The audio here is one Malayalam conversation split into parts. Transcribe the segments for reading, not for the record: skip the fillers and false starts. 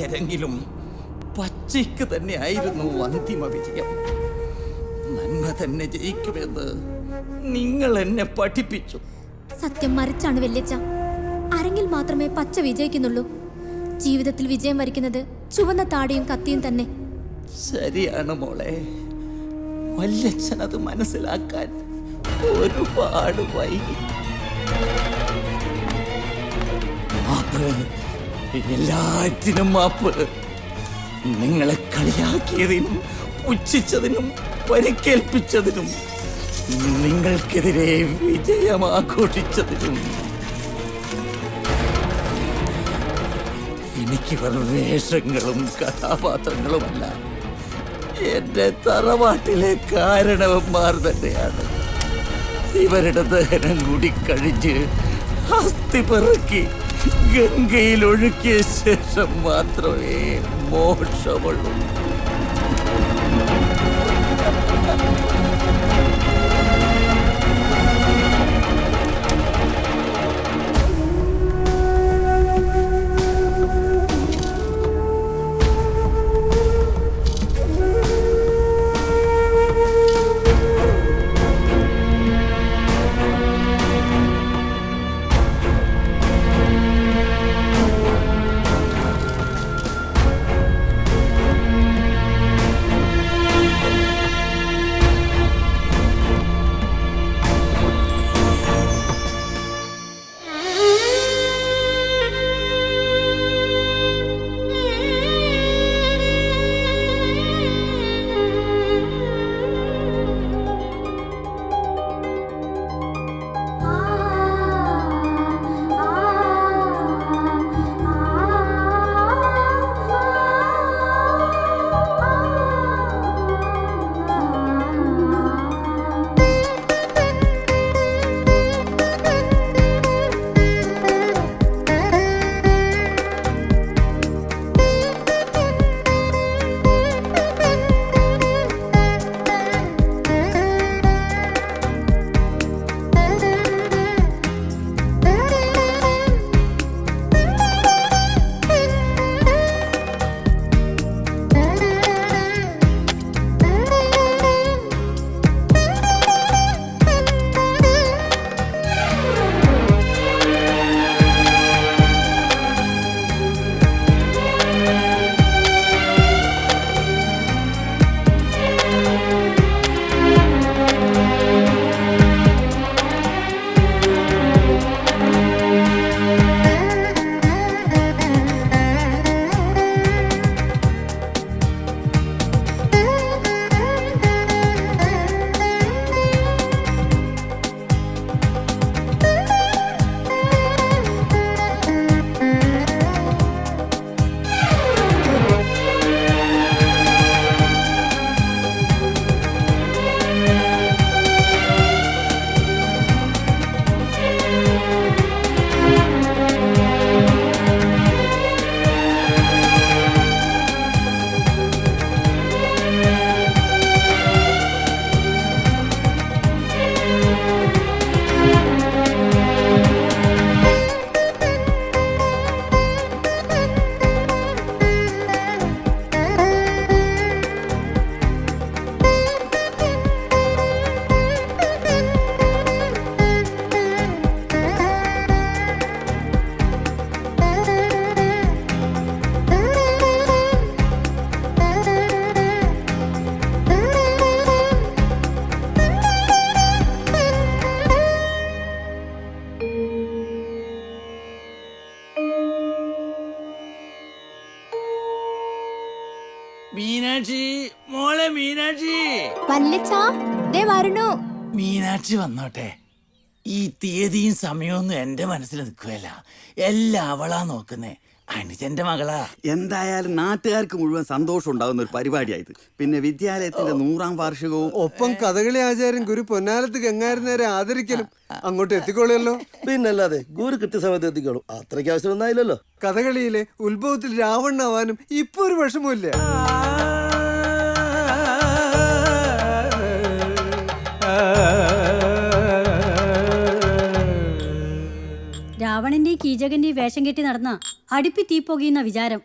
അരങ്ങിലും പച്ചയ്ക്ക് തന്നെ ആയിരുന്നു അന്തിമ വിജയം. നന്മ തന്നെ ജയിക്കുമെന്ന് നിങ്ങൾ എന്നെ പഠിപ്പിച്ചു. സത്യം മറിച്ചാണ് വല്യച്ഛ. അരങ്ങിൽ മാത്രമേ പച്ച വിജയിക്കുന്നുള്ളൂ. ജീവിതത്തിൽ വിജയം വരിക്കുന്നത് ചുവന്ന താടിയും കത്തിയും തന്നെ. ശരിയാണ് മോളെ. വല്യച്ഛൻ അത് മനസ്സിലാക്കാൻ ഒരുപാട് വൈകി. മാപ്പ്, എല്ലാറ്റിനും മാപ്പ്. നിങ്ങളെ കളിയാക്കിയതിനും പുച്ഛിച്ചതിനും പരിക്കേൽപ്പിച്ചതിനും നിങ്ങൾക്കെതിരെ വിജയം ആഘോഷിച്ചതിനും എനിക്ക് വെറും വേഷങ്ങളും കഥാപാത്രങ്ങളുമല്ല, എന്റെ തറവാട്ടിലെ കാരണവന്മാർ തന്നെയാണ്. ഇവരുടെ ദഹനം കൂടി കഴിഞ്ഞ് അസ്ഥി പെറുക്കി ഗംഗയിൽ ഒഴുക്കിയ ശേഷം മാത്രമേ മോക്ഷമുള്ളൂ. മീനാക്ഷി, മോളെ മീനാക്ഷി. വല്യച്ഛാ, ദേ വരുന്നു. മീനാക്ഷി വന്നോട്ടെ. ഈ തീയതിയും സമയമൊന്നും എന്റെ മനസ്സിൽ നിൽക്കുകയല്ല. എല്ലാം അവളാ നോക്കുന്നേ. അനുജന്റെ മകളാ. എന്തായാലും നാട്ടുകാർക്ക് മുഴുവൻ സന്തോഷം ഉണ്ടാകുന്ന ഒരു പരിപാടിയായത്. പിന്നെ വിദ്യാലയത്തിന്റെ 100ാം വാർഷികവും ഒപ്പം കഥകളി ആചാര്യൻ ഗുരു പൊന്നാലത്ത് ഗംഗാരനേരെ ആദരിക്കലും അങ്ങോട്ട് എത്തിക്കോളിയല്ലോ. പിന്നല്ലാതെ ഗുരു കൃത്യസമയത്ത് എത്തിക്കോളും. അത്രയ്ക്ക് ആവശ്യം ഒന്നായില്ലല്ലോ. കഥകളിയിലെ ഉത്ഭവത്തിൽ രാവണനാവാനും ഇപ്പൊ ഒരു വിഷമമില്ല. രാവണന്റെയും കീചകന്റെയും വേഷം കെട്ടി നടന്ന അടുപ്പി തീ പൊകിയുന്ന വിചാരം.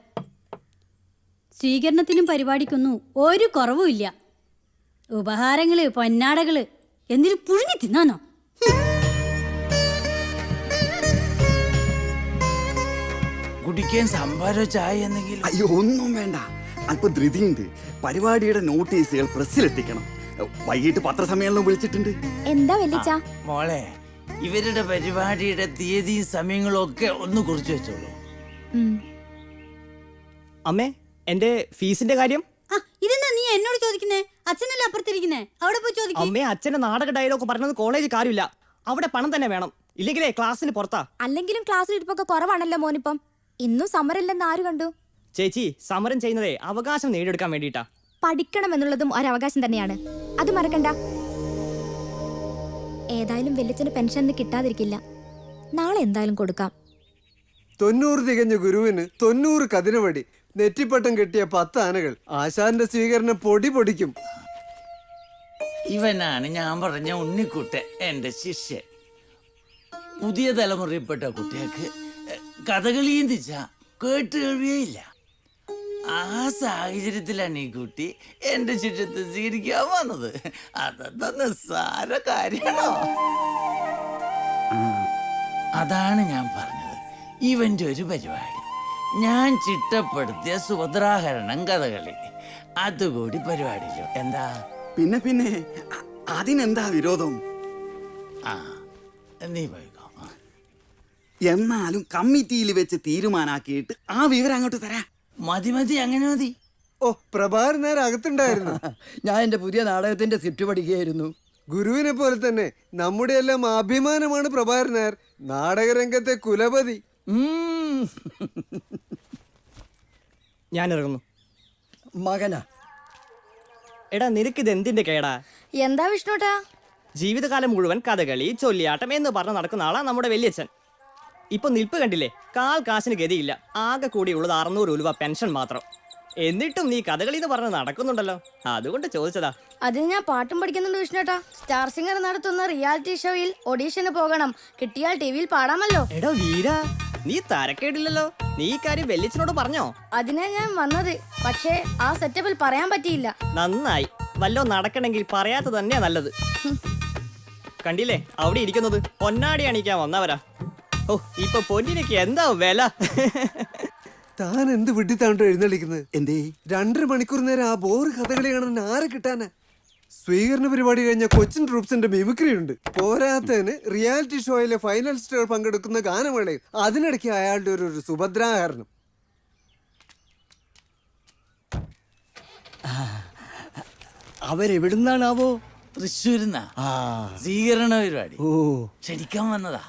സ്വീകരണത്തിനും പരിപാടിക്കൊന്നും ഒരു കുറവുമില്ല. ഉപഹാരങ്ങള്, പൊന്നാടകള് എന്തിനു പുഴുങ്ങി തിന്നാനോ? കുടിക്കാൻ സംഭാരോ ചായ എന്തെങ്കിലും? അയ്യോ ഒന്നും വേണ്ട, അല്പം ധൃതിയുണ്ട്. പരിപാടിയുടെ നോട്ടീസുകൾ പ്രസ്സിലെത്തിക്കണം. വൈകിട്ട് പത്രസമ്മേളനം വിളിച്ചിട്ടുണ്ട്. എന്താ വല്യച്ച? മോളെ, ഇവരുടെ പരിപാടിയുടെ തീയതിയും സമയങ്ങളും ഒക്കെ ഒന്ന് കുറിച്ച് വെച്ചോളൂ. അമ്മേ, എന്റെ ഫീസിന്റെ കാര്യം? ഇതെന്താ നീ എന്നോട് ചോദിക്കുന്നേ? അച്ഛനല്ലേ അപ്പുറത്തിരിക്കുന്നേ, അവിടെ പോയി ചോദിക്കും. അമ്മേ, അച്ഛന്റെ നാടക ഡയലോഗ് പറഞ്ഞത് കോളേജ് കാര്യമില്ല. അവിടെ പണം തന്നെ വേണം, ഇല്ലെങ്കിലേ ക്ലാസ്സിന് പുറത്താ. അല്ലെങ്കിലും ക്ലാസ്സിൽ ഇരിപ്പൊക്കെ കുറവാണല്ലോ മോനിപ്പം. ഇന്നും സമരമില്ലെന്ന് ആര് കണ്ടു? ചേച്ചി, സമരം ചെയ്യുന്നതേ അവകാശം നേടിയെടുക്കാൻ വേണ്ടിയിട്ടാ. പഠിക്കണം എന്നുള്ളതും ഒരവകാശം തന്നെയാണ്, അത് മറക്കണ്ട. ഏതായാലും വല്യച്ഛന് പെൻഷൻ കിട്ടാതിരിക്കില്ല, നാളെ എന്തായാലും കൊടുക്കാം. 90 തികഞ്ഞ ഗുരുവിന് 90 കതിരവടി, നെറ്റിപ്പട്ടം കെട്ടിയ 10 ആനകൾ. ആശാന്റെ സ്വീകരണം പൊടി പൊടിക്കും. ഇവനാണ് ഞാൻ പറഞ്ഞ ഉണ്ണിക്കുട്ടൻ, എന്റെ ശിഷ്യൻ. പുതിയ തലമുറയിൽപ്പെട്ട കുട്ടികൾക്ക് കഥകളിയും തിച്ച കേട്ട് കേൾവിയേയില്ല. ആ സാഹചര്യത്തിലാണ് ഈ കുട്ടി എന്റെ ശിഷ്യത്തെ സ്വീകരിക്കാൻ വന്നത്. അതെന്താ നിസ്സാര കാര്യമാണോ? അതാണ് ഞാൻ പറഞ്ഞത്, ഇവന്റെ ഒരു പരിപാടി ഞാൻ ചിട്ടപ്പെടുത്തിയ സുഭദ്രാഹരണം കഥകളി, അതുകൂടി പരിപാടിയില്ലോ. എന്താ? പിന്നെ അതിനെന്താ വിരോധം? ആ, നീ പോയിക്കോ. എന്നാലും കമ്മിറ്റിയിൽ വെച്ച് തീരുമാനാക്കിയിട്ട് ആ വിവരം അങ്ങോട്ട് തരാ. മതി, അങ്ങനെ മതി. ഓ, പ്രഭാകരൻ നേരെ അകത്തുണ്ടായിരുന്നു. ഞാൻ എന്റെ പുതിയ നാടകത്തിന്റെ സ്ക്രിപ്റ്റ് പഠിക്കുകയായിരുന്നു. ഗുരുവിനെ പോലെ തന്നെ നമ്മുടെ എല്ലാം അഭിമാനമാണ് പ്രഭാകരൻ നായർ, നാടകരംഗത്തെ കുലപതി. ഞാൻ ഇറങ്ങുന്നു. മകനാ? എടാ, നിനക്കിത് എന്തിന്റെ കേടാ? എന്താ വിഷ്ണുട്ടാ? ജീവിതകാലം മുഴുവൻ കഥകളി, ചൊല്ലിയാട്ടം എന്ന് പറഞ്ഞ് നടക്കുന്ന ആളാ നമ്മുടെ വല്യച്ഛൻ. ഇപ്പൊ നിൽപ്പ് കണ്ടില്ലേ, കാൽ കാശിന് ഗതിയില്ല. ആകെ കൂടിയുള്ളത് 600 രൂപ പെൻഷൻ മാത്രം. എന്നിട്ടും നീ കഥകളി എന്ന് പറഞ്ഞ് നടക്കുന്നുണ്ടല്ലോ, അതുകൊണ്ട് ചോദിച്ചതാ. അതിന് ഞാൻ പാട്ടും പഠിക്കുന്നുണ്ട് വിഷ്ണുട്ടാ. സ്റ്റാർ സിംഗർ നടത്തുന്ന റിയാലിറ്റി ഷോയിൽ ഓഡീഷന് പോകണം, കിട്ടിയാൽ ടിവിയിൽ പാടാമല്ലോ. എടോ വീര, നീ തരക്കേടില്ലല്ലോ. നീ ഈ കാര്യം വല്യച്ഛനോട് പറഞ്ഞോ? അതിനാ ഞാൻ വന്നത്, പക്ഷേ ആ സെറ്റപ്പിൽ പറയാൻ പറ്റിയില്ല. നന്നായി, വല്ലോ നടക്കണമെങ്കിൽ പറയാത്ത തന്നെയാ നല്ലത്. കണ്ടില്ലേ അവിടെ ഇരിക്കുന്നത്, പൊന്നാടി അണിക്കാൻ വന്നവരാ. ഓ, ഇപ്പൊ പൊന്നിനൊക്കെ എന്താ വില. താൻ എന്ത് വിട്ടിത്താണ്ടോ എഴുന്നള്ളിക്കുന്നത്? എന്തേ 2.5 മണിക്കൂർ നേരം ആ ബോറ് കഥകളി കാണാൻ ആരെ കിട്ടാനാ? സ്വീകരണ പരിപാടി കഴിഞ്ഞ കൊച്ചിൻ ട്രൂപ്സിന്റെ മിമിക്രി ഉണ്ട്. പോരാത്തതിന് റിയാലിറ്റി ഷോയിലെ ഫൈനലിസ്റ്റുകൾ പങ്കെടുക്കുന്ന ഗാനമേളയും. അതിനിടയ്ക്ക് അയാളുടെ ഒരു സുഭദ്രാഹരണം. അവരെവിടുന്നാണാവോ? തൃശ്ശൂരിന്നാ സ്വീകരണ പരിപാടി. ഓ, ക്ഷണിക്കാൻ വന്നതാ.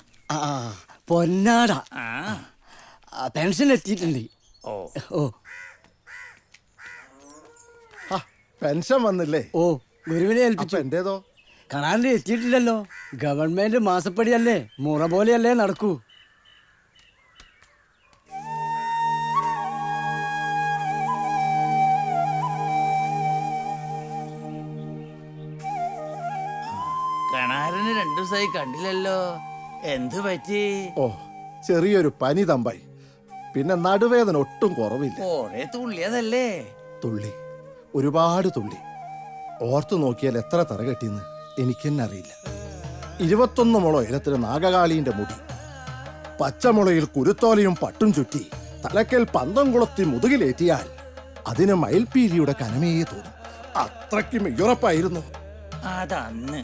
പൊന്നാട. ആ, പെൻഷൻ എത്തിയിട്ടുണ്ട്. ഓ ഓ പെൻഷൻ വന്നില്ലേ? ഓ, ഗുരുവിനെ ഏൽപ്പിച്ചു. എന്റേതോ? കണാറിന്റെ എത്തിയിട്ടില്ലല്ലോ. ഗവൺമെന്റ് മാസപ്പടിയല്ലേ, മുറ പോലെയല്ലേ നടക്കൂ. കണാരന് 2 ദിവസമായി കണ്ടില്ലല്ലോ, എന്ത് പറ്റി? ഓ, ചെറിയൊരു പനി തമ്പായി. പിന്നെ നടുവേദന ഒട്ടും കുറവില്ല. ഓരേ തുള്ളിയതല്ലേ? തുള്ളി, ഒരുപാട് തുള്ളി. ഓർത്തു നോക്കിയാൽ എത്ര തറ കെട്ടിയെന്ന് എനിക്കെന്നെ അറിയില്ല. 21 മുള ഉയരത്തിന് നാഗകാളീന്റെ മുടി, പച്ചമുളയിൽ കുരുത്തോലയും പട്ടും ചുറ്റി തലക്കൽ പന്തം കുളത്തി മുതുകിലേറ്റിയാൽ അതിന് മയിൽപീലിയുടെ കനമേ തോന്നും. അത്രയ്ക്കും ഉറപ്പായിരുന്നു. അതന്ന്,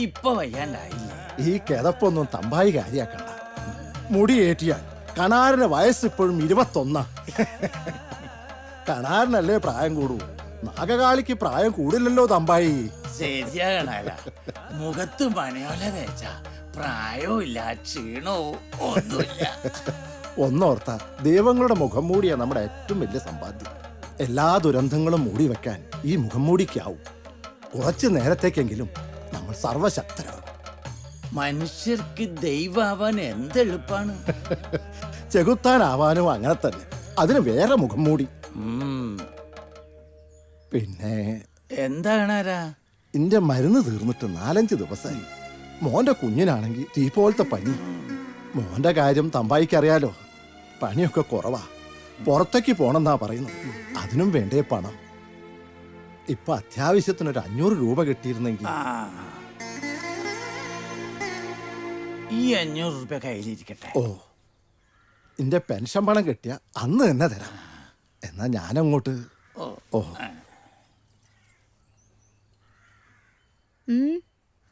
ഇപ്പൊ വയ്യാണ്ടായില്ലേ? ഈ കിതപ്പൊന്നും തമ്പായി കാര്യാക്കണ്ട. മുടിയേറ്റിയാൽ കണാറിന്റെ വയസ്സിപ്പോഴും 21. കണാറിനല്ലേ പ്രായം കൂടൂ, നാഗകാളിക്ക് പ്രായം കൂടില്ലല്ലോ തമ്പായി. ശരിയാ കണാര, മുഖത്ത് പണിയോല തേച്ച പ്രായവും ഇല്ല, ക്ഷീണവും ഒന്നുമില്ല. ഒന്നോർത്ത ദൈവങ്ങളുടെ മുഖം മൂടിയാ നമ്മുടെ ഏറ്റവും വലിയ സമ്പാദ്യം. എല്ലാ ദുരന്തങ്ങളും മൂടി വെക്കാൻ ഈ മുഖം മൂടിക്കാവും. കുറച്ചു നേരത്തേക്കെങ്കിലും നമ്മൾ സർവശക്തരാകും. മനുഷ്യർക്ക് ദൈവാവാൻ എന്തെളുപ്പാണ്. ചെകുത്താനാവാനും അങ്ങനെ തന്നെ, അതിന് വേറെ മുഖം മൂടി. പിന്നെ എന്താ കണാരാ? എന്റെ മരുന്ന് തീർന്നിട്ട് 4-5 ദിവസമായി. മോന്റെ കുഞ്ഞിനാണെങ്കിൽ തീ പോലത്തെ പനി. മോന്റെ കാര്യം തമ്പായിക്കറിയാലോ, പനിയൊക്കെ കുറവാ. പുറത്തേക്ക് പോണെന്നാ പറയുന്നത്. അതിനും വേണ്ടേ പണം. ഇപ്പൊ അത്യാവശ്യത്തിനൊരു 500 രൂപ കിട്ടിയിരുന്നെങ്കിൽ. ഈ 500 രൂപ കയ്യിലിരിക്കട്ടെ. ഓ, എന്റെ പെൻഷൻ പണം കിട്ടിയ അന്ന് തന്നെ തരാം. എന്നാ ഞാനങ്ങോട്ട്. ഓ,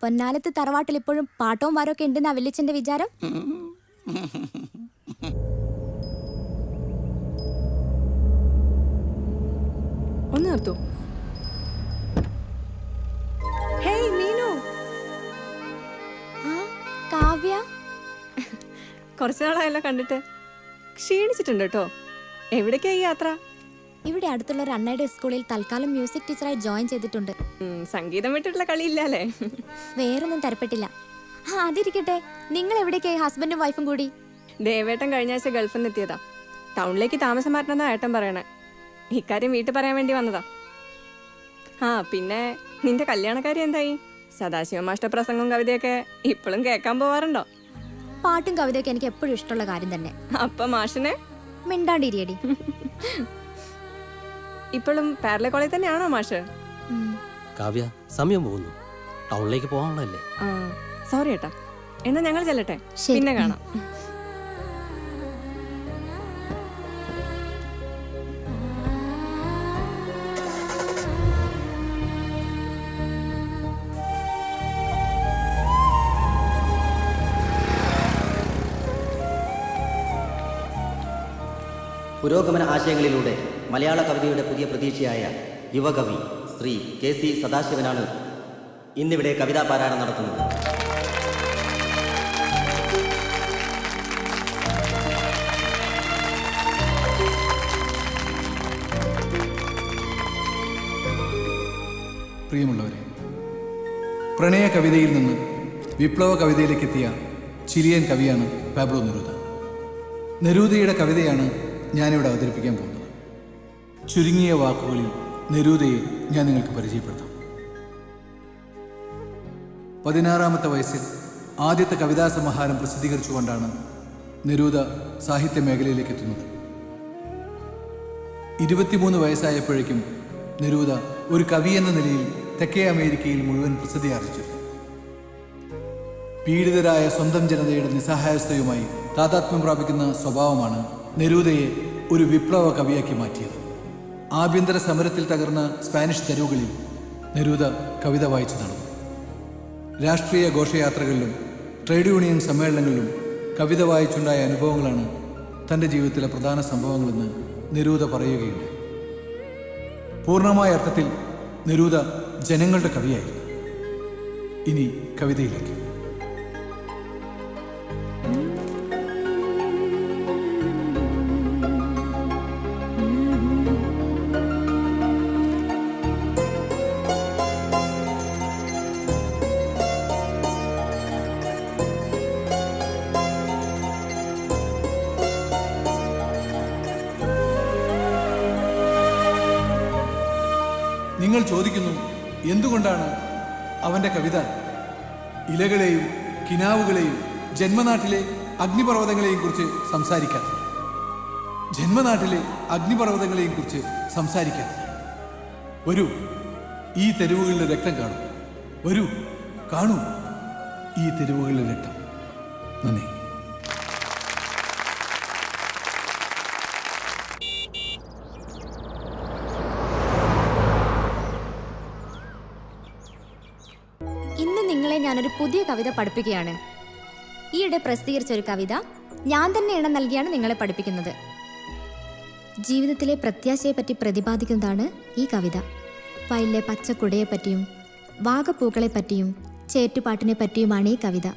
പൊന്നാലത്ത് തറവാട്ടിൽ ഇപ്പോഴും പാട്ടവും വാരൊക്കെ ഉണ്ടെന്നാ വല്യച്ഛന്റെ വിചാരം. ഒന്ന് നിർത്തൂ. ഹേയ് മീനു. കാവ്യ, കുറച്ചു നാളായല്ലോ കണ്ടിട്ട്. ക്ഷീണിച്ചിട്ടുണ്ട് കേട്ടോ. എവിടേക്കാ ഈ യാത്ര? ഇവിടെ അടുത്തുള്ള ഒരു അണ്ണയുടെ സ്കൂളിൽ തൽക്കാലം മ്യൂസിക് ടീച്ചറായി ജോയിൻ ചെയ്തിട്ടുണ്ട്. സംഗീതം വിട്ടിട്ടുള്ള കളിയില്ലല്ലേ? വേറൊന്നും തരപ്പെട്ടില്ല. അതിരിക്കട്ടെ, നിങ്ങൾ എവിടേക്കായി ഹസ്ബൻഡും വൈഫും കൂടി? ദേവേട്ടൻ കഴിഞ്ഞ ആഴ്ച ഗൾഫിൽ നിന്ന് എത്തിയതാ. ടൗണിലേക്ക് താമസം മാറ്റണമെന്നാ ഏട്ടൻ പറയണേ. ഇക്കാര്യം വീട്ടിൽ പറയാൻ വേണ്ടി വന്നതാ. പിന്നെ നിന്റെ കല്യാണക്കാരി എന്തായി? സദാശിവ മാഷ്ട പ്രസംഗവും കവിതയൊക്കെ ഇപ്പോഴും കേൾക്കാൻ പോവാറുണ്ടോ? പാട്ടും കവിതയൊക്കെ എനിക്ക് എപ്പോഴും ഇഷ്ടമുള്ള കാര്യം തന്നെ. അപ്പൊ മാഷിനെ മിണ്ടാണ്ടിരിയടി. ഇപ്പോഴും പാരല കോളേജ് തന്നെയാണോ മാഷ്? കാവ്യ, സമയം പോകുന്നു. ടൗണിലേക്ക് പോകാനുള്ളതല്ലേ? സോറി ഏട്ടാ. എന്നാ ഞങ്ങൾ ചെല്ലട്ടെ, പിന്നെ കാണാം. പുരോഗമന ആശയങ്ങളിലൂടെ മലയാള കവിതയുടെ പുതിയ പ്രതീക്ഷയായ യുവകവി ശ്രീ KC സദാശിവനാണ് ഇന്നിവിടെ കവിതാ പാരായണം നടത്തുന്നത്. പ്രിയമുള്ളവരെ, പ്രണയ കവിതയിൽ നിന്ന് വിപ്ലവ കവിതയിലേക്കെത്തിയ ചിലിയൻ കവിയാണ് പാബ്ലോ നെരൂദ. നെരൂദയുടെ കവിതയാണ് ഞാനിവിടെ അവതരിപ്പിക്കാൻ പോകുന്നത്. ചുരുങ്ങിയ വാക്കുകളിൽ നെരൂദയെ ഞാൻ നിങ്ങൾക്ക് പരിചയപ്പെടുത്താം. 16-ാമത്തെ വയസ്സിൽ ആദ്യത്തെ കവിതാ സമാഹാരം പ്രസിദ്ധീകരിച്ചുകൊണ്ടാണ് നെരൂദ സാഹിത്യ മേഖലയിലേക്ക് എത്തുന്നത്. 23 വയസ്സായപ്പോഴേക്കും നെരൂദ ഒരു കവി എന്ന നിലയിൽ തെക്കേ അമേരിക്കയിൽ മുഴുവൻ പ്രസിദ്ധി ആർജിച്ചു. പീഡിതരായ സ്വന്തം ജനതയുടെ നിസ്സഹായസ്ഥയുമായി താതാത്മ്യം പ്രാപിക്കുന്ന സ്വഭാവമാണ് നെരൂദയെ ഒരു വിപ്ലവ കവിയാക്കി മാറ്റിയത്. ആഭ്യന്തര സമരത്തിൽ തകർന്ന സ്പാനിഷ് തെരുവുകളിൽ നെരൂദ കവിത വായിച്ചു നടന്നു. രാഷ്ട്രീയ ഘോഷയാത്രകളിലും ട്രേഡ് യൂണിയൻ സമ്മേളനങ്ങളിലും കവിത വായിച്ചുണ്ടായ അനുഭവങ്ങളാണ് തൻ്റെ ജീവിതത്തിലെ പ്രധാന സംഭവങ്ങളെന്ന് നെരൂദ പറയുകയുണ്ട്. പൂർണ്ണമായ അർത്ഥത്തിൽ നെരൂദ ജനങ്ങളുടെ കവിയായിരുന്നു. ഇനി കവിതയിലേക്ക്. നിങ്ങൾ ചോദിക്കുന്നു, എന്തുകൊണ്ടാണ് അവൻ്റെ കവിത ഇലകളെയും കിനാവുകളെയും ജന്മനാട്ടിലെ അഗ്നിപർവ്വതങ്ങളെയും കുറിച്ച് സംസാരിക്കാത്തത്? ജന്മനാട്ടിലെ അഗ്നിപർവ്വതങ്ങളെയും കുറിച്ച് സംസാരിക്കാത്തത്? വരൂ, ഈ തെരുവുകളിലെ രക്തം കാണൂ. വരൂ, കാണൂ ഈ തെരുവുകളിലെ രക്തം. നന്ദി. ഇന്ന് നിങ്ങളെ ഞാനൊരു പുതിയ കവിത പഠിപ്പിക്കുകയാണ്. ഈയിടെ പ്രസിദ്ധീകരിച്ച ഒരു കവിത ഞാൻ തന്നെ ഇണം നൽകിയാണ് നിങ്ങളെ പഠിപ്പിക്കുന്നത്. ജീവിതത്തിലെ പ്രത്യാശയെപ്പറ്റി പ്രതിപാദിക്കുന്നതാണ് ഈ കവിത. വയലിലെ പച്ചക്കുടയെപ്പറ്റിയും വാഗപ്പൂക്കളെപ്പറ്റിയും ചേറ്റുപാട്ടിനെ പറ്റിയുമാണ് ഈ കവിത.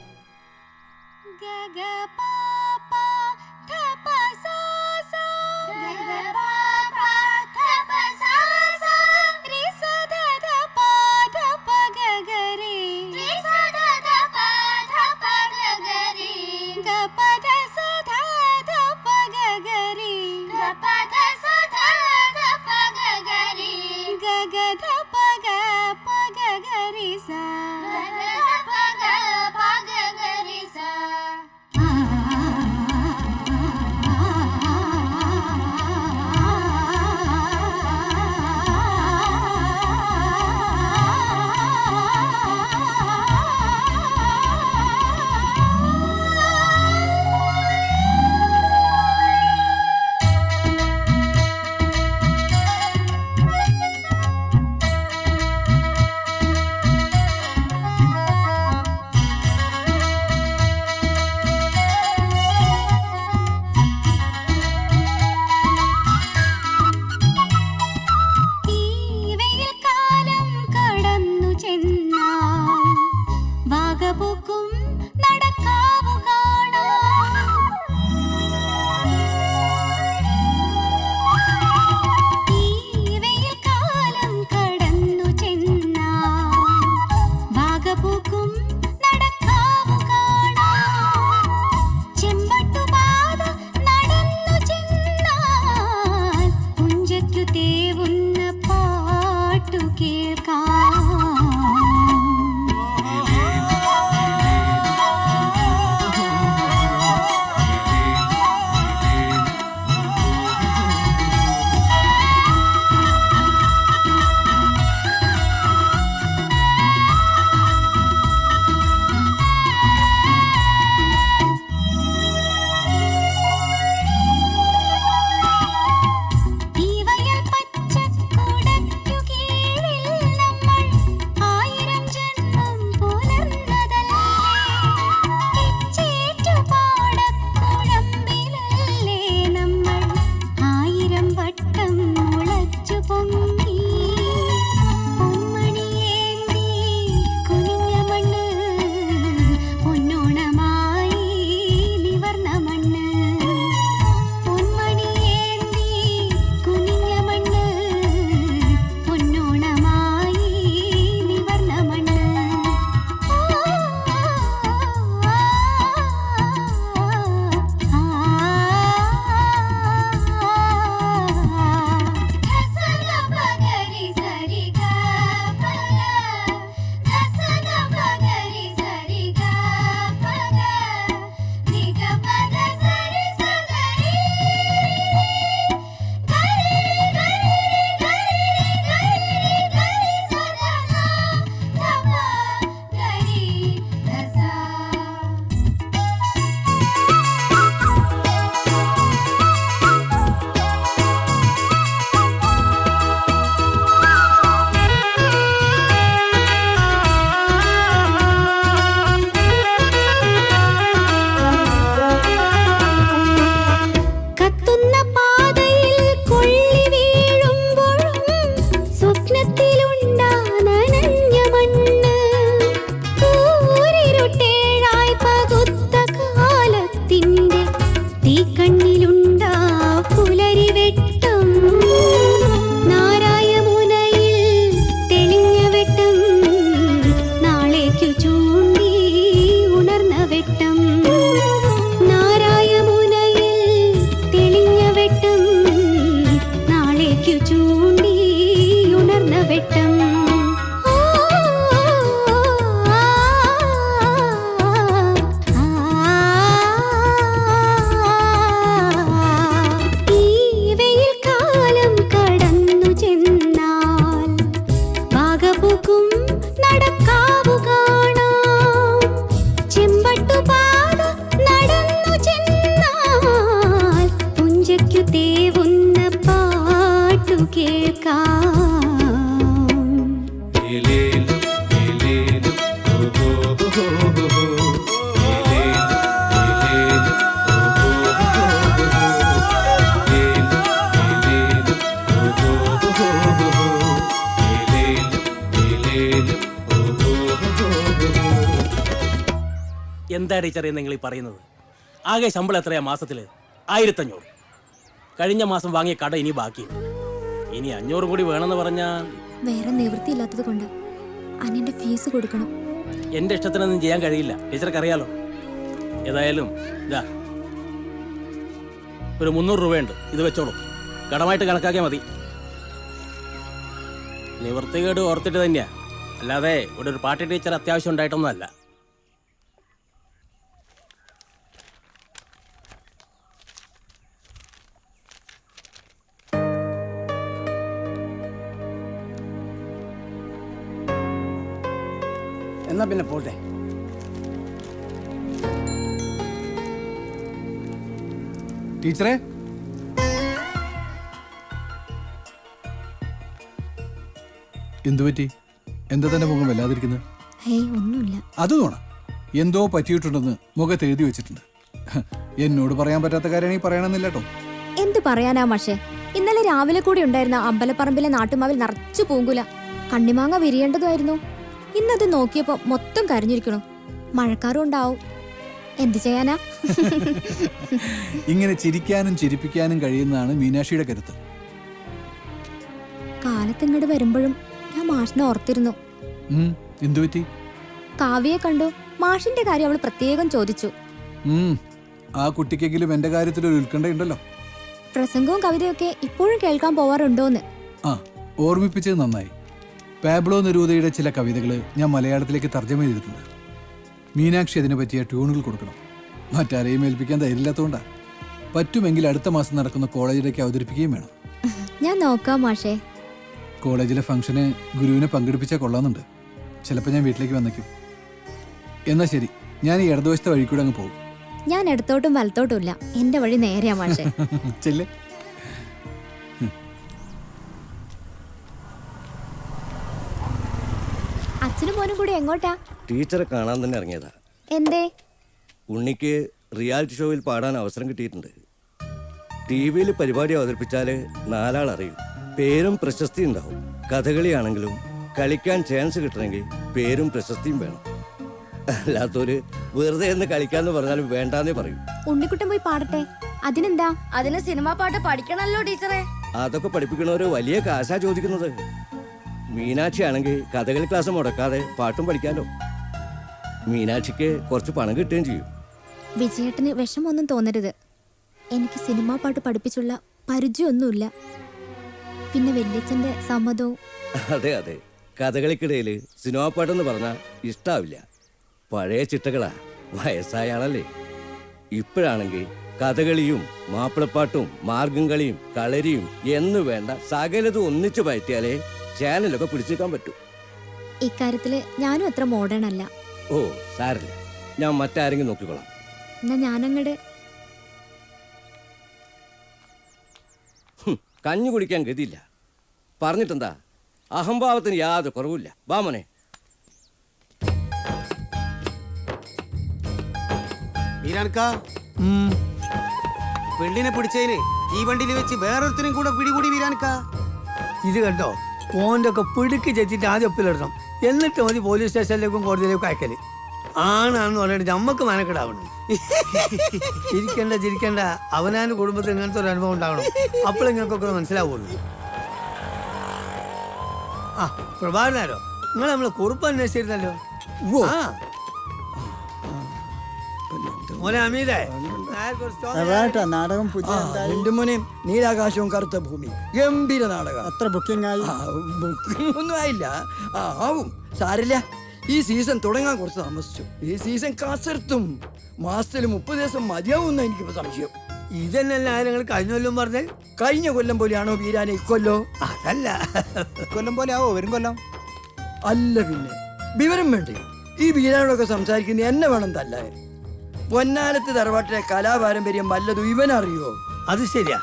മേവുന്ന പാട്ടു കേൾക്കാം. എന്താ ടീച്ചറേ നിങ്ങൾ ഈ പറയുന്നത്? ആകെ ശമ്പളം എത്രയാ മാസത്തില്? 1500. കഴിഞ്ഞ മാസം വാങ്ങിയ കട ഇനി ബാക്കിയുണ്ട്. ഇനി 500 കൂടി വേണമെന്ന് പറഞ്ഞാൽ വേറെ നിവൃത്തിയില്ലാത്തത് കൊണ്ട് അനിയന്റെ ഫീസ് കൊടുക്കണം. എന്റെ ഇഷ്ടത്തിനൊന്നും ചെയ്യാൻ കഴിയില്ല, ടീച്ചർക്ക് അറിയാലോ. ഏതായാലും ഇതാ ഒരു 300 രൂപയുണ്ട്, ഇത് വെച്ചോളൂ. കടമായിട്ട് കണക്കാക്കിയാൽ മതി. നിവൃത്തികേട് ഓർത്തിട്ട് തന്നെയാ, അല്ലാതെ ഇവിടെ ഒരു പാർട്ടി ടീച്ചർ അത്യാവശ്യം ഉണ്ടായിട്ടൊന്നും അല്ല. എന്നാ പിന്നെ പോട്ടെ. ടീച്ചറെ, എന്തുപറ്റി? എന്താ തന്നെ മുഖം വല്ലാതിരിക്കുന്നത്? ഹേയ് ഒന്നുമില്ല. അത് തോണ എന്തോ പറ്റിയിട്ടുണ്ടെന്ന് മുഖത്ത് എഴുതി വെച്ചിട്ടുണ്ട്. എന്നോട് പറയാൻ പറ്റാത്ത കാര്യമാണെങ്കിൽ പറയണമെന്നില്ല കേട്ടോ. എന്ത് പറയാനാ മാഷേ, ഇന്നലെ രാവിലെ കൂടി ഉണ്ടായിരുന്ന അമ്പലപ്പറമ്പിലെ നാട്ടുമാവിൽ നിറച്ചു പൂങ്കുല. കണ്ണിമാങ്ങ വിരിയേണ്ടതായിരുന്നു. ഇന്നത് നോക്കിയപ്പോ മൊത്തം കരഞ്ഞിരിക്കണു. മഴക്കാറും ഉണ്ടാവും. എന്ത് ചെയ്യാനാ? ഇങ്ങനെ ചിരിക്കാനും ചിരിപ്പിക്കാനും കഴിയുന്നതാണ് മീനാക്ഷിയുടെ കരുത്ത്. കാലത്തിങ്ങോട്ട് വരുമ്പോഴും ഞാൻ മാഷിനെ ഓർത്തിരുന്നു. എന്തുപറ്റി? കാവ്യയെ കണ്ടു. മാഷിന്റെ കാര്യം അവൾ പ്രത്യേകം ചോദിച്ചു. ആ കുട്ടിക്കെങ്കിലും എന്റെ കാര്യത്തിൽ ഒരു ഉത്കണ്ഠയുണ്ടല്ലോ. പ്രസംഗവും കവിതയൊക്കെ ഇപ്പോഴും കേൾക്കാൻ പോവാറുണ്ടോന്ന്. ആ, ഓർമ്മിപ്പിച്ചത് നന്നായി. പാബ്ലോ നെരൂദയുടെ ചില കവിതകൾ ഞാൻ മലയാളത്തിലേക്ക് തർജ്ജമ ചെയ്തിട്ടുണ്ട്. മീനാക്ഷി അതിനെ പറ്റിയ ട്യൂണുകൾ കൊടുക്കണം. മറ്റാരെയും ഏൽപ്പിക്കാൻ ധൈര്യമില്ലാത്തതുകൊണ്ടാ. പറ്റുമെങ്കിൽ അടുത്ത മാസം നടക്കുന്ന കോളേജിലേക്ക് അവതരിപ്പിക്കുകയും വേണം. ഞാൻ നോക്കാം മാഷേ. കോളേജിലെ ഫംഗ്ഷന് ഗുരുവിനെ പങ്കെടുപ്പിച്ചാൽ കൊള്ളാമെന്നുണ്ട്. ചിലപ്പോൾ ഞാൻ വീട്ടിലേക്ക് വന്നേക്കും. എന്നാ ശരി, ഞാൻ ഈ ഇടതുവശത്തെ വഴി കൂടെ അങ്ങ് പോകും. ഞാൻ ഇടത്തോട്ടും വലത്തോട്ടും ഇല്ല, എന്റെ വഴി നേരെയാ മാഷേ. ചെല്ലേ. അച്ഛനും മോനും കൂടി എങ്ങോട്ടാ? ടീച്ചറെ കാണാൻ തന്നെ ഇറങ്ങിയതാ. എന്തേ? ഉണ്ണിക്ക് റിയാലിറ്റി ഷോയിൽ പാടാൻ അവസരം കിട്ടിയിട്ടുണ്ട്. TV-യിൽ പരിപാടി അവതരിപ്പിച്ചാൽ 4 ആൾ അറിയും. പേരും പ്രശസ്തി ഉണ്ടാവും. കഥകളിയാണെങ്കിലും കളിക്കാൻ ചാൻസ് കിട്ടണമെങ്കിൽ പേരും പ്രശസ്തിയും വേണം. അല്ലാത്തൊരു വെറുതെ എന്ന് കളിക്കാന്ന് പറഞ്ഞാലും വേണ്ടാന്നേ പറയും. ഉണ്ണിക്കുട്ടൻ പോയി പാടട്ടെ, അതിനെന്താ? അതിന് സിനിമാ പാട്ട് പഠിക്കണല്ലോ ടീച്ചറെ. അതൊക്കെ പഠിപ്പിക്കണവര് വലിയ കാശാ ചോദിക്കുന്നത്. മീനാക്ഷി ആണെങ്കിൽ കഥകളി ക്ലാസ് മുടക്കാതെ പാട്ടും പഠിക്കാലോ. മീനാക്ഷിക്ക് കുറച്ച് പണം കിട്ടുകയും ചെയ്യും. വിജയേട്ടന് വിഷമൊന്നും തോന്നരുത്. എനിക്ക് സിനിമാ പാട്ട് പഠിപ്പിച്ചുള്ള പരിചയമൊന്നുമില്ല. പിന്നെ വല്യച്ഛന്റെ സമ്മതവും. അതെ അതെ, കഥകളിക്കിടയിൽ സിനിമാ പാട്ടെന്ന് പറഞ്ഞാൽ ഇഷ്ടാവില്ല. പഴയ ചിട്ടകളാ, വയസ്സായ ആളല്ലേ. ഇപ്പോഴാണെങ്കിൽ കഥകളിയും മാപ്പിളപ്പാട്ടും മാർഗം കളിയും കളരിയും എന്ന് വേണ്ട സകലതും ഒന്നിച്ചു പയറ്റിയാലേ ചാനലൊക്കെ പിടിച്ചേക്കാൻ പറ്റൂ. ഇക്കാര്യത്തില് ഞാനും അത്ര മോഡേൺ അല്ല. ഓ സാരില്ല, ഞാൻ മറ്റാരെങ്കിലും നോക്കിക്കോളാം. എന്നാ ഞാനങ്ങട് കഞ്ഞു കുടിക്കാൻ ഗതിയില്ല. പറഞ്ഞിട്ടെന്താ, അഹംഭാവത്തിന് യാതൊരു കുറവില്ല. വാമനെ. പെണ്ണിനെ പിടിച്ചതിന് ഈ വണ്ടിയിൽ വെച്ച് വേറൊരുത്തരും കൂടെ പിടികൂടി വീരാൻക. ഇത് കണ്ടോ, ഓൻ്റെ ഒക്കെ പിടുക്കി ചെത്തിട്ട് ആദ്യം ഒപ്പിലിടണം. എന്നിട്ട് മതി പോലീസ് സ്റ്റേഷനിലേക്കും കോടതിയിലേക്കും അയക്കല്. ആണാന്ന് പറഞ്ഞിട്ട് നമ്മക്ക് മനക്കെടാവണം. ചിരിക്കണ്ട. അവനാൻ്റെ കുടുംബത്തിൽ ഇങ്ങനത്തെ ഒരു അനുഭവം ഉണ്ടാവണം. അപ്പോൾ ഇങ്ങനൊക്കെ മനസ്സിലാവുള്ളൂ. ആ പ്രഭാകരനാരോ, നിങ്ങൾ നമ്മളെ കുറിപ്പ് അന്വേഷിച്ചിരുന്നല്ലോ. ആ മോനെ അമീതേ, നാടകം പുതിയ മോനെയും നീലാകാശവും കറുത്ത ഭൂമി ഗംഭീര നാടകം. അത്ര ബുക്കിംഗ് ആയി? ബുക്കിംഗ് ഒന്നും ആയില്ല. ആവും, സാരില്ല. ഈ സീസൺ തുടങ്ങാൻ കുറച്ച് താമസിച്ചു. ഈ സീസൺ കാസർത്തും മാസത്തിൽ 30 ദിവസം മതിയാവുന്ന എനിക്കിപ്പോ സംശയം. ഇതന്നെയല്ല നിങ്ങൾ കഴിഞ്ഞ കൊല്ലം പറഞ്ഞേ. കഴിഞ്ഞ കൊല്ലം പോലെയാണോ വീരാനെ ഇക്കൊല്ലോ? അതല്ല, കൊല്ലം പോലെ ആവോ വരും കൊല്ലം? അല്ല പിന്നെ വിവരം വേണ്ടേ? ഈ വീരാനോടൊക്കെ സംസാരിക്കുന്ന എന്നെ വേണം തല്ലേ. പൊന്നാലത്ത് തറവാട്ടിലെ കലാപാരമ്പര്യം വല്ലതും ഇവനറിയോ? അത് ശരിയാ.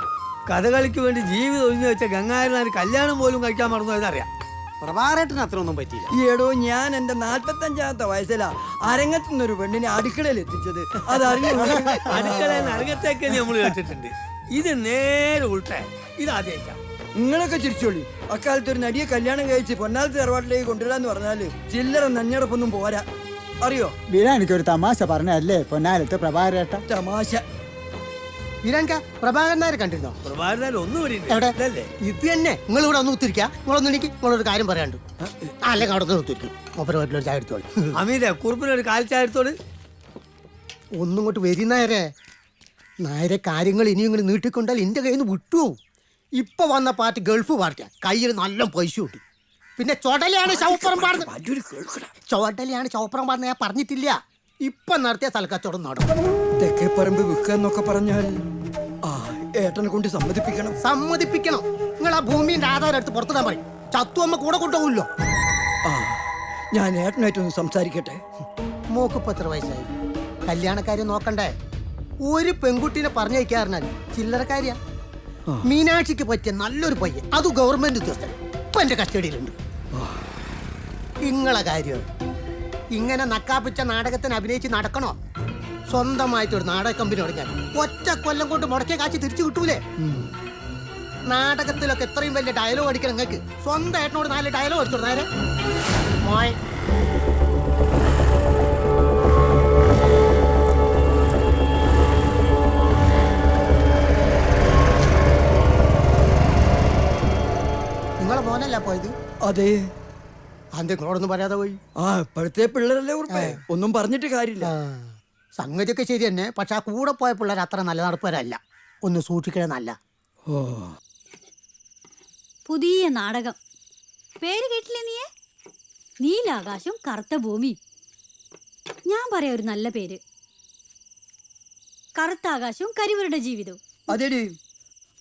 കഥകളിക്ക് വേണ്ടി ജീവിതം ഒഴിഞ്ഞു വെച്ച ഗംഗാരനാർ കല്യാണം പോലും കഴിക്കാൻ മറന്നതറിയാം. പ്രഭാരേട്ടന് അത്രയൊന്നും പറ്റിയില്ല. ഈ എടോ ഞാൻ എന്റെ 45-ാമത്തെ വയസ്സിലാ അരങ്ങത്തുനിന്നൊരു പെണ്ണിനെ അടുക്കളയിൽ എത്തിച്ചത്. അതറിഞ്ഞു അടുക്കളയിൽ അരങ്ങത്തേക്ക് നമ്മൾ കേട്ടിട്ടുണ്ട്. ഇത് നേരെ ഉൾട്ടേ. ഇതാദ്യം നിങ്ങളൊക്കെ ചിരിച്ചോളി. അക്കാലത്ത് ഒരു നടിയെ കല്യാണം കഴിച്ച് പൊന്നാലത്തെ തറവാട്ടിലേക്ക് കൊണ്ടുവരാന്ന് പറഞ്ഞാല് ചില്ലറ നഞ്ഞടപ്പൊന്നും പോരാ. അറിയോ? എനിക്കൊരു തമാശ പറഞ്ഞല്ലേ പൊന്നാലത്ത് പ്രഭാരേട്ട. തമാശ പ്രഭാകരൻ നായർ കണ്ടിരുന്നോ? പ്രഭാകരൻ ഒന്നും എവിടെ? ഇത് തന്നെ. നിങ്ങൾ ഇവിടെ ഒന്ന് ഒത്തിരിക്കുക. നിങ്ങളൊന്നും എനിക്ക് നിങ്ങളൊരു കാര്യം പറയാണ്ട്. അല്ലെങ്കിൽ അവിടെ നിന്ന് ഒത്തിരിക്കും. ഒപ്പരമായിട്ടുള്ള ചായ എടുത്തോളൂ. അമീത കുറുപ്പിനൊരു കാൽച്ചായത്തോട് ഒന്നും ഇങ്ങോട്ട് വരുന്നേരെ നായരെ കാര്യങ്ങൾ ഇനിയും ഇങ്ങനെ നീട്ടിക്കൊണ്ടാൽ എന്റെ കയ്യിൽ നിന്ന് വിട്ടു. ഇപ്പൊ വന്ന പാർട്ടി ഗൾഫ് പാർട്ടിയാ. കയ്യിൽ നല്ല പൈസ കിട്ടി. പിന്നെ ചൊടലയാണ് ചവപ്പുറം പാടുന്ന ഞാൻ പറഞ്ഞിട്ടില്ല. ഇപ്പൊ നടത്തിയ സ്ഥലക്കച്ചവടം നടക്കും. തെക്കേപ്പറമ്പ് വിൽക്കാന്നൊക്കെ പറഞ്ഞാൽ ഏട്ടനെ കൊണ്ട് സമ്മതിപ്പിക്കണം. നിങ്ങൾ ആ ഭൂമിന്റെ ആധാരം എടുത്ത് പുറത്തിടാൻ പറയും. ചത്തുവമ്മ കൂടെ കൊണ്ടുപോകില്ലോ. ഞാൻ ഏട്ടനായിട്ടൊന്ന് സംസാരിക്കട്ടെ. മോക്കിപ്പോ എത്ര വയസ്സായി? കല്യാണക്കാര്യം നോക്കണ്ടേ? ഒരു പെൺകുട്ടീനെ പറഞ്ഞയക്കാറിഞ്ഞാൽ ചില്ലറക്കാരിയാ. മീനാക്ഷിക്ക് പറ്റിയ നല്ലൊരു പയ്യൻ, അത് ഗവൺമെന്റ് ഉദ്യോഗസ്ഥൻ, ഇപ്പൊ എന്റെ കസ്റ്റഡിയിലുണ്ട്. ഇങ്ങളെ കാര്യം ഇങ്ങനെ നക്കാപ്പിച്ച നാടകത്തിന് അഭിനയിച്ച് നടക്കണോ? സ്വന്തമായിട്ടൊരു നാടക കമ്പനി തുടങ്ങിയാൽ ഒറ്റ കൊല്ലം കൊണ്ട് മുടക്കിയ കാശ് തിരിച്ചു കിട്ടൂലേ? നാടകത്തിലൊക്കെ എത്രയും വലിയ ഡയലോഗ് അടിക്കണം. നിങ്ങൾക്ക് സ്വന്തം ഏട്ടനോട് 4 ഡയലോഗ് അടിച്ചോ നേരെ. നിങ്ങളെ മോനല്ല പോയത്? അതെ. അതെ, നിങ്ങളോടൊന്നും പറയാതെ പോയി. ഇപ്പോഴത്തെ പിള്ളേരല്ലേ ഉറപ്പേ, ഒന്നും പറഞ്ഞിട്ട് കാര്യമില്ല. സംഗതിയൊക്കെ ശരി തന്നെ. പക്ഷെ ആ കൂടെ പോയ പിള്ളേർ അത്ര നല്ല നടപ്പരല്ല. ഒന്ന് സൂക്ഷിക്കണേ. നല്ല പുതിയ നാടകം പേര് കേട്ടില്ലേ നീയെ? നീലാകാശം കറുത്ത ഭൂമി. ഞാൻ പറയാം ഒരു നല്ല പേര്. കറുത്ത ആകാശവും കരിവരുടെ ജീവിതവും. അതേടി,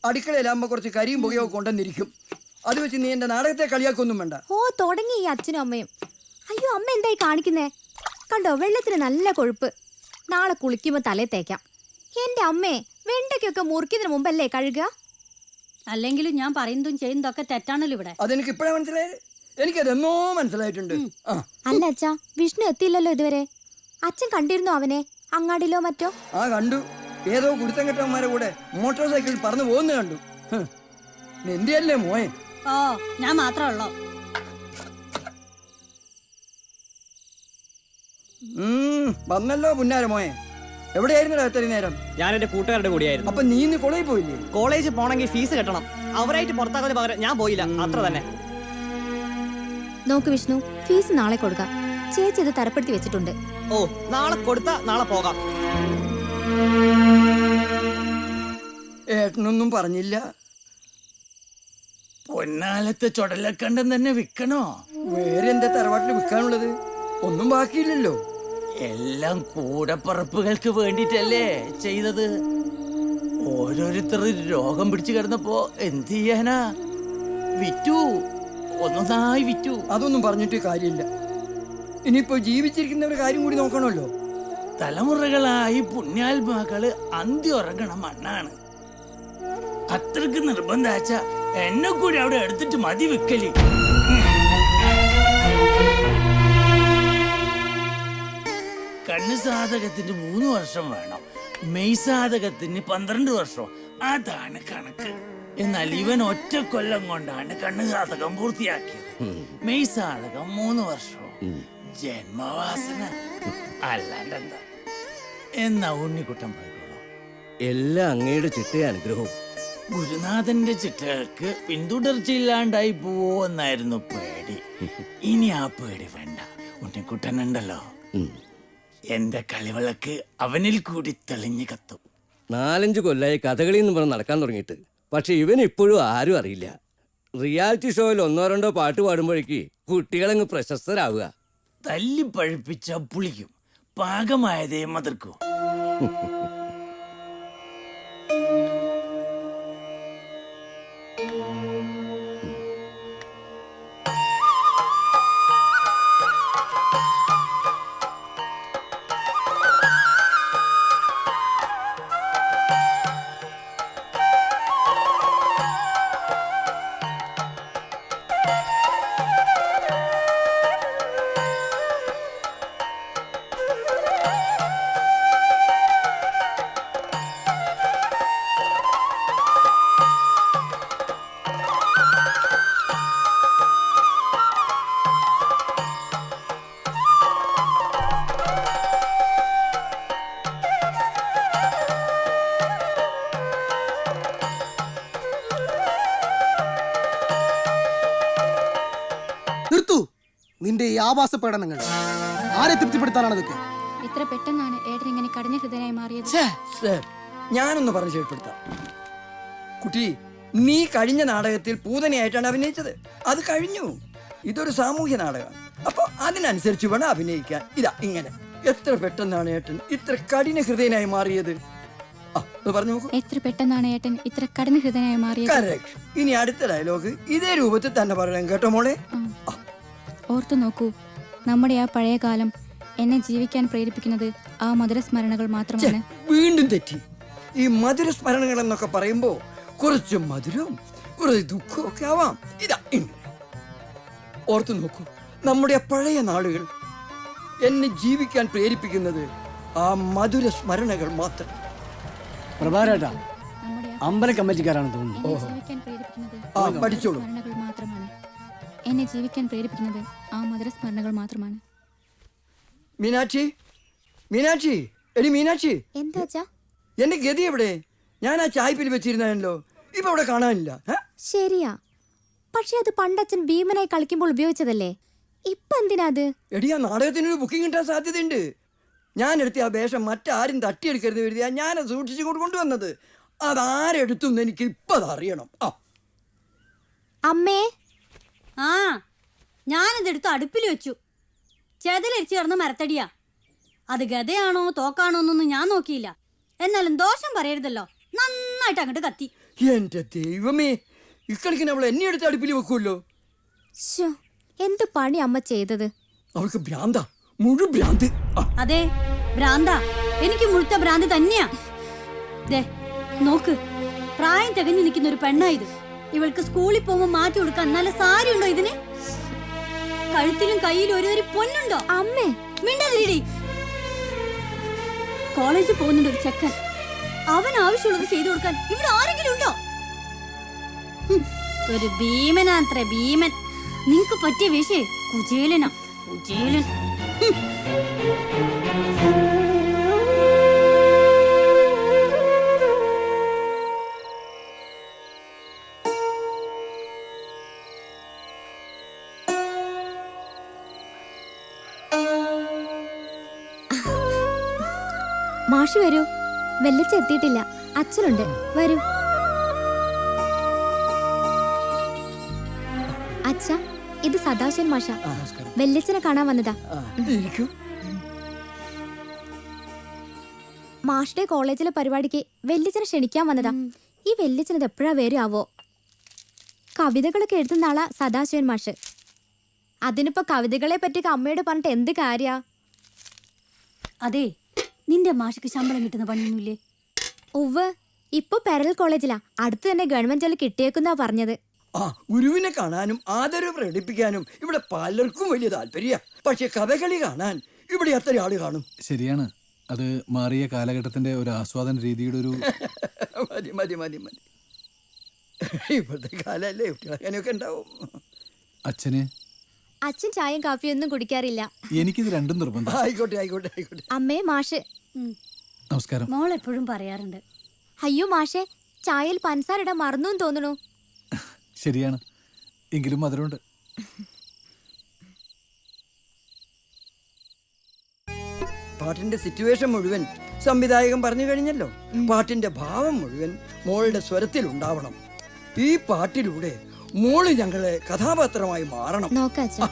അടുക്കളയിലാകുമ്പോ കുറച്ച് കരിയും പുകയോ കൊണ്ടുവന്നിരിക്കും. അത് വെച്ച് നീ എന്റെ നാടകത്തെ കളിയാക്കൊന്നും വേണ്ട. തുടങ്ങി ഈ അച്ഛനും അമ്മയും. അയ്യോ, അമ്മ എന്തായി കാണിക്കുന്നേ? കണ്ടോ, വെള്ളത്തിന് നല്ല കൊഴുപ്പ്. നാളെ കുളിക്കുമ്പോ തലേ തേക്കാം. എന്റെ അമ്മേ, വെണ്ടയ്ക്കൊക്കെ മുറിക്കുന്നതിന് മുമ്പല്ലേ കഴുകുക? അല്ലെങ്കിലും ഞാൻ പറയുന്നതും ചെയ്യുന്നതൊക്കെ തെറ്റാണല്ലോ ഇവിടെ. അതെനിക്ക് ഇപ്പഴാ മനസ്സിലായത്. എനിക്കതെന്നോ മനസ്സിലായിട്ടുണ്ട്. അല്ല അച്ഛാ, വിഷ്ണു എത്തിയില്ലല്ലോ ഇതുവരെ. അച്ഛൻ കണ്ടിരുന്നോ അവനെ അങ്ങാടിയിലോ മറ്റോ? കണ്ടു. ഏതോ കുടുത്തം കെട്ടന്മാരെ കൂടെ മോട്ടോർ സൈക്കിളിൽ പറന്നു പോകുന്ന കണ്ടു. നിന്റെയല്ലേ മോയെ? ഞാൻ മാത്രമല്ലോ. വന്നല്ലോ പുന്നാര മോയെ. എവിടെയായിരുന്നു ഇത്രയും നേരം? ഞാൻ എന്റെ കൂട്ടുകാരുടെ കൂടിയായിരുന്നു. അപ്പൊ നീ ഇന്ന് കോളേജിൽ പോയില്ലേ? കോളേജിൽ പോണെങ്കിൽ ഫീസ് കെട്ടണം. അവരായിട്ട് പുറത്താക്കുന്നതിന് പകരം ഞാൻ പോയില്ല, അത്ര തന്നെ. നോക്ക് വിഷ്ണു, ഫീസ് നാളെ കൊടുക്കാം. ചേച്ചി ഇത് തരപ്പെടുത്തി വെച്ചിട്ടുണ്ട്. നാളെ കൊടുത്താ നാളെ പോകാം. ഏട്ടനൊന്നും പറഞ്ഞില്ല. പൊന്നാലത്തെ ചുടലക്കണ്ടം തന്നെ വിൽക്കണോ? വേറെ എന്താ തറവാട്ടിൽ വിൽക്കാനുള്ളത്? ഒന്നും ബാക്കിയില്ലല്ലോ. എല്ലാം കൂടപ്പറപ്പുകൾക്ക് വേണ്ടിട്ടല്ലേ ചെയ്തത്. ഓരോരുത്തർ രോഗം പിടിച്ചു കിടന്നപ്പോ എന്ത് ചെയ്യാനാ? വിറ്റു, ഒന്നൊന്നായി വിറ്റു. അതൊന്നും പറഞ്ഞിട്ട് കാര്യമില്ല. ഇനിയിപ്പോ ജീവിച്ചിരിക്കുന്നവരുടെ കാര്യം കൂടി നോക്കണമല്ലോ. തലമുറകളായി പുണ്യാത്മാക്കള് അന്ത്യം ഉറങ്ങണ മണ്ണാണ്. അത്രക്ക് നിർബന്ധാച്ച എന്നെ കൂടി അവിടെ എടുത്തിട്ട് മതി വിക്കല്. കണ്ണ് സാധകത്തിന് 3 വർഷം വേണം, മെയ് സാധകത്തിന് 12 വർഷം. അതാണ് കണക്ക്. എന്നാൽ ഇവൻ ഒറ്റ കൊല്ലം കൊണ്ടാണ് കണ്ണ് സാധകം പൂർത്തിയാക്കിയത്. മെയ് സാധകം 3 വർഷവും. ജന്മവാസന അല്ലാണ്ടെന്താ? എന്നാ ഉണ്ണിക്കുട്ടൻ പോയിക്കോളൂ. എല്ലാം അങ്ങയുടെ ചിട്ടയ അനുഗ്രഹവും. ഗുരുനാഥന്റെ ചിട്ടകൾക്ക് പിന്തുടർച്ചയില്ലാണ്ടായി പോവോ എന്നായിരുന്നു പേടി. ഇനി ആ പേടി വേണ്ട. ഉണ്ണിക്കുട്ടനുണ്ടല്ലോ, എന്റെ കളിവിളക്ക് അവനിൽ കൂടി തെളിഞ്ഞു കത്തും. 4-5 കൊല്ലായി കഥകളി എന്ന് പറഞ്ഞ് നടക്കാൻ തുടങ്ങിയിട്ട്. പക്ഷെ ഇവൻ ഇപ്പോഴും ആരും അറിയില്ല. റിയാലിറ്റി ഷോയിൽ 1-2 പാട്ട് പാടുമ്പോഴേക്ക് കുട്ടികളങ്ങ് പ്രശസ്തരാവുക. തല്ലി പഴുപ്പിച്ച പുളിക്കും, പാകമായതേ മതിർക്കൂ. നിന്റെ ഈ ആവാസ പഠനങ്ങൾ ആരെ തൃപ്തിപ്പെടുത്താനാണ് ഇതൊക്കെ? ഇത്ര പെട്ടെന്നാണ് ഏട്ടൻ ഇങ്ങനെ കഠിന ഹൃദയനായി മാറിയത്. സർ, ഞാനൊന്ന് പറഞ്ഞ് ശരിപ്പെടുത്താം. കുട്ടി, നീ കഴിഞ്ഞ നാടകത്തിൽ പൂതനയായിട്ടാണ് അഭിനയിച്ചത്. അത് കഴിഞ്ഞു. ഇതൊരു സാമൂഹ്യ നാടകമാണ്. അപ്പൊ അതിനനുസരിച്ച് വേണം അഭിനയിക്കാൻ. ഇതാ ഇങ്ങനെ. എത്ര പെട്ടെന്നാണ് ഏട്ടൻ ഇത്ര കഠിന ഹൃദയനായി മാറിയത്? പറഞ്ഞു നോക്കൂ. എത്ര പെട്ടെന്നാണ് ഏട്ടൻ ഇത്ര കഠിന ഹൃദയനായി മാറിയത്? കറക്റ്റ്. ഇനി അടുത്ത ഡയലോഗ് ഇതേ രൂപത്തിൽ തന്നെ പറയണം കേട്ടോ മോളെ. ഓർത്തു നോക്കൂ, നമ്മുടെ ആ പഴയ കാലം എന്നെ ജീവിക്കാൻ പ്രേരിപ്പിക്കുന്നത് ആ മധുര സ്മരണകൾ മാത്രമാണ്. വീണ്ടും തെറ്റി. ഈ മധുര സ്മരണകൾ എന്നൊക്കെ പറയുമ്പോ കുറച്ച് മധുരവും കുറച്ച് ദുഃഖവും ഒക്കെ ആവാം. ഇതാ ഇങ്ങനെ. ഓർത്തു നോക്കൂ, നമ്മുടെ പഴയ നാളുകൾ എന്നെ ജീവിക്കാൻ പ്രേരിപ്പിക്കുന്നത് ആ മധുര സ്മരണകൾ മാത്രം. പ്രഭാരേട്ടാ, അമ്പല കമ്മിറ്റിക്കാരാണ് തോന്നുന്നു. ജീവിക്കാൻ പ്രേരിപ്പിക്കുന്നത് പഠിച്ചോളൂ. സ്മരണകൾ മാത്രമാണ്. എന്നെ ജീവിക്കാൻ പ്രേരിപ്പിക്കുന്നത് ആ മധുര സ്മരണകൾ മാത്രമാണ്. മീനാക്ഷി, മീനാക്ഷി, എടി മീനാക്ഷി, എന്താ? എന്റെ ഗതി എവിടെ? ഞാൻ ആ ചായ്പിൽ വെച്ചിരുന്നല്ലോ, ഇപ്പൊ അവിടെ കാണാനില്ല. ശരിയാ, പക്ഷെ അത് പണ്ടച്ഛൻ ഭീമനായി കളിക്കുമ്പോൾ ഉപയോഗിച്ചതല്ലേ. ഇപ്പൊ എന്തിനാ അത്? എടി, ആ നാടകത്തിനൊരു ബുക്കിംഗ് കിട്ടാൻ സാധ്യതയുണ്ട്. ഞാൻ എടുത്ത ആ വേഷം മറ്റാരും തട്ടിയെടുക്കരുത് കരുതിയാ ഞാനത് സൂക്ഷിച്ചു കൊണ്ടുവന്നത്. അതാരെടുത്തു എന്ന് എനിക്ക് ഇപ്പൊ അറിയണം. അമ്മേ, ആ ഞാനിതെടുത്ത് അടുപ്പിൽ വെച്ചു. ചെതലരിച്ച് കിടന്ന് മരത്തടിയാ. അത് ഗതയാണോ തോക്കാണോ എന്നൊന്നും ഞാൻ നോക്കിയില്ല. എന്നാലും ദോഷം പറയരുതല്ലോ, നന്നായിട്ട് അങ്ങോട്ട് കത്തി. എന്റെ ദൈവമേ, ഇക്കണക്കിന് അവൾ എന്നെ എടുത്ത് അടുപ്പിൽ വെക്കുമല്ലോ. എന്ത് പണി അമ്മ ചെയ്തത്? അവൾക്ക് ഭ്രാന്ത, മുഴു ഭ്രാന്ത്. അതെ, ഭ്രാന്ത. എനിക്ക് മുഴുത്ത ഭ്രാന്ത് തന്നെയാ. ദേ നോക്ക്, പ്രായം തികഞ്ഞു നിൽക്കുന്ന ഒരു പെണ്ണായത്. ഇവൾക്ക് സ്കൂളിൽ പോകുമ്പോ മാറ്റി കൊടുക്കാൻ നല്ല സാരി ഉണ്ടോ ഇതിന്? കഴുത്തിലും കയ്യിലും ഒരു തരി പൊന്നുണ്ടോ? അമ്മേ മിണ്ടാതിരിടി. കോളേജിൽ പോകുന്നുണ്ട് ഒരു ചെക്കൻ. അവൻ ആവശ്യമുള്ളത് ചെയ്തു കൊടുക്കാൻ ഇവിടെ ആരെങ്കിലും ഉണ്ടോ? ഒരു ഭീമനാത്രേ, ഭീമൻ. നിങ്ങക്ക് പറ്റിയ വിഷയ കുചേലനാ, കുചേലൻ. മാഷ് വരൂ. വെല്ലച്ച എത്തിയിട്ടില്ല, അച്ഛനുണ്ട്. വരൂ. അച്ഛ, ഇത് സദാശിവൻ മാഷ. വെല്ലച്ചനെ കാണാൻ വന്നതാ. മാഷിന്റെ കോളേജിലെ പരിപാടിക്ക് വെല്ലിച്ചനെ ക്ഷണിക്കാൻ വന്നതാ. ഈ വെല്ലിച്ചനത് എപ്പോഴാ വരാവോ? കവിതകളൊക്കെ എഴുതുന്ന ആളാ സദാശിവൻ മാഷ്. അതിനിപ്പോ കവിതകളെ പറ്റി അമ്മയോട് പറഞ്ഞിട്ട് എന്ത് കാര്യാ? അതെ, നിന്റെ മാഷക്ക് ശമ്പളം കിട്ടുന്ന പണിയൊന്നുമില്ലേ? ഉവ്വ്, ഇപ്പൊ പാരലൽ കോളേജിലാ. അടുത്ത് തന്നെ ഗവൺമെന്റ് ജോലി കിട്ടിയേക്കുന്നാ പറഞ്ഞത്. ഗുരുവിനെ കാണാനും ആദരവ് പ്രകടിപ്പിക്കാനും ഇവിടെ പലർക്കും വലിയ താല്പര്യ. പക്ഷെ കഥകളി കാണാൻ ഇവിടെ എത്ര ആള് കാണും? ശരിയാണ്, അത് മാറിയ കാലഘട്ടത്തിന്റെ ഒരു ആസ്വാദന രീതിയുടെ ഒരു മതി മതി മതി മതി. ഇപ്പോഴത്തെ കാലല്ലേ, കുട്ടികളൊക്കെ ഉണ്ടാവും. അച്ഛന്? അച്ഛൻ ചായയും കാപ്പിയും ഒന്നും കുടിക്കാറില്ല. എനിക്കിത് രണ്ടും നിർബന്ധം. ആയിക്കോട്ടെ ആയിക്കോട്ടെ ആയിക്കോട്ടെ. അമ്മേ, മാഷ്. നമസ്കാരം. മോൾ എപ്പോഴും പറയാറുണ്ട്. അയ്യോ മാഷേ, ചായയിൽ പഞ്ചസാര ഇടാൻ മറന്നു തോന്നുന്നു. ശരിയാണ്, എങ്കിലും മധുരമുണ്ട്. പാട്ടിന്റെ സിറ്റുവേഷൻ മുഴുവൻ സംവിധായകൻ പറഞ്ഞു കഴിഞ്ഞല്ലോ. പാട്ടിന്റെ ഭാവം മുഴുവൻ മോളുടെ സ്വരത്തിൽ ഉണ്ടാവണം. ഈ പാട്ടിലൂടെ മോള് ഞങ്ങളെ കഥാപാത്രമായി മാറണം. നോക്കാച്ച. ആ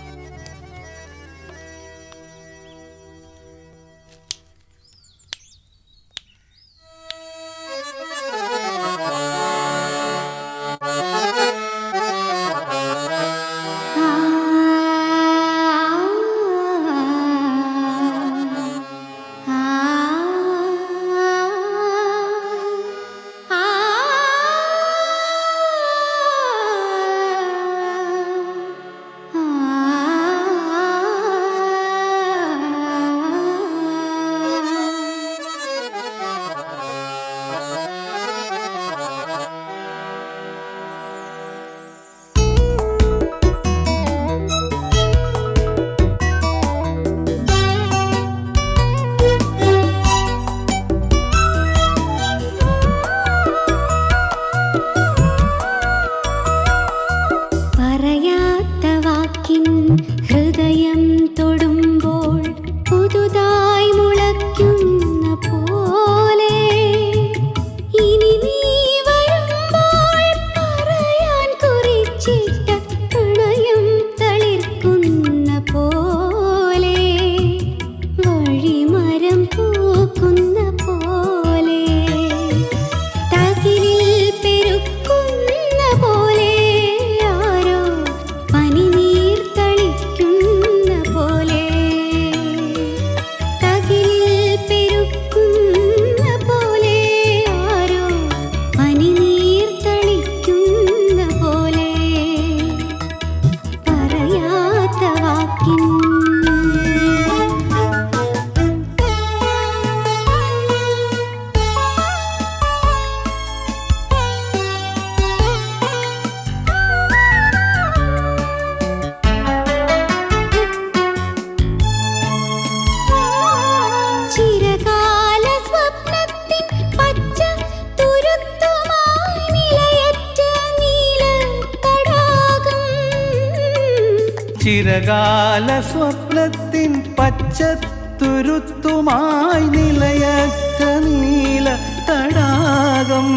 ചിരകാല സ്വപ്നത്തിൻ പച്ചത്തുരുത്തുമായി നിലയറ്റ നീല തടാകം,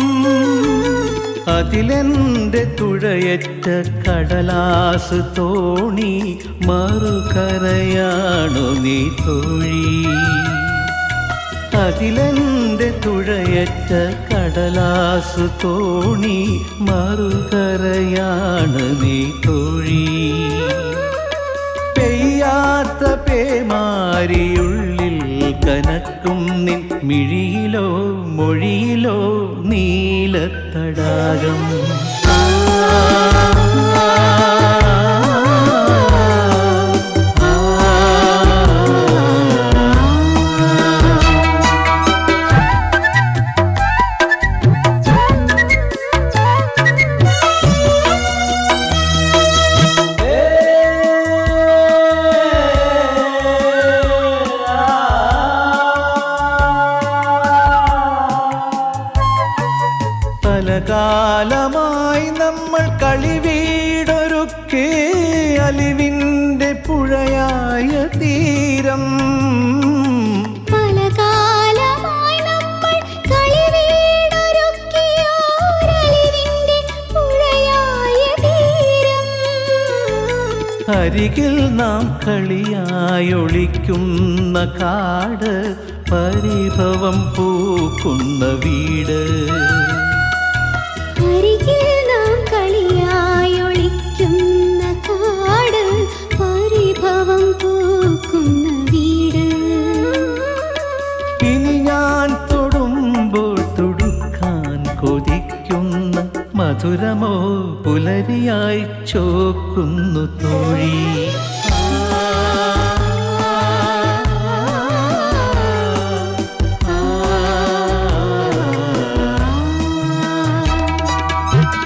അതിലെന്റെ തുഴയറ്റ കടലാസ് തോണി, മറുകരയാണു നീ തോഴി. അതിലെന്റെ തുഴയറ്റ കടലാസ് തോണി, മറുകരയാണ് നീ തോഴി. പെയ്യാത്ത പേമാരിയുള്ളിൽ കനക്കും നിൻ മിഴിയിലോ മൊഴിയിലോ നീലത്തടാകം. കാലമായി നമ്മൾ കളിവീടൊരുക്കേ അലിവിൻ്റെ പുഴയായ തീരം. പല കാലമായി നമ്മൾ കളിവീടൊരുക്കിയോരലിവിൻ്റെ പുഴയായ തീരം. അരികിൽ നാം കളിയായൊളിക്കുന്ന കാട്, പരിഭവം പൂക്കുന്ന വീട്. അരികിൽ നാം കളിയായൊളിക്കുന്ന കാട്, പരിഭവം പൂക്കുന്ന വീട്. ഇനി ഞാൻ തൊടുമ്പോൾ തുടുക്കാൻ കൊതിക്കുന്ന മധുരമോ പുലരിയായി ചോക്കുന്നു തോഴി.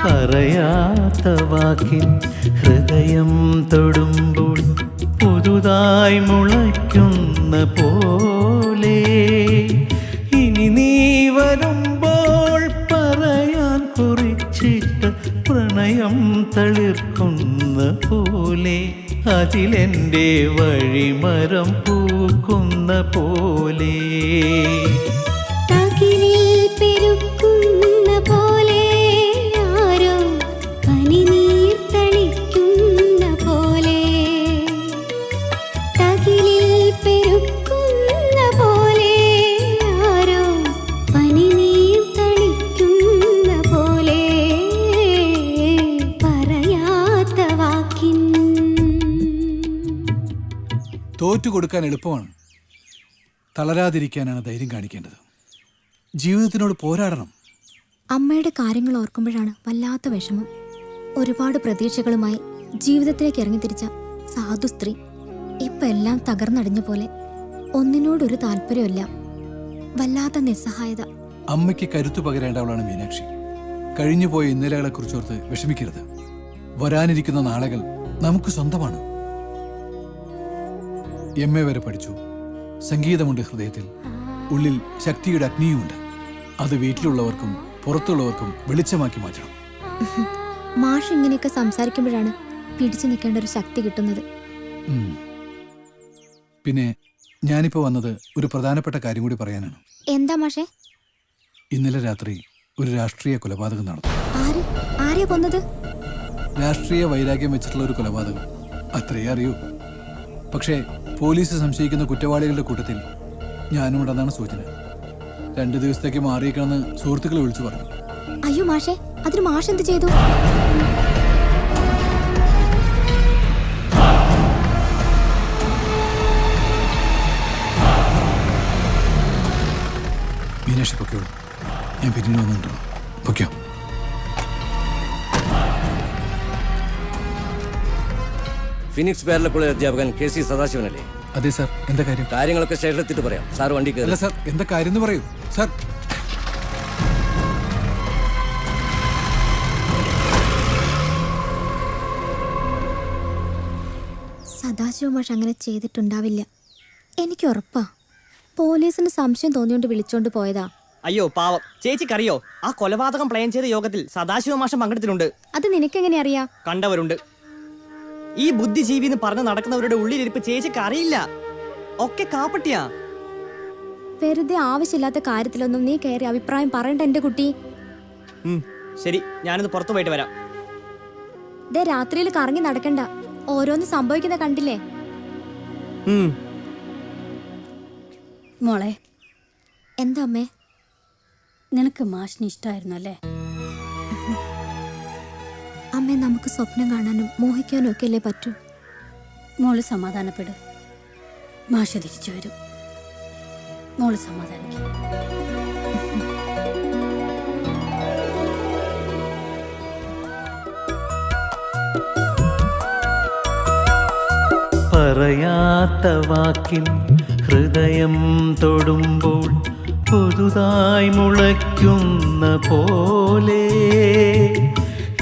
പറയാത്ത വാക്കിൻ ഹൃദയം തൊടുമ്പോൾ പുതുതായി മുളയ്ക്കുന്ന പോലെ, ഇനി നീ വരുമ്പോൾ പറയാൻ കുറിച്ചിട്ട് പ്രണയം തളിർക്കുന്ന പോലെ, അതിലെൻ്റെ വഴിമരം പൂക്കുന്ന പോലെ. തോറ്റു കൊടുക്കാൻ എളുപ്പമാണ്, തളരാതിരിക്കാനാണ് ധൈര്യം കാണിക്കേണ്ടത്. ജീവിതത്തിനോട് പോരാടണം. അമ്മയുടെ കാര്യങ്ങൾ ഓർക്കുമ്പോഴാണ് വല്ലാത്ത വിഷമം. ഒരുപാട് പ്രതീക്ഷകളുമായി ജീവിതത്തിലേക്ക് ഇറങ്ങിത്തിരിച്ച സാധു സ്ത്രീ ഇപ്പം എല്ലാം തകർന്നടിഞ്ഞ പോലെ. ഒന്നിനോടൊരു താല്പര്യമില്ല, വല്ലാത്ത നിസ്സഹായത. അമ്മയ്ക്ക് കരുത്തു പകരേണ്ടവളാണ് മീനാക്ഷി. കഴിഞ്ഞുപോയ ഇന്നലകളെക്കുറിച്ചോർത്ത് വിഷമിക്കരുത്. വരാനിരിക്കുന്ന നാളുകൾ നമുക്ക് സ്വന്തമാണ്. എം എ വരെ പഠിച്ചു, സംഗീതമുണ്ട് ഹൃദയത്തിൽ, ഉള്ളിൽ ശക്തിയുടെ അഗ്നിയുമുണ്ട്. അത് വീട്ടിലുള്ളവർക്കും പുറത്തുള്ളവർക്കും വെളിച്ചമാക്കി മാറ്റണം. മാഷ് ഇങ്ങനെയൊക്കെ സംസാരിക്കുമ്പോഴാണ് പിടിച്ചു നിൽക്കേണ്ട ഒരു ശക്തി കിട്ടുന്നത്. പിന്നെ ഞാനിപ്പോ വന്നത് ഒരു പ്രധാനപ്പെട്ട കാര്യം കൂടി പറയാനാണ്. എന്താ മാഷേ? ഇന്നലെ രാത്രി ഒരു രാഷ്ട്രീയ കൊലപാതകം നടന്നു. ആരെയാ കൊന്നത്? രാഷ്ട്രീയ വൈരാഗ്യം വെച്ചിട്ടുള്ള ഒരു കൊലപാതകം, അത്രയേ അറിയൂ. പക്ഷേ പോലീസ് സംശയിക്കുന്ന കുറ്റവാളികളുടെ കൂട്ടത്തിൽ ഞാനും ഉണ്ടെന്നാണ് സൂചന. 2 ദിവസത്തേക്ക് മാറിയേക്കണമെന്ന് സുഹൃത്തുക്കളെ വിളിച്ചു പറഞ്ഞു. അയ്യോ മാഷേ, അതിന് മാഷ് എന്ത് ചെയ്തു? മീനാക്ഷി പൊക്കോളൂ, ഞാൻ പിന്നീട് വന്നിട്ടുണ്ടോ? പൊക്കോ. ഫിനിക്സ് പേരിലെ കോളേജ് അധ്യാപകൻ KC സദാശിവനല്ലേ? അതെ സാർ. എന്താ കാര്യം? കാര്യങ്ങളൊക്കെ സ്റ്റേഷനിലെത്തിയിട്ട് പറയാം. സാർ വണ്ടി കയറി. അല്ല സാർ, എന്താ കാര്യം എന്ന് പറയൂ സാർ. സദാശിവ മാഷ് അങ്ങനെ ചെയ്തിട്ടുണ്ടാവില്ല, എനിക്ക് ഉറപ്പാ. പോലീസിന് സംശയം തോന്നിയോണ്ട് വിളിച്ചോണ്ട് പോയതാ. അയ്യോ പാവം, ചേച്ചിക്കറിയോ ആ കൊലപാതകം പ്ലാൻ ചെയ്ത യോഗത്തിൽ സദാശിവ മാഷം പങ്കെടുത്തിട്ടുണ്ട്. അത് നിനക്കെങ്ങനെ അറിയാ? കണ്ടവരുണ്ട്. ഈ ബുദ്ധിജീവി എന്ന് പറഞ്ഞ് നടക്കുന്നവരുടെ ഉള്ളിലിരിപ്പ് ചേച്ചിക്ക് അറിയില്ല. ഒക്കെ കാപ്പട്ടിയാ. വെറുതെ ആവശ്യമില്ലാത്ത കാര്യത്തിലൊന്നും നീ കയറി അഭിപ്രായം പറയണ്ട എന്റെ കുട്ടി. ശരി, ഞാനിന്ന് പുറത്തു പോയിട്ട് വരാം. ദേ രാത്രിയിൽ കറങ്ങി നടക്കണ്ട, ഓരോന്ന് സംഭവിക്കുന്ന കണ്ടില്ലേ. മോളെ, എന്താ അമ്മേ? നിനക്ക് മാഷിന് ഇഷ്ടമായിരുന്നു അല്ലേ? അമ്മേ, നമുക്ക് സ്വപ്നം കാണാനും മോഹിക്കാനും ഒക്കെ അല്ലേ പറ്റൂ. മോള് സമാധാനപ്പെട്, മാഷ് തിരിച്ചു വരും. മോള് സമാധാനിക്കും. പറയാത്ത വാക്കിൻ ഹൃദയം തൊടുമ്പോൾ പുതുതായി മുളയ്ക്കുന്ന പോലെ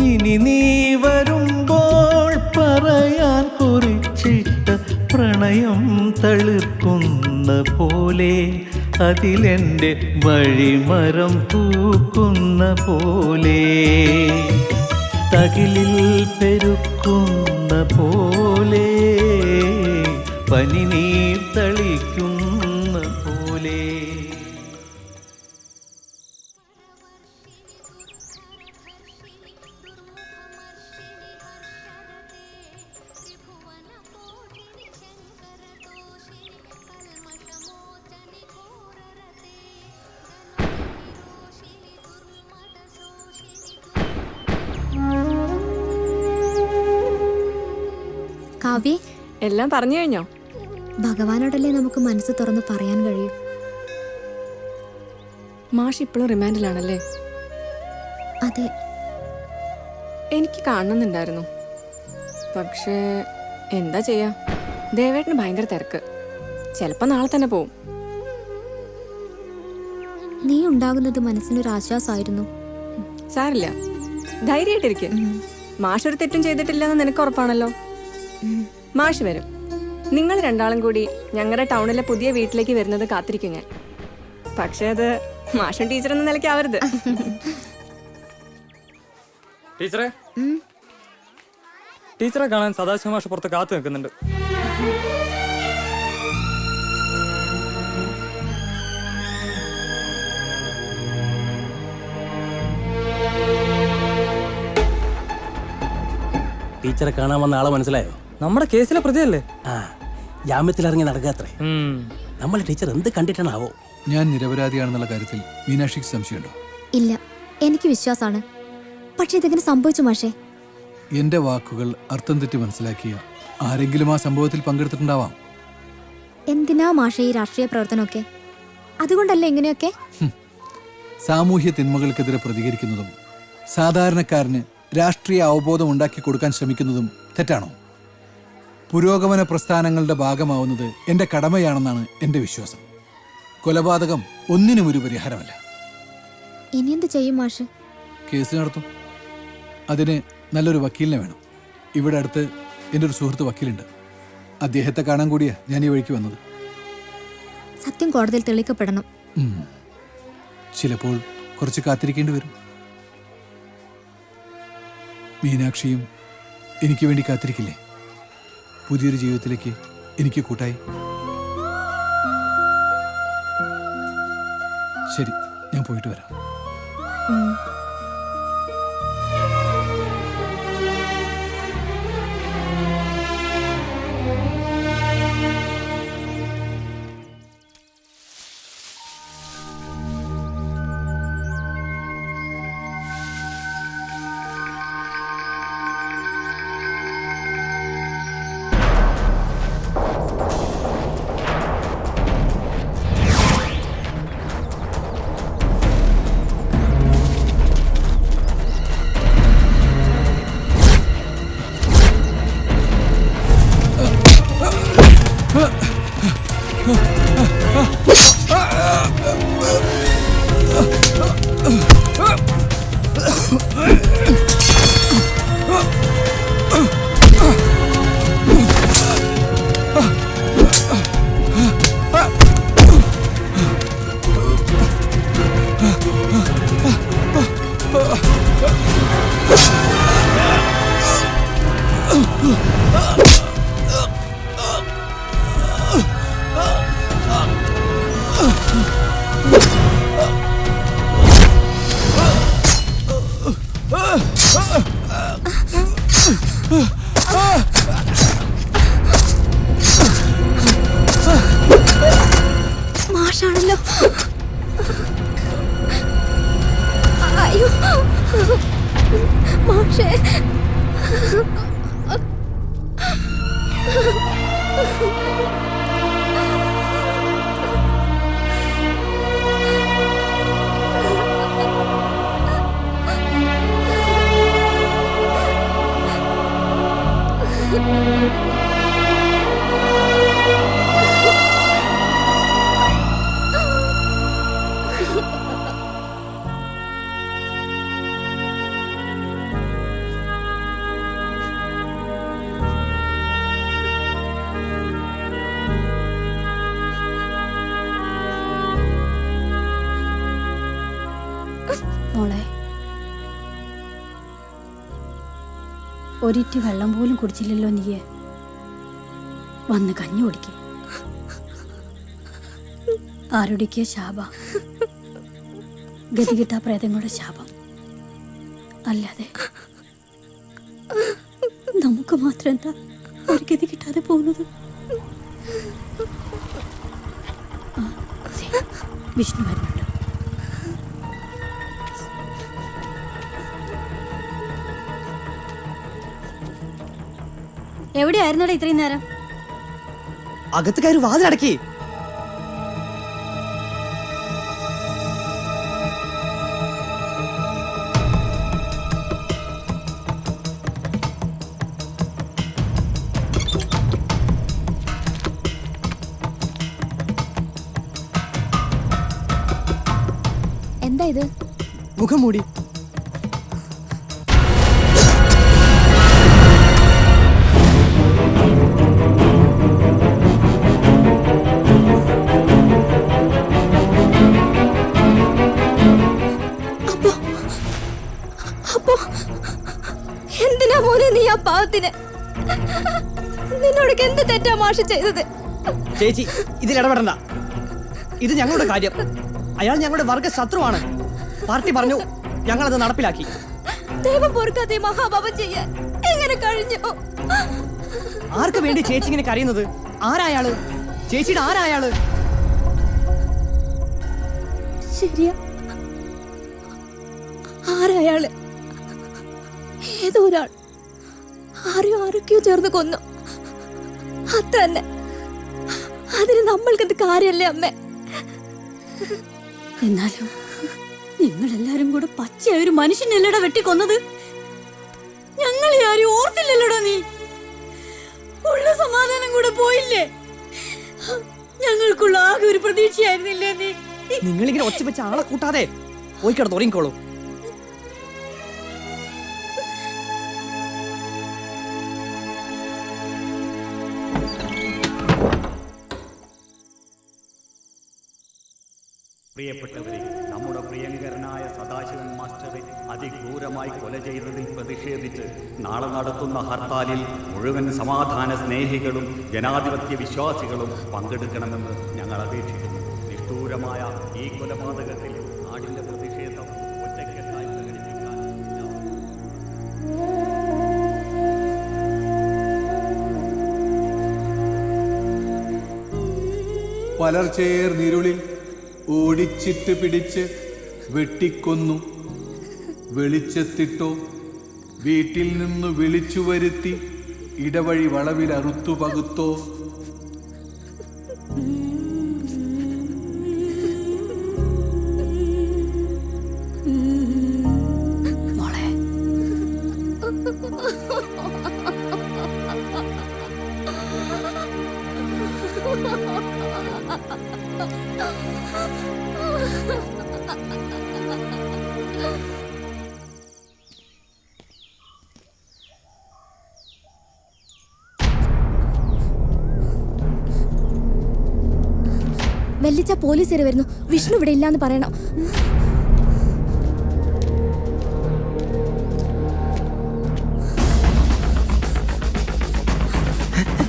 ഇനി നീ വരുമ്പോൾ പറയാൻ കുറിച്ചിട്ട പ്രണയം തളിർക്കുന്ന പോലെ അതിലെൻ്റെ വഴിമരം പൂക്കുന്ന പോലെ തകിലിൽ പെരുക്കുന്ന പോലെ പനിനീർ തളിക്കുന്ന പോലെ. കാവ്യ, എല്ലാം പറഞ്ഞു കഴിഞ്ഞോ? ഭഗവാനോടല്ലേ നമുക്ക് മനസ്സ് തുറന്ന് പറയാൻ കഴിയും. മാഷ് ഇപ്പോഴും റിമാൻഡിലാണല്ലേ? അതെ. എനിക്ക് കാണണമെന്നുണ്ടായിരുന്നു, പക്ഷേ എന്താ ചെയ്യാ, ദേവേട്ടന് ഭയങ്കര തിരക്ക്. ചിലപ്പോ നാളെ തന്നെ പോവും. നീ ഉണ്ടാകുന്നത് മനസ്സിനൊരു ആശ്വാസമായിരുന്നു. സാരില്ല, ധൈര്യമായിട്ടിരിക്കും. മാഷ് ഒരു തെറ്റും ചെയ്തിട്ടില്ലെന്ന് നിനക്ക് ഉറപ്പാണല്ലോ. മാഷ് വരും. നിങ്ങൾ രണ്ടാളും കൂടി ഞങ്ങളുടെ ടൗണിലെ പുതിയ വീട്ടിലേക്ക് വരുന്നത് കാത്തിരിക്കും ഞാൻ. പക്ഷെ അത് മാഷും ടീച്ചർ എന്ന നിലയ്ക്കാവരുത്. ടീച്ചറെ, ടീച്ചറെ കാണാൻ സദാശിവ മാഷ് പുറത്ത് കാത്തു നിൽക്കുന്നുണ്ട്. ടീച്ചറെ കാണാൻ വന്ന ആളെ മനസ്സിലായോ? നമ്മുടെ കേസിലെ പ്രതിയല്ലേ? ആ, ജാമ്യത്തിലിറങ്ങി നടക്കാത്രേ. നമ്മളെ ടീച്ചർ എന്ത് കണ്ടിട്ടാണാവോ? ഞാൻ നിരപരാധിയാണെന്നുള്ള കാര്യത്തിൽ മീനാക്ഷിക്ക് സംശയമുണ്ടോ? ഇല്ല, എനിക്ക് വിശ്വാസമാണ്. പക്ഷെ ഇതെങ്ങനെ സംഭവിച്ചു മാഷേ? എന്റെ വാക്കുകൾ അർത്ഥം തെറ്റി മനസ്സിലാക്കിയ ആരെങ്കിലും ആ സംഭവത്തിൽ പങ്കെടുത്തിട്ടുണ്ടാവാം. എന്തിനാ മാഷേ ഈ രാഷ്ട്രീയ പ്രവർത്തനമൊക്കെ? അതുകൊണ്ടല്ലേ ഇങ്ങനെയൊക്കെ? സാമൂഹ്യ തിന്മകൾക്കെതിരെ പ്രതികരിക്കുന്നതും സാധാരണക്കാരന് രാഷ്ട്രീയ അവബോധം ഉണ്ടാക്കി കൊടുക്കാൻ ശ്രമിക്കുന്നതും തെറ്റാണോ? പുരോഗമന പ്രസ്ഥാനങ്ങളുടെ ഭാഗമാവുന്നത് എൻ്റെ കടമയാണെന്നാണ് എൻ്റെ വിശ്വാസം. കൊലപാതകം ഒന്നിനും ഒരു പരിഹാരമല്ല. ഇനി എന്ത് ചെയ്യും മാഷ്? കേസ് നടത്തും. അതിന് നല്ലൊരു വക്കീലിനെ വേണം. ഇവിടെ അടുത്ത് എൻ്റെ ഒരു സുഹൃത്ത് വക്കീലുണ്ട്. അദ്ദേഹത്തെ കാണാൻ കൂടിയാ ഞാൻ ഈ വഴിക്ക് വന്നത്. സത്യം കോടതിയിൽ തെളിയിക്കപ്പെടണം. ചിലപ്പോൾ കുറച്ച് കാത്തിരിക്കേണ്ടി വരും. മീനാക്ഷിയും എനിക്ക് വേണ്ടി കാത്തിരിക്കില്ലേ? പുതിയൊരു ജീവിതത്തിലേക്ക് എനിക്ക് കൂട്ടായി. ശരി, ഞാൻ പോയിട്ട് വരാം. മാഷാണല്ലോ. അയ്യോ മാഷേ. മോളെ, ഒരിറ്റ് വെള്ളം പോലും കുടിച്ചില്ലല്ലോ നീയെ. വന്ന് കഞ്ഞി കുടിക്കേ. ആരുടിക്കിയ ശാപ, ഗതികിട്ടാ പ്രേതങ്ങളുടെ ശാപം. അല്ലാതെ നമുക്ക് മാത്രം എന്താ ഒരു ഗതി കിട്ടാതെ പോകുന്നത്? വിഷ്ണു വരുന്നുണ്ട്. എവിടെയായിരുന്നടാ ഇത്രയും നേരം? അകത്ത് കയറി വാതിലടക്കി. എന്താ ഇത്? മുഖം മൂടി. എന്തിനാ മോനെ നീ ആ പാവത്തിന്? നിന്നോട് എന്ത് തെറ്റാ മാഷ് ചെയ്തത്? ചേച്ചി ഇതിൽ ഇടപെടണ്ട. ഇത് ഞങ്ങളുടെ കാര്യം. അയാൾ ഞങ്ങളുടെ വർഗ ശത്രുവാണ്. പാർട്ടി പറഞ്ഞു, ഞങ്ങളത് നടപ്പിലാക്കി. ദൈവം പൊറുക്കാതെ മഹാപാപം ചെയ്യാൻ എങ്ങനെ കഴിഞ്ഞു? ആർക്ക് വേണ്ടി ചേച്ചി ഇങ്ങനെ കരയുന്നത്? ആരായാള്? ചേച്ചിയുടെ ആരായാള്? ശരിയാ, ആരായാള്? ഏതോ ഒരാൾ ആരൊക്കെയോ ചേർന്ന് കൊന്നു. അത്ര തന്നെ. അതിന് നമ്മൾക്കെന്ത് കാര്യല്ലേ അമ്മേ? എന്നാലും നിങ്ങളെല്ലാരും കൂടെ പച്ചയായ ഒരു മനുഷ്യനല്ലടാ വെട്ടിക്കൊന്നത്. ഞങ്ങളെ ആരും ഓർത്തില്ലല്ലോടാ നീ. ഉള്ള സമാധാനം കൂടെ പോയില്ലേ? ഞങ്ങൾക്കുള്ള ആകെ ഒരു പ്രതീക്ഷയായിരുന്നില്ലേ നീ? നിങ്ങളിങ്ങനെ ഒച്ച വെച്ച ആളെ കൂട്ടാതെ പോയി കിടന്ന് ഉറങ്ങിക്കോളൂ. പ്രിയപ്പെട്ടവരെ, നമ്മുടെ പ്രിയങ്കരനായ സദാശിവൻ മാസ്റ്ററെ അതിക്രൂരമായി കൊല ചെയ്തതിൽ പ്രതിഷേധിച്ച് നാളെ നടത്തുന്ന ഹർത്താലിൽ മുഴുവൻ സമാധാന സ്നേഹികളും ജനാധിപത്യ വിശ്വാസികളും പങ്കെടുക്കണമെന്ന് ഞങ്ങൾ അപേക്ഷിക്കുന്നു. നിഷ്ഠൂരമായ ഈ കൊലപാതകത്തിൽ നാടിൻ്റെ പ്രതിഷേധം ഒറ്റക്കെട്ടായി പ്രകടിപ്പിക്കാൻ പലർച്ചേർന്നിരുളിൽ ഓടിച്ചിട്ട് പിടിച്ച് വെട്ടിക്കൊന്നു. വെളിച്ചത്തിട്ടോ വീട്ടിൽ നിന്ന് വിളിച്ചു വരുത്തി ഇടവഴി വളവിൽ അറുത്തു പകുത്തോ. വെല്ലിച്ച പോലീസുകാർ വരുന്നു. വിഷ്ണു ഇവിടെ ഇല്ലാന്ന് പറയണം.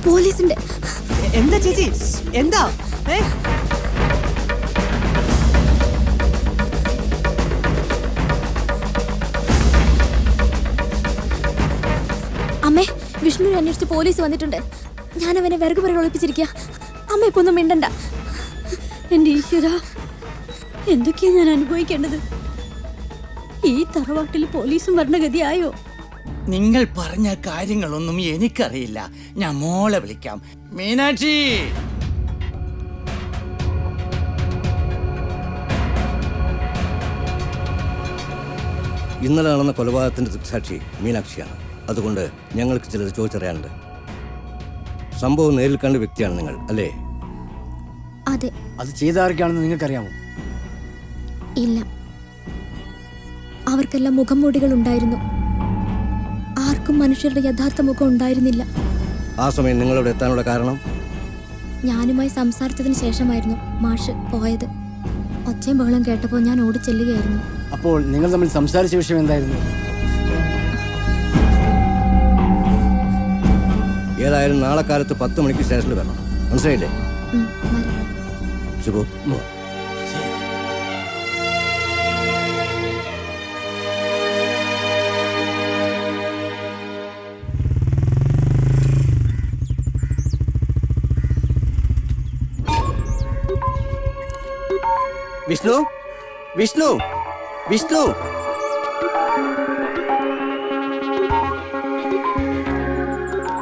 പോലീസിന്റെ. എന്താ ചേച്ചി എന്താ? അമ്മേ, വിഷ്ണുവിനെ അന്വേഷിച്ച് പോലീസ് വന്നിട്ടുണ്ട്. ഞാൻ അവനെ വിറക് പുറകെ ഒളിപ്പിച്ചിരിക്കുക. അമ്മ ഇപ്പൊ ഒന്നും മിണ്ടണ്ട. എന്റെ ഈശ്വര, എന്തൊക്കെയാ ഞാൻ അനുഭവിക്കേണ്ടത്? ഈ തറവാട്ടിൽ പോലീസും ഭരണഗതിയായോ? നിങ്ങൾ പറഞ്ഞ കാര്യങ്ങളൊന്നും എനിക്കറിയില്ല. ഞാൻ മോളെ വിളിക്കാം. മീനാക്ഷി! ഇന്നലെ നടന്ന കൊലപാതകത്തിന്റെ ദൃക്സാക്ഷി മീനാക്ഷിയാണ്. അതുകൊണ്ട് ഞങ്ങൾക്ക് ചിലത് ചോദിച്ചറിയാനുണ്ട്. സംഭവം നേരിൽ കണ്ട വ്യക്തിയാണ് നിങ്ങൾ, അല്ലേ? അതെ. അത് ചെയ്താർക്കാണെന്ന് നിങ്ങൾക്കറിയാമോ? ഇല്ല. അവർക്കെല്ലാം മുഖംമൂടികൾ ഉണ്ടായിരുന്നു. ആർക്കും മനുഷ്യരുടെ യഥാർത്ഥ മുഖം ഉണ്ടായിരുന്നില്ല. ആ സമയം നിങ്ങളവിടെ എത്താനുള്ള കാരണം? ഞാനുമായി സംസാരിച്ചതിന് ശേഷമായിരുന്നു മാഷ് പോയത്. ഒച്ചയും ബഹളം കേട്ടപ്പോൾ ഞാൻ ഓടിച്ചെല്ലുകയായിരുന്നു. അപ്പോൾ നിങ്ങൾ തമ്മിൽ സംസാരിച്ച വിഷയം എന്തായിരുന്നു? ഏതായാലും നാളെ കാലത്ത് 10 മണിക്ക് സ്റ്റേഷനിൽ വരണം. മനസ്സിലായില്ലേ? ശുഭോ. വിഷ്ണു, വിഷ്ണു, വിഷ്ണു!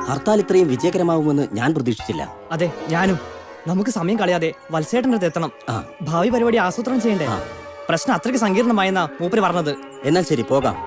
ഹർത്താൽ ഇത്രയും വിജയകരമാവുമെന്ന് ഞാൻ പ്രതീക്ഷിച്ചില്ല. അതെ, ഞാനും. നമുക്ക് സമയം കളയാതെ വത്സേട്ടൻ്റെ അടുത്ത് എത്തണം. ഭാവി പരിപാടി ആസൂത്രണം ചെയ്യണ്ടേ? പ്രശ്നം അത്രയ്ക്ക് സങ്കീർണമായെന്നാ മൂപ്പര് പറഞ്ഞത്. എന്നാൽ ശരി, പോകാം.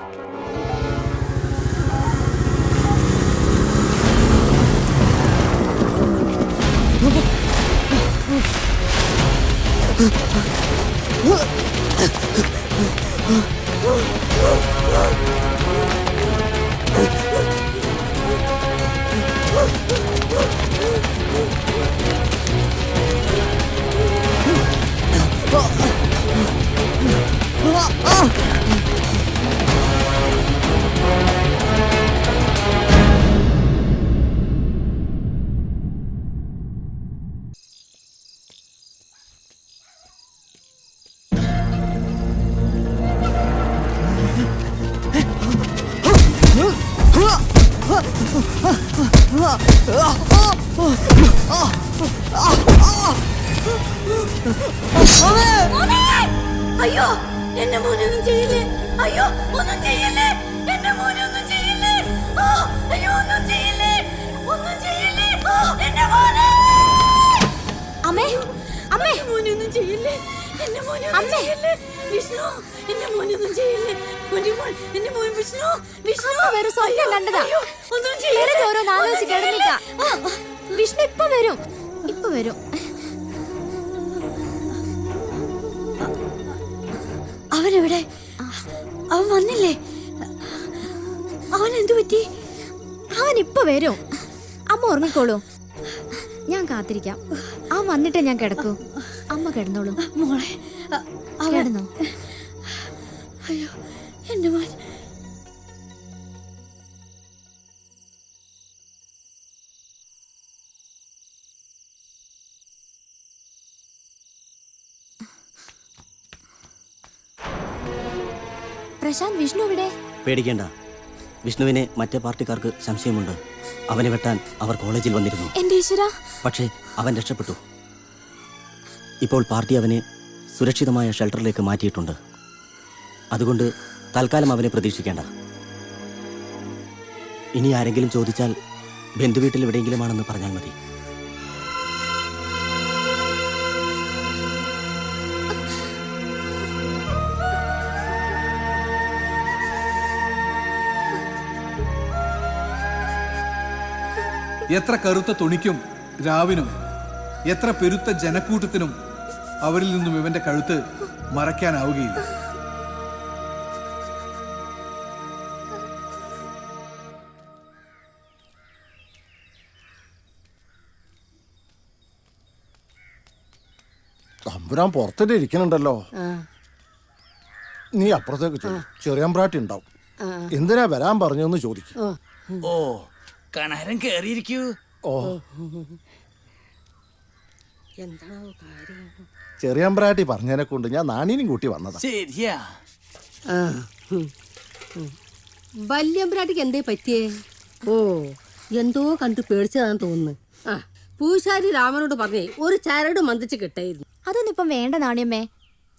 അയ്യോ, എന്റെ മോനൊന്നും ചെയ്യില്ലേ! അയ്യോ, ഒന്നും ചെയ്യല്ലേ! എന്റെ മോനൊന്നും ചെയ്യില്ലേ! അയ്യോ, ഒന്നും ചെയ്യില്ലേ! ഒന്നും ചെയ്യില്ലേ! എന്റെ മോനെ! അമ്മേ, അമ്മേ, മോനൊന്നും ചെയ്യില്ലേ! എന്റെ മോനൊന്നും ചെയ്യില്ലേ! വിഷ്ണു, എന്റെ മോനൊന്നും ചെയ്യില്ലേ! എന്റെ മോൻ വിഷ്ണു! വിഷ്ണു വേറെ സ്വപ്നം കണ്ടതാ. ഒന്നും ചെയ്യില്ലേ! ഓരോന്ന് ആലോചിച്ച് കിടന്നിട്ടാ. വിഷ്ണു ഇപ്പൊ വരും, ഇപ്പൊ വരും. അവനെവിടെ? അവൻ വന്നില്ലേ? അവൻ എന്തു പറ്റി? അവൻ ഇപ്പൊ വരും. അമ്മ ഉറങ്ങിക്കോളൂ, ഞാൻ കാത്തിരിക്കാം. അവൻ വന്നിട്ടേ ഞാൻ കിടക്കൂ. അമ്മ കിടന്നോളൂ. മോളെ, കിടന്നോ. അയ്യോ, എന്റെ മോൻ. പ്രശാന്ത്, വിഷ്ണു ഇവിടെ? പേടിക്കേണ്ട. വിഷ്ണുവിനെ മറ്റേ പാർട്ടിക്കാർക്ക് സംശയമുണ്ട്. അവനെ വെട്ടാൻ അവർ കോളേജിൽ വന്നിരുന്നു. എന്റെ ഈശ്വരാ! പക്ഷേ അവൻ രക്ഷപ്പെട്ടു. ഇപ്പോൾ പാർട്ടി അവനെ സുരക്ഷിതമായ ഷെൽട്ടറിലേക്ക് മാറ്റിയിട്ടുണ്ട്. അതുകൊണ്ട് തൽക്കാലം അവനെ പ്രതീക്ഷിക്കേണ്ട. ഇനി ആരെങ്കിലും ചോദിച്ചാൽ ബന്ധുവീട്ടിൽ എവിടെയെങ്കിലുമാണെന്ന് പറഞ്ഞാൽ മതി. എത്ര കറുത്ത തുണിക്കും രാവിനും എത്ര പെരുത്ത ജനക്കൂട്ടത്തിനും അവരിൽ നിന്നും ഇവന്റെ കഴുത്ത് മറയ്ക്കാനാവുകയില്ല. തമ്പുരാൻ പുറത്തിട്ട് ഇരിക്കണുണ്ടല്ലോ. നീ അപ്പുറത്തേക്ക് ചെറിയമ്പ്രാട്ടി ഉണ്ടാവും. എന്തിനാ വരാൻ പറഞ്ഞെന്ന് ചോദിക്കും. ഓ, കണാരൻ കേറിയിരിക്കൂ. ഓ എന്താണോ കാര്യം? ചെറിയമ്പ്രാട്ടി പറഞ്ഞതിനെ കൊണ്ട് ഞാൻ നാണീനും കൂട്ടി വന്നതാ. ശരിയാ. വല്യമ്പ്രാട്ടിക്ക് എന്തേ പറ്റിയേ? ഓ, എന്തോ കണ്ട് പേടിച്ചതാന്ന് തോന്നുന്നു. ആ, പൂശാരി രാമനോട് പറഞ്ഞേ ഒരു ചരട് മന്ദിച്ച് കിട്ടായിരുന്നു. അതൊന്നും ഇപ്പം വേണ്ട നാണിയമ്മേ.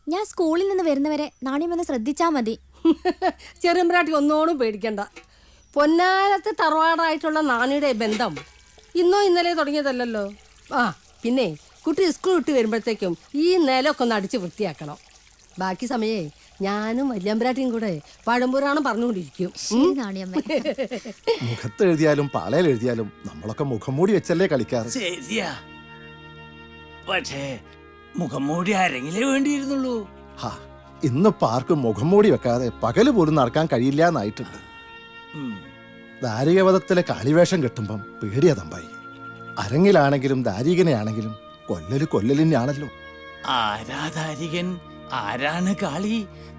ഞാൻ സ്കൂളിൽ നിന്ന് വരുന്നവരെ നാണിയമ്മ ശ്രദ്ധിച്ചാ മതി. ചെറിയമ്പ്രാട്ടി ഒന്നോടും പേടിക്കണ്ട. പൊന്നാരത്തെ തറവാടായിട്ടുള്ള നാണിയുടെ ബന്ധം ഇന്നോ ഇന്നലെ തുടങ്ങിയതല്ലല്ലോ. ആ, പിന്നെ കുട്ടി സ്കൂൾ വിട്ട് വരുമ്പോഴത്തേക്കും ഈ നിലമൊക്കെ ഒന്ന് അടിച്ച് വൃത്തിയാക്കണം. ബാക്കി സമയേ ഞാനും വല്യമ്പ്രാട്ടിയും കൂടെ പഴംപുരാണം പറഞ്ഞുകൊണ്ടിരിക്കും. മുഖത്ത് എഴുതിയാലും പാളയിൽ എഴുതിയാലും നമ്മളൊക്കെ മുഖം മൂടി വെച്ചല്ലേ കളിക്കാറ്. ശരിയാ, പക്ഷേ മുഖം മൂടി ആരെങ്കിലേ വേണ്ടിയിരുന്നുള്ളൂ. ഹാ, ഇന്ന് പാർക്കും മുഖം മൂടി വെക്കാതെ പകല് പോലും നടക്കാൻ കഴിയില്ല എന്നായിട്ടുണ്ട്. ദാരികവധത്തിലെ കാളിവേഷം കെട്ടുമ്പം പേടിയാ തമ്പായി. അരങ്ങിലാണെങ്കിലും ദാരികനെയാണെങ്കിലും കൊല്ലലിനാണല്ലോ. ആരാധാരികൻ ആരാണ് കാളി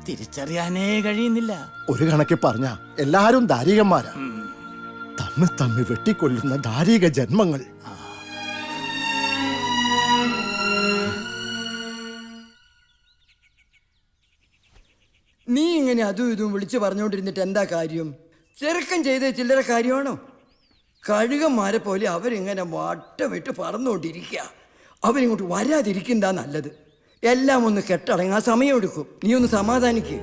തിരിച്ചറിയാനേ കഴിയുന്നില്ല. ഒരു കണക്ക് പറഞ്ഞ എല്ലാരും ദാരികന്മാരാ. തമ്മിൽ വെട്ടിക്കൊല്ലുന്ന ദാരിക ജന്മങ്ങൾ. നീ ഇങ്ങനെ അതും ഇതും വിളിച്ചു പറഞ്ഞുകൊണ്ടിരുന്നിട്ട് എന്താ കാര്യം? ചെറുക്കൻ ചെയ്ത ചില്ലറ കാര്യമാണോ? കഴുകന്മാരെ പോലെ അവരിങ്ങനെ വട്ടമിട്ട് പറന്നുകൊണ്ടിരിക്കുക. അവരിങ്ങോട്ട് വരാതിരിക്കുന്നതാ നല്ലത്. എല്ലാം ഒന്ന് കെട്ടടങ്ങാൻ സമയമെടുക്കും. നീ ഒന്ന് സമാധാനിക്ക്.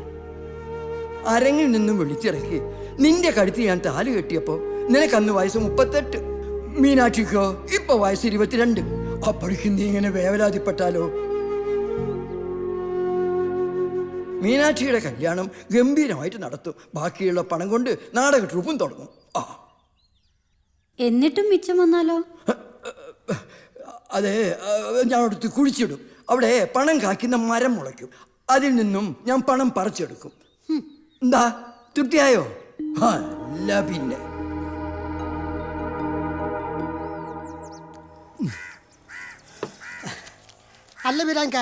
അരങ്ങിൽ നിന്നും വിളിച്ചിറക്കി. നിന്റെ കഴുത്ത് ഞാൻ താല് കെട്ടിയപ്പോൾ നിനക്കന്ന് വയസ്സ് 38. മീനാക്ഷിക്കോ ഇപ്പൊ വയസ്സ് 22. അപ്പോഴേക്കും നീ ഇങ്ങനെ വേവലാതിപ്പെട്ടാലോ? മീനാക്ഷിയുടെ കല്യാണം ഗംഭീരമായിട്ട് നടത്തും. ബാക്കിയുള്ള പണം കൊണ്ട് നാടക ട്രൂപ്പും തുടങ്ങും. ആ, എന്നിട്ടും മിച്ചം വന്നാലോ? അതെ, ഞാൻ അടുത്ത് കുഴിച്ചിടും. അവിടെ പണം കാക്കുന്ന മരം മുളയ്ക്കും. അതിൽ നിന്നും ഞാൻ പണം പറിച്ചെടുക്കും. എന്താ, തൃപ്തിയായോ? അല്ല പിന്നെ. അല്ല ബിരാങ്ക,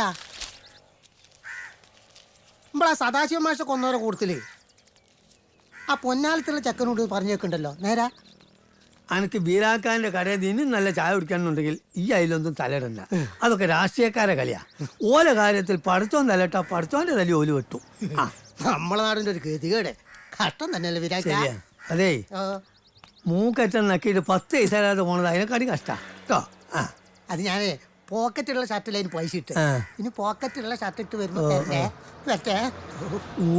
നമ്മളാ സദാശിവ മാഷ കൊന്നവരെ കൂട്ടത്തില് ആ പൊന്നാലത്തുള്ള ചെക്കനോട് പറഞ്ഞേക്കുണ്ടല്ലോ നേരാ. അനക്ക് ബീരാക്കാന്റെ കടയിൽ നിന്ന് നല്ല ചായ കുടിക്കാനുണ്ടെങ്കിൽ ഈ അതിലൊന്നും തലയിടണ്ട. അതൊക്കെ രാഷ്ട്രീയക്കാരെ കളിയാ. ഓല കാര്യത്തിൽ പഠിച്ചോൻ തലട്ട പഠിച്ചോന്റെ തലി ഓല് വെട്ടു. നമ്മളെ നാടിന്റെ ഒരു ഗതികേട് കഷ്ടം തന്നെയല്ലേ ബിരാങ്ക. ശരിയാ. അതേ, മൂക്കറ്റം നക്കിയിട്ട് 10 പൈസ തരാതെ പോണത് അതിനെക്കാട്ടി കഷ്ടാ കേട്ടോ. അത് ഞാനേ പോക്കറ്റുള്ള ഷർട്ടിൽ അതിന് പൈസ ഇട്ട് ഇനി പോക്കറ്റുള്ള ഷർട്ട് ഇട്ട് വരുമ്പോ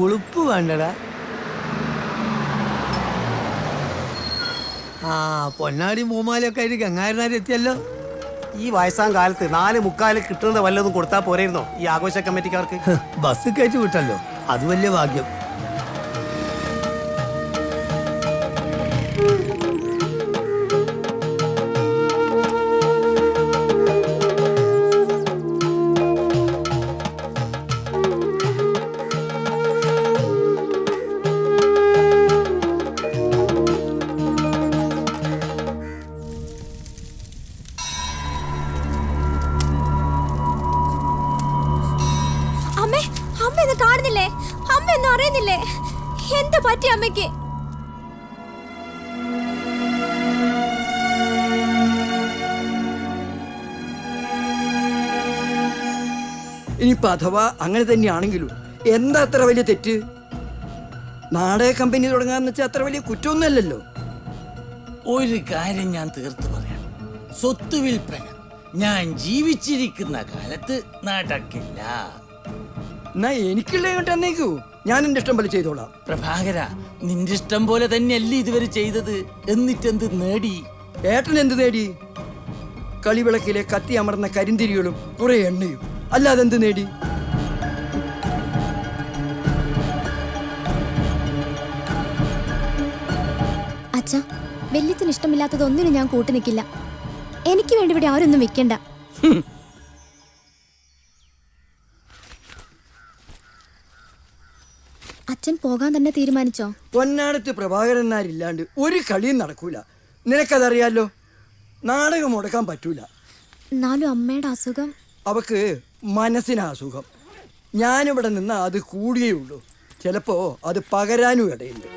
ഉളുപ്പ് വേണ്ടടാ. ആ, പൊന്നാടി മൂമാലൊക്കെ ആയിട്ട് ഗംഗാരനാർ എത്തിയല്ലോ. ഈ വയസ്സാം കാലത്ത് 4:45 കിട്ടുന്നത് വല്ലതും കൊടുത്താൽ പോരായിരുന്നോ ഈ ആഘോഷ കമ്മിറ്റിക്കാർക്ക്? ബസ് കയറ്റി വിട്ടല്ലോ, അത് വലിയ ഭാഗ്യം. കാണുന്നില്ലേ? അമ്മ ഒന്നും അറിയുന്നില്ലേ? എന്താ പറ്റി അമ്മയ്ക്ക്? ഇനിയിപ്പോ അഥവാ അങ്ങനെ തന്നെയാണെങ്കിലും എന്താ അത്ര വലിയ തെറ്റ്? നാടക കമ്പനി തുടങ്ങാന്ന് വെച്ചാൽ അത്ര വലിയ കുറ്റമൊന്നുമല്ലല്ലോ. ഒരു കാര്യം ഞാൻ തീർത്തു പറയാം, സ്വത്ത് വിൽപ്പന ഞാൻ ജീവിച്ചിരിക്കുന്ന കാലത്ത് നടക്കില്ല. എന്നാ എനിക്കുള്ള ഇങ്ങോട്ട് എന്നേക്കൂ, ഞാൻ എന്റെ ഇഷ്ടം പോലെ ചെയ്തോളാം. പ്രഭാകര, നിന്റെ ഇഷ്ടം പോലെ തന്നെയല്ലേ ഇതുവരെ ചെയ്തത്. എന്നിട്ടെന്ത് നേടി? ഏട്ടൻ എന്ത് നേടി? കളിവിളക്കിലെ കത്തി അമർന്ന കരിന്തിരികളും കുറെ എണ്ണയും, അല്ലാതെ എന്ത് നേടി? അച്ഛാ, വല്യച്ഛന് ഇഷ്ടമില്ലാത്തതൊന്നിനും ഞാൻ കൂട്ടു നിൽക്കില്ല. എനിക്ക് വേണ്ടി ഇവിടെ ആരൊന്നും വെക്കണ്ട. അച്ഛൻ പോകാൻ തന്നെ തീരുമാനിച്ചോ? പൊന്നാടത്ത് പ്രഭാകരന്മാരില്ലാണ്ട് ഒരു കളിയും നടക്കൂല. നിനക്കതറിയാലോ. നാടകം മുടക്കാൻ പറ്റൂല. എന്നാലും അമ്മയുടെ അസുഖം. അവക്ക് മനസ്സിന് അസുഖം. ഞാനിവിടെ നിന്ന് അത് കൂടിയേ ഉള്ളൂ. ചിലപ്പോ അത് പകരാനും ഇടയുണ്ട്.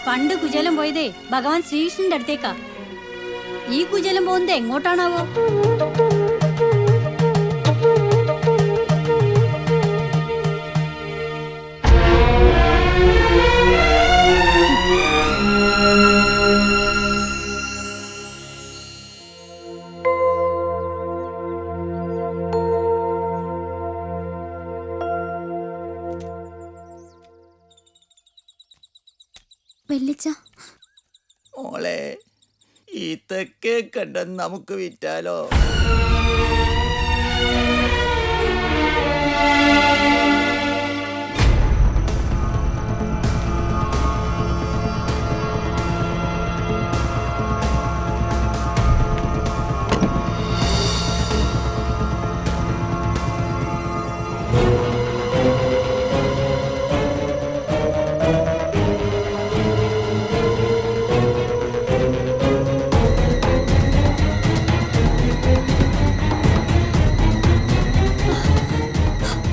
പണ്ട് കുചേലം പോയതേ ഭഗവാൻ ശ്രീകൃഷ്ണന്റെ അടുത്തേക്കാ. ഈ കുചേലം പോകുന്നത് എങ്ങോട്ടാണാവോ? വെല്ലിച്ച മോളെ ഈ തെക്കേ കണ്ടം നമുക്ക് വിറ്റാലോ?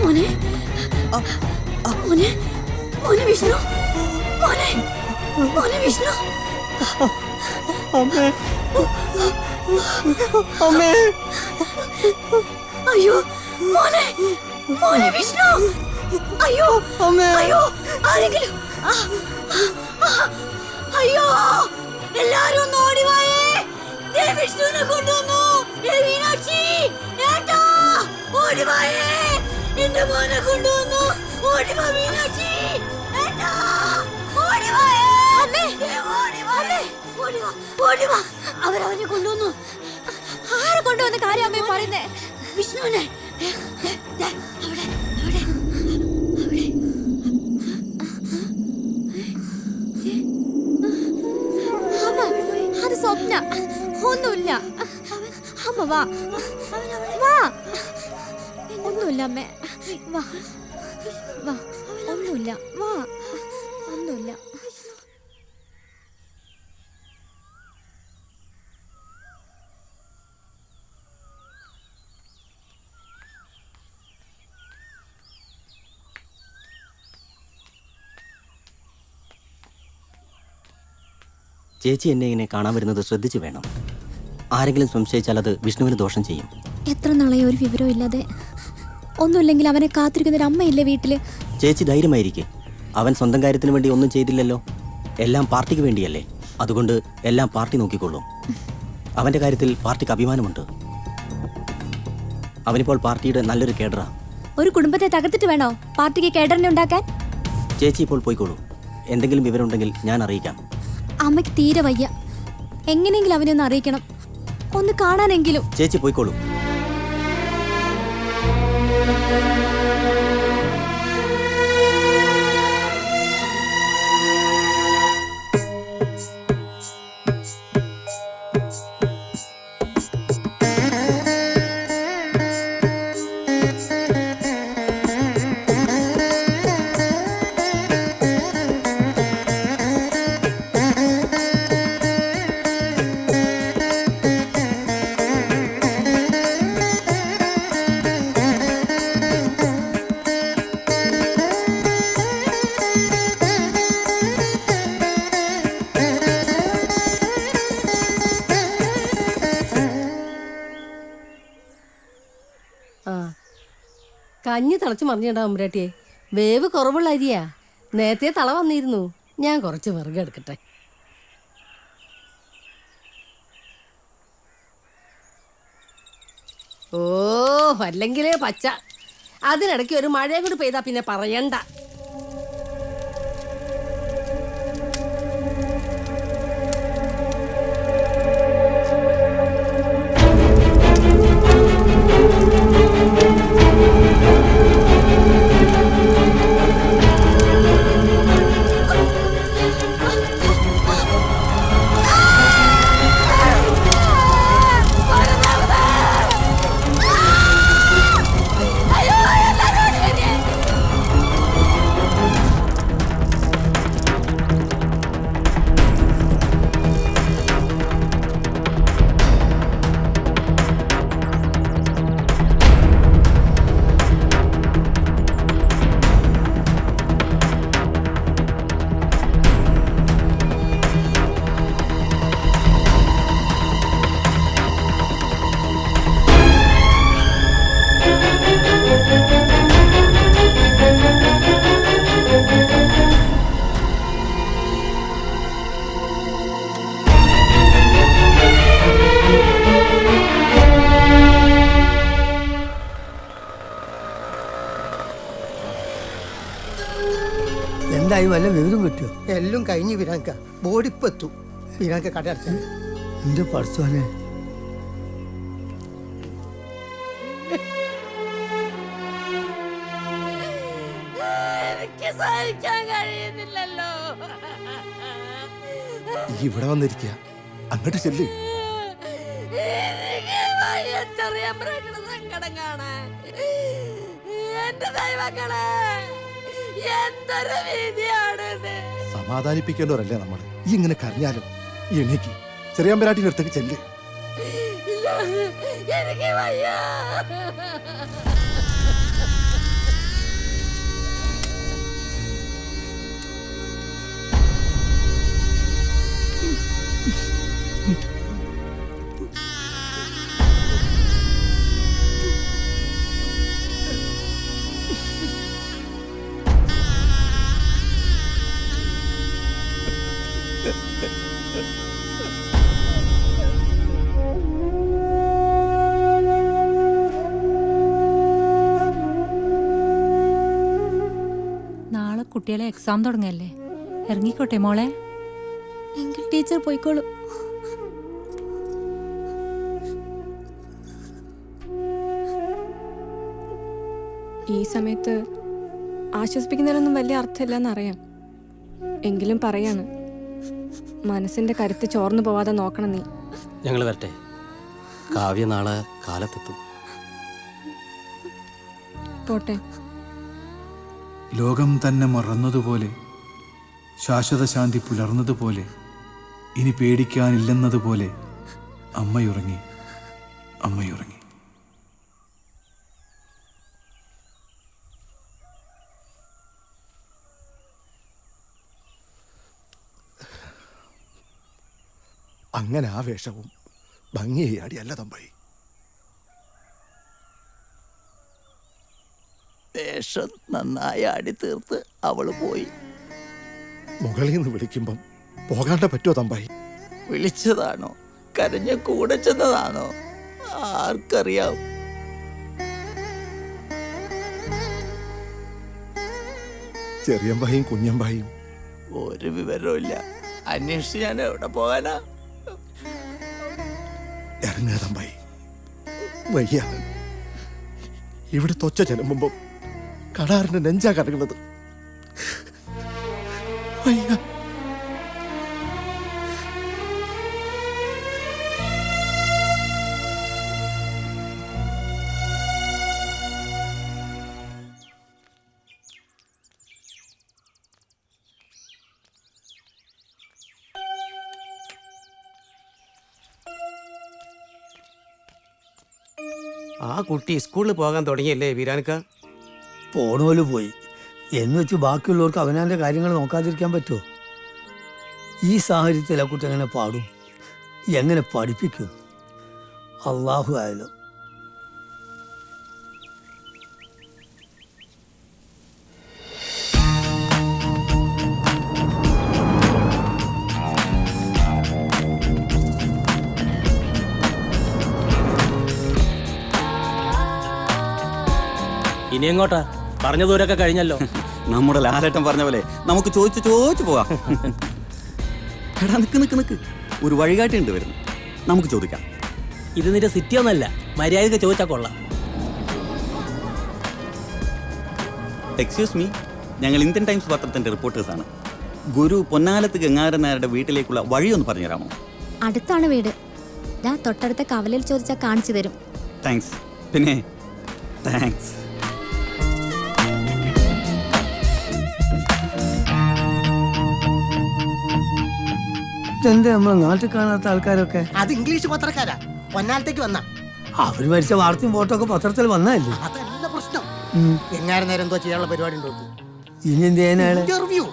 മോനെ മോനെ മോനെ വിഷ്ണു, മോനെ മോനെ വിഷ്ണു. അമ്മേ അമ്മേ അയ്യോ മോനെ മോനെ വിഷ്ണു. അയ്യോ അമ്മേ അയ്യോ ആരെങ്കിലും അയ്യോ എല്ലാരും ഒന്ന് ഓടിവായേ. വിഷ്ണുവിനെ കൊണ്ടുവന്നു. മീനാക്ഷി ഏട്ടാ ഓടിവായേ. എന്റെ മോനെ കൊണ്ടുവന്നു. ഓടിവാ മീനാക്ഷി ഏട്ടാ ഓടിവായേ. ഓടിവാ അവരവനെ കൊണ്ടുവന്നു. ആരെ കൊണ്ടുവന്ന കാര്യം അമ്മ പറയുന്നേ? വിഷ്ണുവിനെ അമ്മ അത് സ്വപ്ന, ഒന്നുമില്ല. അമ്മ വാ വാ, ഒന്നുമില്ല അമ്മേ, വാ വാ, ഒന്നുമില്ല, വാ, ഒന്നുമില്ല. ചേച്ചി എന്നെ ഇങ്ങനെ കാണാൻ വരുന്നത് ശ്രദ്ധിച്ചു വേണം. ആരെങ്കിലും സംശയിച്ചാൽ അത് വിഷ്ണുവിന് ദോഷം ചെയ്യും. എത്ര നാളെ ഒരു വിവരവും ഇല്ലാതെ, ഒന്നുമില്ലെങ്കിൽ അവനെ കാത്തിരിക്കുന്ന ഒരു അമ്മയില്ലേ വീട്ടില്? ചേച്ചി ധൈര്യമായിരിക്കെ. അവൻ സ്വന്തം കാര്യത്തിന് വേണ്ടി ഒന്നും ചെയ്തില്ലല്ലോ. എല്ലാം പാർട്ടിക്ക് വേണ്ടിയല്ലേ. അതുകൊണ്ട് എല്ലാം പാർട്ടി നോക്കിക്കൊള്ളും. അവന്റെ കാര്യത്തിൽ പാർട്ടിക്ക് അഭിമാനമുണ്ട്. അവനിപ്പോൾ പാർട്ടിയുടെ നല്ലൊരു കേഡറാ. ഒരു കുടുംബത്തെ തകർത്തിട്ട് വേണോ പാർട്ടിക്ക് കേഡറിനെ ഉണ്ടാക്കാൻ? ചേച്ചി ഇപ്പോൾ പോയിക്കോളൂ. എന്തെങ്കിലും വിവരമുണ്ടെങ്കിൽ ഞാൻ അറിയിക്കാം. അമ്മയ്ക്ക് തീരെ വയ്യ. എങ്ങനെയെങ്കിലും അവനെ ഒന്ന് അറിയിക്കണം, ഒന്ന് കാണാനെങ്കിലും. ചേച്ചി പോയിക്കോളൂ. കഞ്ഞി തിളച്ച് മറിഞ്ഞിടാ അമ്പരാട്ടിയെ. വേവ് കുറവുള്ള അരിയാ. നേരത്തെ തള വന്നിരുന്നു. ഞാൻ കുറച്ച് വിറക് എടുക്കട്ടെ. ഓ അല്ലെങ്കിലേ പച്ച. അതിനിടയ്ക്ക് ഒരു മഴയും കൂടി പെയ്താ പിന്നെ പറയണ്ട. അയ്യോ വല്ല വിവരം കിട്ടിയോ? എല്ലാം കഴിഞ്ഞ് വിരാങ്ക ബോഡിപ്പെത്തു. വിരാങ്ക കട അടച്ച എന്റെ പഠിച്ചോനെ. എനിക്ക് സഹിക്കാൻ കഴിയുന്നില്ലല്ലോ. ഈ ഇവിടെ വന്നിരിക്കുക, അങ്ങോട്ട് ചെല്ല്. എനിക്ക് വയ്യ ചെറിയമ്പ്രാട്ടിയുടെ സങ്കടം കാണാൻ. എന്റെ ദൈവങ്ങളെ, എന്തൊരു വിധിയാണിത്. സമാധാനിപ്പിക്കേണ്ടവരല്ലേ നമ്മൾ. ഈ ഇങ്ങനെ കരഞ്ഞാലും എണീക്ക്, ചെറിയാമ്പരാട്ടിന്റെ അടുത്തേക്ക് ചെല്ല്. എനിക്ക് വയ്യ. നാളെ കുട്ടികളെ എക്സാം തുടങ്ങല്ലേ, ഇറങ്ങിക്കോട്ടെ മോളെ. എങ്കിൽ ടീച്ചർ പോയിക്കോളൂ. ഈ സമയത്ത് ആശ്വസിപ്പിക്കുന്നതിനൊന്നും വലിയ അർത്ഥമില്ലെന്നറിയാം. എങ്കിലും പറയാണ്, മനസ്സിന്റെ കരുത്ത് ചോർന്നു പോവാതെ നോക്കണം നീ. ഞങ്ങൾ വരട്ടെ. കാവ്യ നാളെ കാലത്തെത്തും. പോട്ടെ. ലോകം തന്നെ മറന്നതുപോലെ, ശാശ്വത ശാന്തി പുലർന്നതുപോലെ, ഇനി പേടിക്കാനില്ലെന്നതുപോലെ അമ്മയുറങ്ങി, അമ്മയുറങ്ങി. അങ്ങനെ ആ വേഷവും ഭംഗിയാടിയല്ല തമ്പായി. വേഷം നന്നായി ആടി തീർത്ത് അവള് പോയി. മുകളിൽ നിന്ന് വിളിക്കുമ്പം പോകാണ്ട പറ്റുമോ തമ്പായി? വിളിച്ചതാണോ കരഞ്ഞ കൂടെ ചെന്നതാണോ ആർക്കറിയാം. ചെറിയമ്പായും കുഞ്ഞമ്പായും ഒരു വിവരവും ഇല്ല. അന്വേഷിച്ച് ഞാൻ എവിടെ പോകാനാ? ഇറങ്ങുക തമ്പായി, വയ്യ. ഇവിടെ തൊച്ച ചെലുമ്പുമ്പം കടാറിന്റെ നെഞ്ചാ കടങ്ങുന്നത്. വയ്യ. ആ കുട്ടി സ്കൂളിൽ പോകാൻ തുടങ്ങിയല്ലേ വീരാനക്ക? പോണോല് പോയി എന്ന് വെച്ച് ബാക്കിയുള്ളവർക്ക് അവനാൻ്റെ കാര്യങ്ങൾ നോക്കാതിരിക്കാൻ പറ്റുമോ? ഈ സാഹചര്യത്തിൽ ആ കുട്ടി എങ്ങനെ പാടും, എങ്ങനെ പഠിപ്പിക്കും? അള്ളാഹു ആയാലും. ഇനി എങ്ങോട്ടാ? പറഞ്ഞ ദൂരൊക്കെ കഴിഞ്ഞല്ലോ. നമ്മുടെ ലാലേട്ടൻ പറഞ്ഞ പോലെ നമുക്ക് ചോദിച്ചു പോവാം. എടാ നിക്ക്, ഒരു വഴികാട്ടി ഉണ്ട് വരുന്നു, നമുക്ക് ചോദിക്കാം. ഇത് നിന്റെ സിറ്റി ഒന്നല്ല, മര്യാദക്ക് ചോദിച്ചാൽ കൊള്ളാം. എക്സ്ക്യൂസ് മീ, ഞങ്ങൾ ഇന്ത്യൻ ടൈംസ് പത്രത്തിന്റെ റിപ്പോർട്ടേഴ്സാണ്. ഗുരു പൊന്നാലത്ത് ഗംഗാധരൻ നായരുടെ വീട്ടിലേക്കുള്ള വഴിയൊന്ന് പറഞ്ഞുതരാമോ? അടുത്താണ് വീട്. തൊട്ടടുത്ത കവലയിൽ ചോദിച്ചാൽ കാണിച്ചു തരും. താങ്ക്സ്. പിന്നെ താങ്ക്സ്. എന്താ നമ്മളെ നാട്ടിൽ കാണാത്ത ആൾക്കാരൊക്കെ? അത് ഇംഗ്ലീഷ് പത്രക്കാരാ, പൊന്നാലത്തേക്ക് വന്ന. അവര് മരിച്ച വാർത്തയും ഫോട്ടോ ഒക്കെ പത്രത്തിൽ വന്നല്ലേ? അതല്ല പ്രശ്നം. എങ്ങാരം നേരം എന്തോ ചെയ്യാനുള്ള പരിപാടി ഉണ്ടോ? ഇനി എന്ത് ചെയ്യാനാണ്? ഇന്റർവ്യൂ.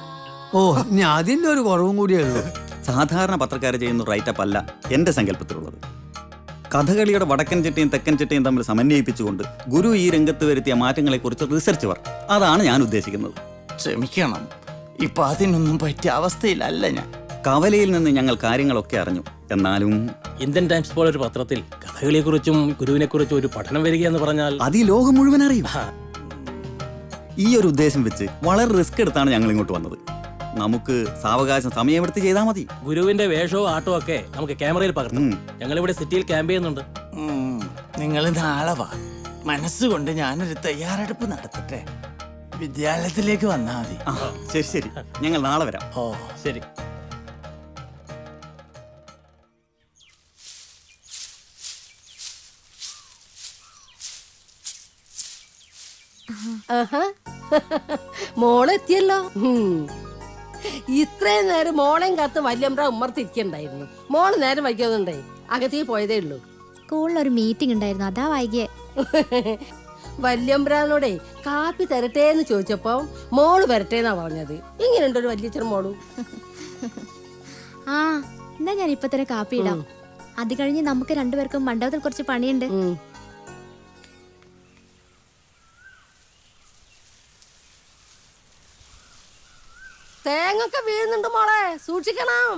ഓ, ഇനി അതിന്റെ ഒരു കുറവും കൂടിയേ ഉള്ളൂ. സാധാരണ പത്രക്കാരെ ചെയ്യുന്ന റൈറ്റപ്പ് അല്ല എന്റെ സങ്കല്പത്തിലുള്ളത്. കഥകളിയുടെ വടക്കൻ ചിട്ടയും തെക്കൻ ചിട്ടയും തമ്മിൽ സമന്വയിപ്പിച്ചുകൊണ്ട് ഗുരു ഈ രംഗത്ത് വരുത്തിയ മാറ്റങ്ങളെക്കുറിച്ച് റിസർച്ച് വർക്ക്, അതാണ് ഞാൻ ഉദ്ദേശിക്കുന്നത്. ക്ഷമിക്കണം, ഇപ്പൊ അതിനൊന്നും പറ്റിയ അവസ്ഥയിലല്ല ഞാൻ. കവലയിൽ നിന്ന് ഞങ്ങൾ കാര്യങ്ങളൊക്കെ അറിഞ്ഞു. എന്നാലും ഇന്ത്യൻ ടൈംസ് പോലൊരു പത്രത്തിൽ കഥകളിയെക്കുറിച്ചും ഗുരുവിനെക്കുറിച്ചും ഒരു പഠനം വരിക എന്ന് പറഞ്ഞാൽ അത് ഈ ലോകം മുഴുവൻ അറിയും. ഈ ഒരു ഉദ്ദേശം വെച്ച് വളരെ റിസ്ക് എടുത്താണ് ഞങ്ങൾ ഇങ്ങോട്ട് വന്നത്. നമുക്ക് സാവകാശം സമയമെടുത്ത് ചെയ്താൽ മതി. ഗുരുവിന്റെ വേഷവും ആട്ടവും ഒക്കെ നമുക്ക് ക്യാമറയിൽ പകർത്താം. ഞങ്ങളിവിടെ സിറ്റിയിൽ ക്യാമ്പ് ചെയ്യുന്നുണ്ട്. നിങ്ങൾ നാളെ വാ. മനസ്സുകൊണ്ട് ഞാനൊരു തയ്യാറെടുപ്പ് നടത്തട്ടെ. വിദ്യാലയത്തിലേക്ക് വന്നാൽ മതി. ശരി ശരി, ഞങ്ങൾ നാളെ വരാം. ഓ ശരി. മോളെത്തിയല്ലോ. ഇത്രയും നേരം മോളെയും കാത്ത് വല്യമ്പ്ര ഉമ്മർത്തിരിക്കണ്ടായിരുന്നു. മോള് നേരം വൈകിയതുണ്ടേ അകത്തേക്ക് പോയതേ ഉള്ളൂ. സ്കൂളിൽ ഒരു മീറ്റിംഗ് ഉണ്ടായിരുന്നു, അതാ വൈകിയേ. വല്യമ്പ്രാനോടെ കാപ്പി തരട്ടേന്ന് ചോദിച്ചപ്പോ മോള് വരട്ടേന്നാ പറഞ്ഞത്. ഇങ്ങനെയുണ്ടൊരു വല്യച്ഛനും മോളും. ആ എന്നാ ഞാൻ ഇപ്പൊ തന്നെ കാപ്പി ഇടാം. അത് കഴിഞ്ഞ് നമുക്ക് രണ്ടുപേർക്കും മണ്ഡപത്തിൽ കുറച്ച് പണിയുണ്ട്. തേങ്ങൊക്കെ വീഴുന്നുണ്ട് മോളെ, സൂക്ഷിക്കണം.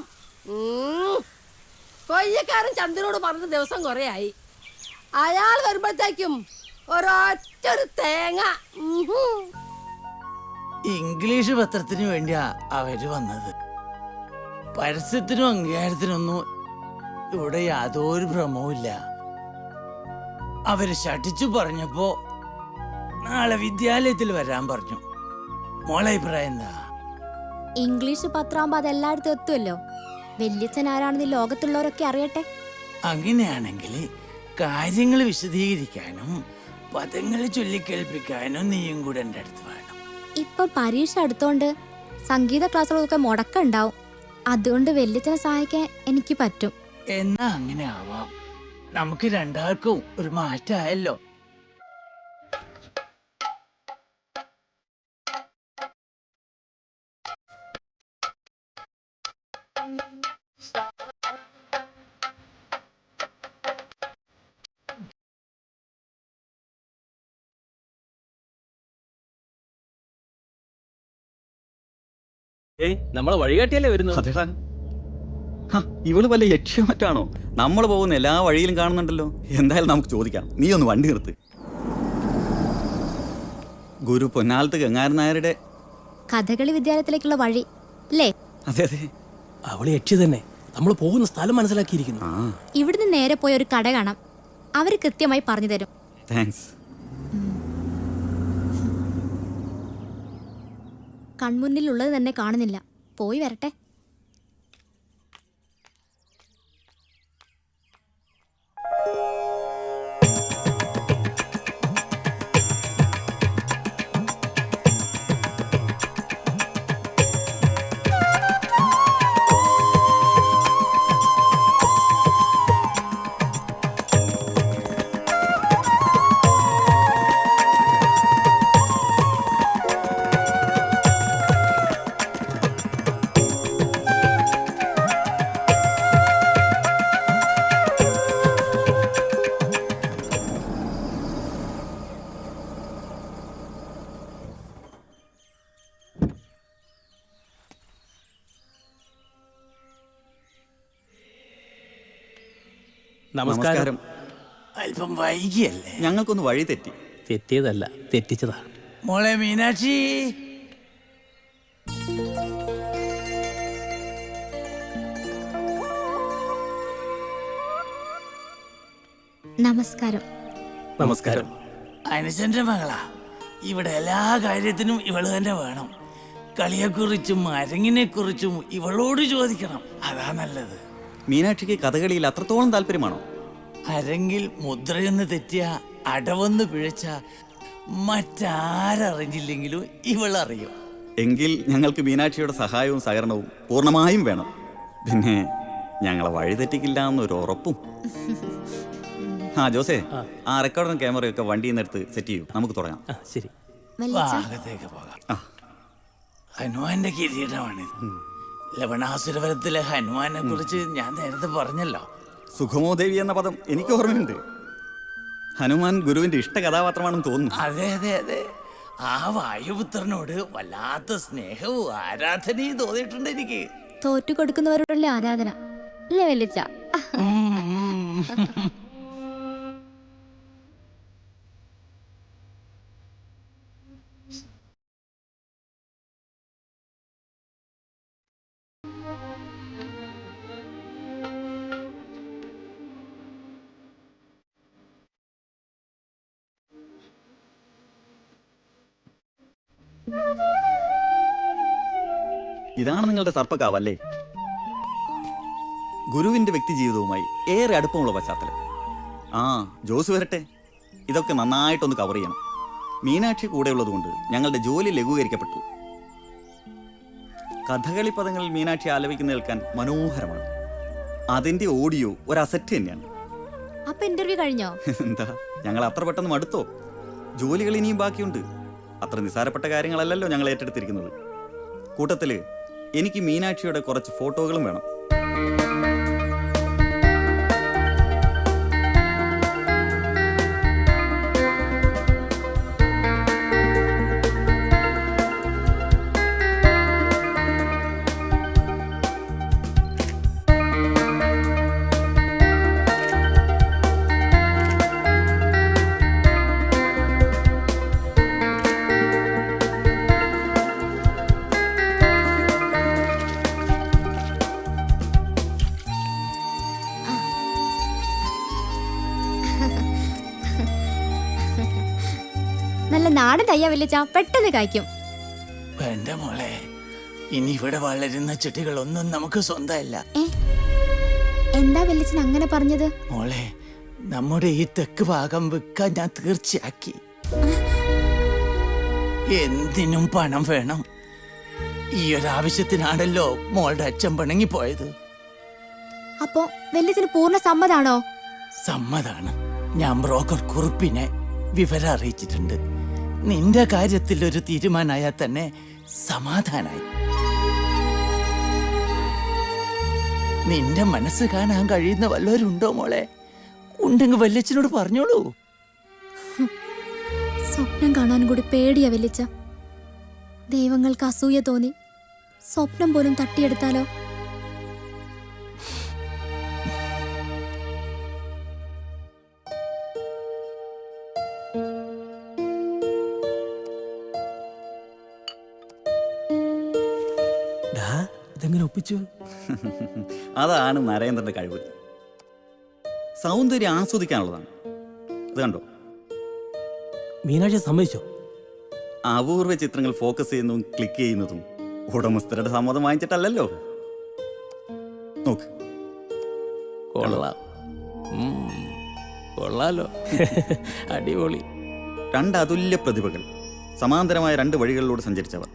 കൊയ്യക്കാരൻ ചന്ദ്രനോട് പറഞ്ഞ ദിവസം കുറെ ആയി. അയാൾ വരുമ്പോഴത്തേക്കും ഒരൊറ്റൊരു തേങ്ങ. ഇംഗ്ലീഷ് പത്രത്തിന് വേണ്ടിയാ അവര് വന്നത്. പരസ്യത്തിനും അംഗീകാരത്തിനൊന്നും ഇവിടെ യാതൊരു ഭ്രമവുമില്ല. അവര് ശഠിച്ചു പറഞ്ഞപ്പോ നാളെ വിദ്യാലയത്തിൽ വരാൻ പറഞ്ഞു. മോളെ അഭിപ്രായം എന്താ? ഇംഗ്ലീഷ് പത്രാകുമ്പോ അത് എല്ലായിടത്തും എത്തുമല്ലോ. വല്യച്ഛൻ ആരാണെന്ന് ലോകത്തുള്ളവരൊക്കെ അറിയട്ടെ. അങ്ങനെയാണെങ്കിൽ കാര്യങ്ങൾ വിശദീകരിക്കാനും പദങ്ങൾ ചൊല്ലിക്കേൾപ്പിക്കാനും നീയും കൂടെ എൻ്റെ അടുത്ത് വേണം. ഇപ്പൊ പരീക്ഷ അടുത്തോണ്ട് സംഗീത ക്ലാസ്സുകളൊക്കെ മുടക്കുണ്ടാവും. അതുകൊണ്ട് വല്യച്ഛനെ സഹായിക്കാൻ എനിക്ക് പറ്റും. എന്നാ അങ്ങനെ ആവാം. നമുക്ക് രണ്ടാൾക്കും ഒരു മാറ്റമായല്ലോ. നമ്മളെ വഴികാട്ടിയല്ലേ വരുന്നത്. ഇവള് വല്ല യക്ഷ്യോ മറ്റാണോ? നമ്മൾ പോകുന്ന എല്ലാ വഴിയിലും കാണുന്നുണ്ടല്ലോ. എന്തായാലും നമുക്ക് ചോദിക്കാം. നീ ഒന്ന് വണ്ടി നിർത്ത്. ഗുരു പൊന്നാലത്ത് ഗംഗാരൻ നായരുടെ കഥകളി വിദ്യാലയത്തിലേക്കുള്ള വഴി അല്ലേ? അതെ അതെ, അവള് യക്ഷി തന്നെ. നമ്മൾ പോകുന്ന സ്ഥലം മനസ്സിലാക്കിയിരിക്കുന്നു. ഇവിടുന്ന് നേരെ പോയ ഒരു കട കാണാം. അവര് കൃത്യമായി പറഞ്ഞു തരും. താങ്ക്സ്. കൺമുന്നിലുള്ളത് തന്നെ കാണുന്നില്ല. പോയി വരട്ടെ. നമസ്കാരം. അല്പം വൈകിയല്ലേ? ഞങ്ങൾക്കൊന്ന് വഴി തെറ്റി. തെറ്റിയതല്ല, തെറ്റിച്ചതാ. മോളെ മീനാക്ഷി, നമസ്കാരം. നമസ്കാരം. അനുജന്റെ മകളാ. ഇവിടെ എല്ലാ കാര്യത്തിനും ഇവള് തന്നെ വേണം. കളിയെക്കുറിച്ചും അരങ്ങിനെ-കുറിച്ചും ഇവളോട് ചോദിക്കണം. അതാ നല്ലത്. മീനാക്ഷിക്ക് കഥകളിയിൽ അത്രത്തോളം താല്പര്യമാണോ? അരങ്ങിൽ മുദ്രയൊന്ന് തെറ്റിയ, അടവൊന്ന് പിഴച്ച മറ്റാരറിഞ്ഞില്ലെങ്കിലും ഇവളറിയും. എങ്കിൽ ഞങ്ങൾക്ക് മീനാക്ഷിയുടെ സഹായവും സഹകരണവും പൂർണ്ണമായും വേണം. പിന്നെ ഞങ്ങളെ വഴി തെറ്റിക്കില്ല എന്നൊരു ഉറപ്പും. ജോസേ, ആ റെക്കോർഡറും ക്യാമറയൊക്കെ വണ്ടിയിൽ നിന്ന് എടുത്ത് സെറ്റ് ചെയ്യൂ. നമുക്ക് തുടങ്ങാം. ശരി. ഭാഗത്തേക്ക് പോകാം. ഹനുമാന്റെ കിരീടമാണിത്. ലവണാസുരവരത്തിലെ ഹനുമാനെ കുറിച്ച് ഞാൻ നേരത്തെ പറഞ്ഞല്ലോ. സുഖമോദേവി എന്ന പദം എനിക്ക് ഓർമ്മയുണ്ട്. ഹനുമാൻ ഗുരുവിന്റെ ഇഷ്ട കഥാപാത്രമാണെന്ന് തോന്നുന്നു. അതെ അതെ അതെ. ആ വായുപുത്രനോട് വല്ലാത്ത സ്നേഹവും ആരാധനയും തോന്നിയിട്ടുണ്ട് എനിക്ക്. തോറ്റു കൊടുക്കുന്നവരോടുള്ള ആരാധന അല്ലേ വല്യച്ഛ? ഇതാണ് നിങ്ങളുടെ സർപ്പക്കാവല്ലേ? ഗുരുവിന്റെ വ്യക്തി ജീവിതവുമായി ഏറെ അടുപ്പമുള്ള പശ്ചാത്തലം. ആ ജോസ് വരട്ടെ, ഇതൊക്കെ നന്നായിട്ടൊന്ന് കവർ ചെയ്യണം. മീനാക്ഷി കൂടെ ഉള്ളതുകൊണ്ട് ഞങ്ങളുടെ ജോലി ലഘൂകരിക്കപ്പെട്ടു. കഥകളി പദങ്ങളിൽ മീനാക്ഷി ആലപിക്കുന്ന കേൾക്കാൻ മനോഹരമാണ്. അതിന്റെ ഓഡിയോ ഒരു അസറ്റ് തന്നെയാണ്. അപ്പൊ ഇന്റർവ്യൂ കഴിഞ്ഞോ? എന്താ, ഞങ്ങൾ അത്ര പെട്ടെന്ന് മടുത്തോ? ജോലികൾ ഇനിയും ബാക്കിയുണ്ട്. അത്ര നിസ്സാരപ്പെട്ട കാര്യങ്ങളല്ലല്ലോ ഞങ്ങൾ ഏറ്റെടുത്തിരിക്കുന്നത്. കൂട്ടത്തില് എനിക്ക് മീനാക്ഷിയുടെ കുറച്ച് ഫോട്ടോകളും വേണം. നല്ല നാടൻ തയ്യാ വല്യച്ച, പെട്ടെന്ന് കായ്ക്കും. എന്റെ മോളെ, ഇനി ഇവിടെ വളരുന്ന ചെടികളൊന്നും നമുക്ക് സ്വന്തമല്ല. എന്താ വല്യച്ചൻ അങ്ങനെ പറഞ്ഞത്? മോളെ, നമ്മുടെ ഈ തെക്ക് ഭാഗം വിൽക്കാൻ ഞാൻ തീർച്ചയാക്കി. എന്തിനും പണം വേണം. ഈ ഒരു ആവശ്യത്തിനാണല്ലോ മോളുടെ അച്ഛൻ പിണങ്ങി പോയത്. അപ്പോ വല്യച്ചന് പൂർണ്ണ സമ്മതാണോ? സമ്മതാണ്. ഞാൻ ബ്രോക്കർ കുറുപ്പിനെ വിവരം അറിയിച്ചിട്ടുണ്ട്. നിന്റെ കാര്യത്തിൽ ഒരു തീരുമാനമായാൽ തന്നെ സമാധാനായി. നിന്റെ മനസ്സ് കാണാൻ കഴിയുന്ന വല്ലവരുണ്ടോ മോളെ? ഉണ്ടെങ്കിൽ വല്യച്ഛനോട് പറഞ്ഞോളൂ. സ്വപ്നം കാണാനും കൂടി പേടിയാ വല്യച്ച. ദൈവങ്ങൾക്ക് അസൂയ തോന്നി സ്വപ്നം പോലും തട്ടിയെടുത്താലോ? ഇതെങ്ങനെ ഒപ്പിച്ചു? അതാണ് നരേന്ദ്രന്റെ കഴിവ്. സൗന്ദര്യം ആസ്വദിക്കാനുള്ളതാണ്. അത് കണ്ടോ? മീനാക്ഷി സമ്മതിച്ചോ? അപൂർവ ചിത്രങ്ങൾ ഫോക്കസ് ചെയ്യുന്നതും ക്ലിക്ക് ചെയ്യുന്നതും ഉടമസ്ഥരുടെ സമ്മതം വാങ്ങിച്ചിട്ടല്ലല്ലോ. നോക്ക്. കൊള്ളാം, കൊള്ളാലോ, അടിപൊളി. രണ്ട് അതുല്യ പ്രതിഭകൾ, സമാന്തരമായ രണ്ട് വഴികളിലൂടെ സഞ്ചരിച്ചവർ.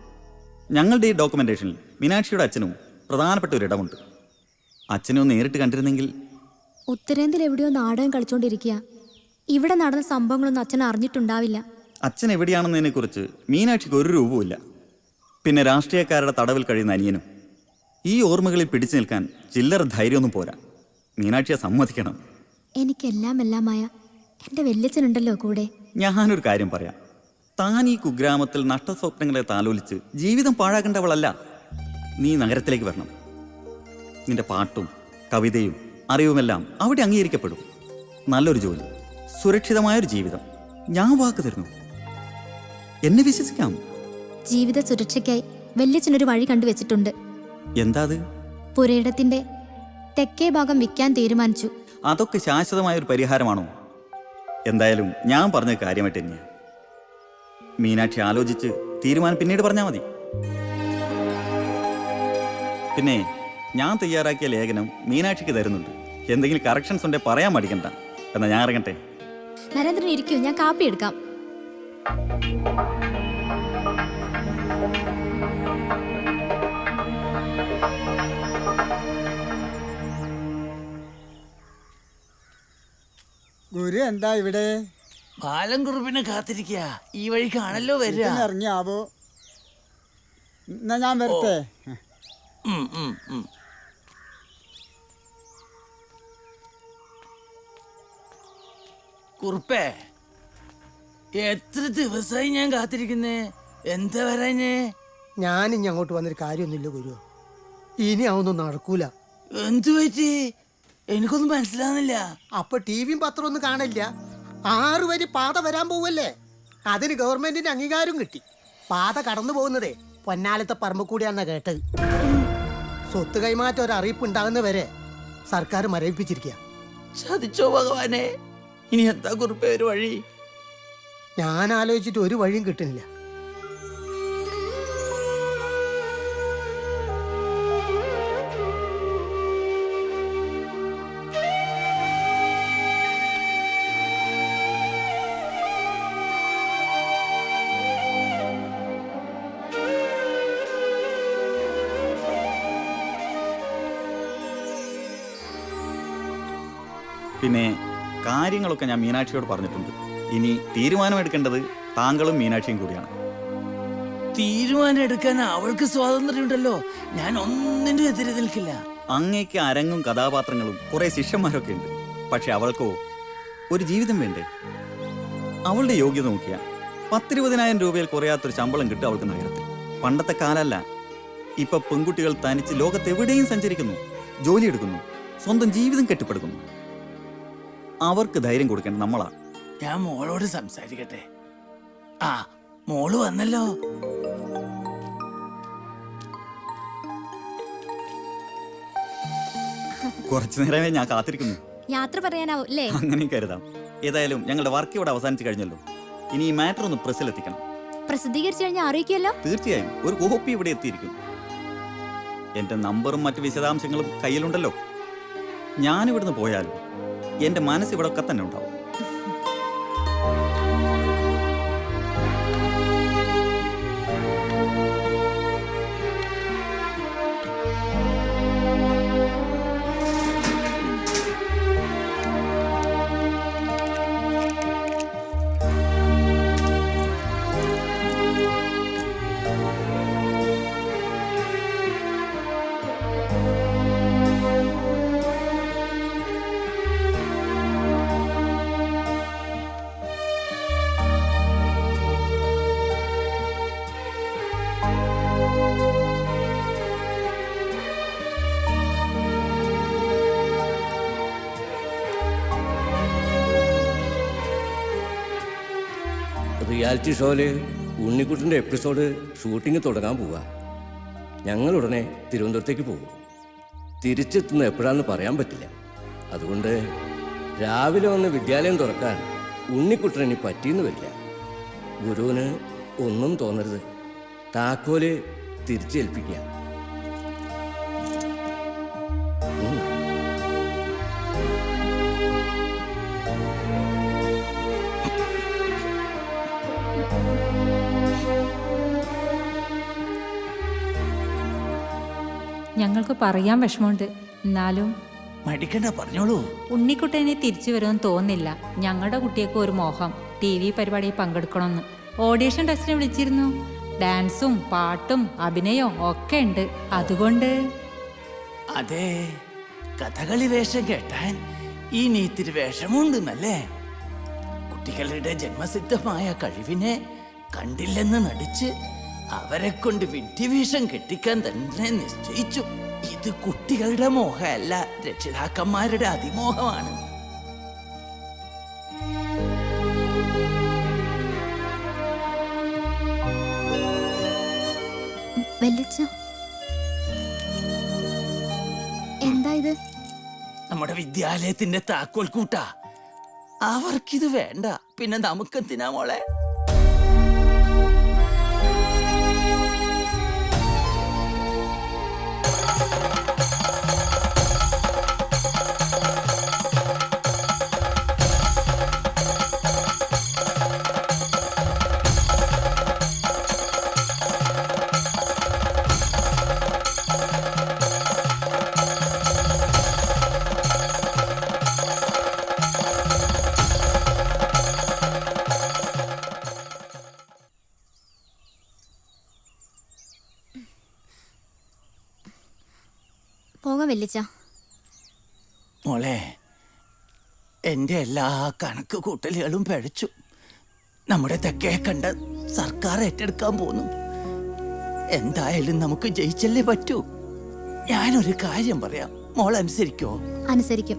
ഞങ്ങളുടെ ഈ ഡോക്യുമെന്റേഷനിൽ മീനാക്ഷിയുടെ അച്ഛനും പ്രധാനപ്പെട്ട ഒരിടമുണ്ട്. അച്ഛനെ നേരിട്ട് കണ്ടിരുന്നെങ്കിൽ. ഉത്തരേന്ത്യയിൽ എവിടെയോ നാടകം കളിച്ചോണ്ടിരിക്കുക. ഇവിടെ നടന്ന സംഭവങ്ങളൊന്നും അച്ഛൻ അറിഞ്ഞിട്ടുണ്ടാവില്ല. അച്ഛൻ എവിടെയാണെന്നതിനെ കുറിച്ച് മീനാക്ഷിക്ക് ഒരു രൂപവുമില്ല. പിന്നെ രാഷ്ട്രീയക്കാരുടെ തടവിൽ കഴിയുന്ന അനിയനും. ഈ ഓർമ്മകളിൽ പിടിച്ചു നിൽക്കാൻ ചില്ലറ ധൈര്യമൊന്നും പോരാ. മീനാക്ഷിയെ സമ്മതിക്കണം. എനിക്കെല്ലാം എല്ലാമായ എന്റെ വല്യച്ഛനുണ്ടല്ലോ കൂടെ. ഞാനൊരു കാര്യം പറയാം. താൻ ഈ കുഗ്രാമത്തിൽ നഷ്ടസ്വപ്നങ്ങളെ താലോലിച്ച് ജീവിതം പാഴാക്കേണ്ടവളല്ല. നീ നഗരത്തിലേക്ക് വരണം. നിന്റെ പാട്ടും കവിതയും അറിവുമെല്ലാം അവിടെ അംഗീകരിക്കപ്പെടും. നല്ലൊരു ജോലി, സുരക്ഷിതമായൊരു ജീവിതം. ഞാൻ വാക്ക് തരുന്നു. എന്നെ വിശ്വസിക്കാം. ജീവിത സുരക്ഷയ്ക്കായി വല്യച്ഛനൊരു വഴി കണ്ടുവച്ചിട്ടുണ്ട്. എന്താ അത്? പുരയിടത്തിന്റെ തെക്കേ ഭാഗം വിൽക്കാൻ തീരുമാനിച്ചു. അതൊക്കെ ശാശ്വതമായൊരു പരിഹാരമാണോ? എന്തായാലും ഞാൻ പറഞ്ഞ കാര്യമായിട്ട് തന്നെയാണ്. മീനാക്ഷി ആലോചിച്ച് തീരുമാനം പിന്നീട് പറഞ്ഞാൽ മതി. പിന്നെ ഞാൻ തയ്യാറാക്കിയ ലേഖനം മീനാക്ഷിക്ക് തരുന്നുണ്ട്. എന്തെങ്കിലും കറക്ഷൻസ് ഉണ്ടെ പറയാൻ മടിക്കണ്ട. എന്നാ ഞാൻ ഇറങ്ങട്ടെ. നരേന്ദ്രൻ ഇരിക്കൂ, ഞാൻ കാപ്പി എടുക്കാം. ഗുരു എന്താ ഇവിടെ? ബാലൻ കുറുപ്പിനെ കാത്തിരിക്കുക. ഈ വഴിക്കാണല്ലോ വരിക. ഇറങ്ങിയാവോ? എന്നാ ഞാൻ വരട്ടെ. കുറുപ്പേ, എത്ര ദിവസമായി ഞാൻ കാത്തിരിക്കുന്നേ. എന്താ വരാഞ്ഞേ? ഞാനിനി അങ്ങോട്ട് വന്നൊരു കാര്യമൊന്നുമില്ല ഗുരു. ഇനി അതൊന്നും നടക്കൂല. എന്തു പറ്റി? എനിക്കൊന്നും മനസ്സിലാവുന്നില്ല. അപ്പൊ ടിവിയും പത്രം ഒന്നും കാണില്ല. 6 വരി പാത വരാൻ പോവല്ലേ? അതിന് ഗവൺമെന്റിന്റെ അംഗീകാരം കിട്ടി. പാത കടന്നു പോകുന്നതേ പൊന്നാലത്തെ പറമ്പ് കൂടിയാണെന്നാ കേട്ടത്. സ്വത്ത് കൈമാറ്റം ഒരു അറിയിപ്പ് ഉണ്ടാകുന്നവരെ സർക്കാർ മരവിപ്പിച്ചിരിക്കുക. ചതിച്ചോ ഭഗവാനെ? ഇനി എന്താ കുറിപ്പേ ഒരു വഴി? ഞാൻ ആലോചിച്ചിട്ട് ഒരു വഴിയും കിട്ടുന്നില്ല. പിന്നെ കാര്യങ്ങളൊക്കെ ഞാൻ മീനാക്ഷിയോട് പറഞ്ഞിട്ടുണ്ട്. ഇനി തീരുമാനമെടുക്കേണ്ടത് താങ്കളും മീനാക്ഷിയും കൂടിയാണ്. തീരുമാനം എടുക്കാൻ അവൾക്ക് സ്വാതന്ത്ര്യമുണ്ടല്ലോ. ഞാൻ ഒന്നിനും എതിരെ നിൽക്കില്ല. അങ്ങേക്ക് അരങ്ങും കഥാപാത്രങ്ങളും കുറെ ശിഷ്യന്മാരൊക്കെ ഉണ്ട്. പക്ഷെ അവൾക്കോ ഒരു ജീവിതം വേണ്ടേ? അവളുടെ യോഗ്യത നോക്കിയ 10-20,000 രൂപയിൽ കുറയാത്തൊരു ശമ്പളം കിട്ടും അവൾക്ക് നഗരത്തിൽ. പണ്ടത്തെ കാലല്ല. ഇപ്പൊ പെൺകുട്ടികൾ തനിച്ച് ലോകത്തെവിടെയും സഞ്ചരിക്കുന്നു, ജോലിയെടുക്കുന്നു, സ്വന്തം ജീവിതം കെട്ടിപ്പടുക്കുന്നു. അവർക്ക് ധൈര്യം കൊടുക്കേണ്ടത് നമ്മളാ. ഞാൻ മോളോട് സംസാരിക്കട്ടെ. ആ, മോള് വന്നല്ലോ. കുറച്ചു നേരമേ ഞാൻ കാത്തിരിക്കുന്നു. യാത്ര പറയാനാവും അല്ലേ? അങ്ങനെ കരുതാം. ഏതായാലും ഞങ്ങളുടെ വർക്ക് ഇവിടെ അവസാനിച്ചു കഴിഞ്ഞല്ലോ. ഇനി ഈ മാറ്റർ ഒന്ന് പ്രസ്സിലെത്തിക്കണം. പ്രസിദ്ധീകരിച്ചു കഴിഞ്ഞാൽ അറിയിക്കുമല്ലോ. തീർച്ചയായും ഒരു കോപ്പി ഇവിടെ എത്തിയിരിക്കും. എന്റെ നമ്പറും മറ്റു വിശദാംശങ്ങളും കയ്യിലുണ്ടല്ലോ. ഞാനിവിടുന്ന് പോയാലും എന്റെ മനസ്സ് ഇവിടെ ഒക്കെ തന്നെ ഉണ്ടാവും. റിയാലിറ്റി ഷോയില് ഉണ്ണിക്കുട്ടൻ്റെ എപ്പിസോഡ് ഷൂട്ടിംഗ് തുടങ്ങാൻ പോവാ. ഞങ്ങൾ ഉടനെ തിരുവനന്തപുരത്തേക്ക് പോകും. തിരിച്ചെത്തുന്ന എപ്പോഴാന്ന് പറയാൻ പറ്റില്ല. അതുകൊണ്ട് രാവിലെ വന്ന് വിദ്യാലയം തുറക്കാൻ ഉണ്ണിക്കുട്ടൻ ഇനി പറ്റിയെന്ന് വരില്ല. ഗുരുവിന് ഒന്നും തോന്നരുത്. താക്കോല് തിരിച്ചേൽപ്പിക്കുക. ഞങ്ങൾക്ക് പറയാൻ വിഷമമുണ്ട്. എന്നാലും മടിക്കണ്ട, പറഞ്ഞോളൂ. ഉണ്ണിക്കുട്ടനെ തിരിച്ചു വരുമെന്ന് തോന്നുന്നില്ല. ഞങ്ങളുടെ കുട്ടിയൊക്കെ ഒരു മോഹം TV പരിപാടിയിൽ പങ്കെടുക്കണമെന്ന്. ഓഡീഷൻ ടെസ്റ്റിന് വിളിച്ചിരുന്നു. ഡാൻസും പാട്ടും അഭിനയവും ഒക്കെ ഉണ്ട്. അതുകൊണ്ട് അതെ, കഥകളി വേഷം കേട്ടാൻ ഈ നീത്തിരി വേഷമുണ്ടെന്നല്ലേ? കുട്ടികളുടെ ജന്മസിദ്ധമായ കഴിവിനെ കണ്ടില്ലെന്ന് നടിച്ച് അവരെ കൊണ്ട് വിഡ്ഢിവേഷം കെട്ടിക്കാൻ തന്നെ നിശ്ചയിച്ചു. ഇത് കുട്ടികളുടെ മോഹമല്ല, രക്ഷിതാക്കന്മാരുടെ അതിമോഹമാണ്. എന്താ ഇത്? നമ്മുടെ വിദ്യാലയത്തിന്റെ താക്കോൽ കൂട്ടാ. അവർക്കിത് വേണ്ട, പിന്നെ നമുക്കെന്തിനാ മോളെ? പോകാൻ വെല്ലിച്ച. മോളെ, എൻ്റെ എല്ലാ കണക്ക് കൂട്ടലുകളും പഴച്ചു. നമ്മുടെ തെക്കേ കണ്ട സർക്കാർ ഏറ്റെടുക്കാൻ പോന്നു. എന്തായാലും നമുക്ക് ജയിച്ചല്ലേ പറ്റൂ. ഞാനൊരു കാര്യം പറയാം, മോൾ അനുസരിക്കോ? അനുസരിക്കും.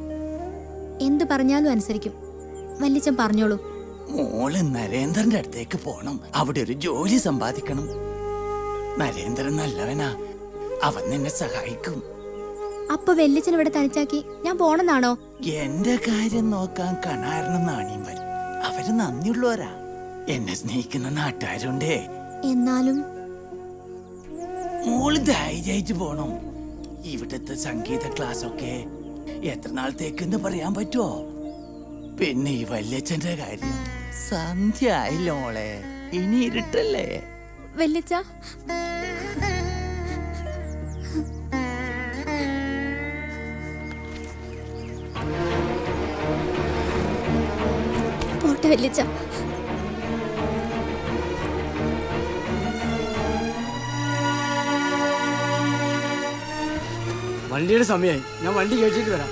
എന്ത് പറഞ്ഞാലും അനുസരിക്കും. വല്ലിച്ചൻ പറഞ്ഞോളൂ. മോള് നരേന്ദ്രന്റെ അടുത്തേക്ക് പോണം. അവിടെ ഒരു ജോലി സമ്പാദിക്കണം. നരേന്ദ്രൻ നല്ലവനാ, അവൻ നിന്നെ സഹായിക്കും. അപ്പൊ വെല്ലിച്ചൻ ഇവിടെ തനിച്ചാക്കി ഞാൻ പോണെന്നാണോ? എന്റെ കാര്യം നോക്കാൻ കണാരനും നാണിയും വരും. അവര് നന്ദിയുള്ളവരാ. എന്നെ സ്നേഹിക്കുന്ന നാട്ടുകാരുണ്ടേ. എന്നാലും മോള് ധൈര്യമായിട്ട് പോണം. ഇവിടുത്തെ സംഗീത ക്ലാസ് ഒക്കെ എത്ര നാളത്തേക്കെന്ന് പറയാൻ പറ്റുമോ? പിന്നെ ഈ വല്യച്ഛന്റെ കാര്യം, സന്ധ്യ ആയില്ല മോളെ, ഇനി ഇരുട്ടല്ലേ? വെല്ലിച്ച, വല്യച്ഛ. വണ്ടിയുടെ സമയമായി, ഞാൻ വണ്ടി കഴിച്ചിട്ട് വരാം.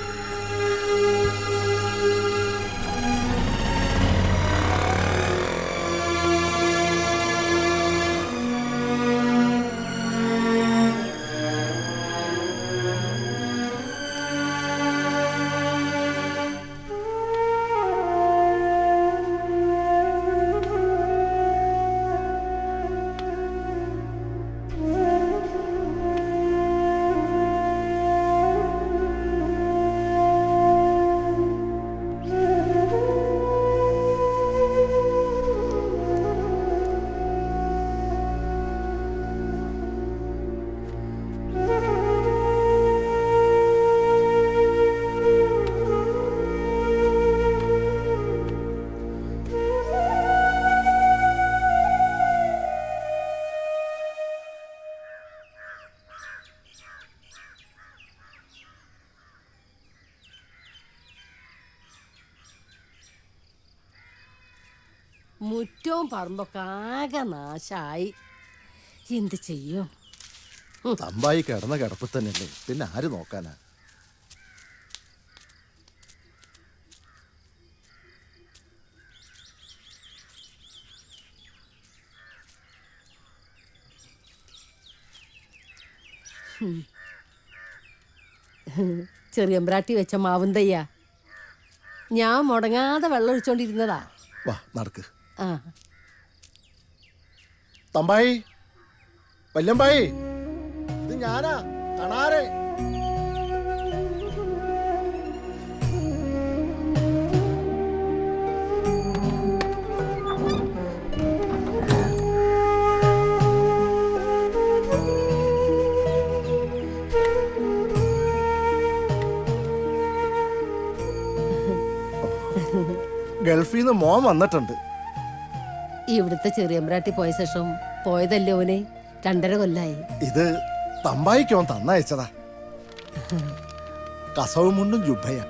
മുറ്റവും പറമ്പൊക്കെ ആകെ നാശായി. എന്ത് ചെയ്യും? തമ്പായി കിടന്ന കിടപ്പ് തന്നെയല്ലേ, പിന്നെ ആര് നോക്കാനാ? ചെറിയമ്പ്രാട്ടി വെച്ച മാവും തയ്യാ. ഞാൻ മുടങ്ങാതെ വെള്ളം ഒഴിച്ചോണ്ടിരുന്നതാ. വാ നടക്ക്. ആ തമ്പായി, വല്യമ്പായി, ഇത് ഞാനാ കണാരെ. ഗൾഫിൽ നിന്ന് മോൻ വന്നിട്ടുണ്ട്. ഇവിടുത്തെ ചെറിയമ്പ്രാട്ടി പോയ ശേഷം പോയതല്ലേ ഓനെ 2.5 കൊല്ലായി. ഇത് തമ്പായിക്കോൻ തന്നയച്ചതാ. കസവും മുണ്ടും ജുബയാ.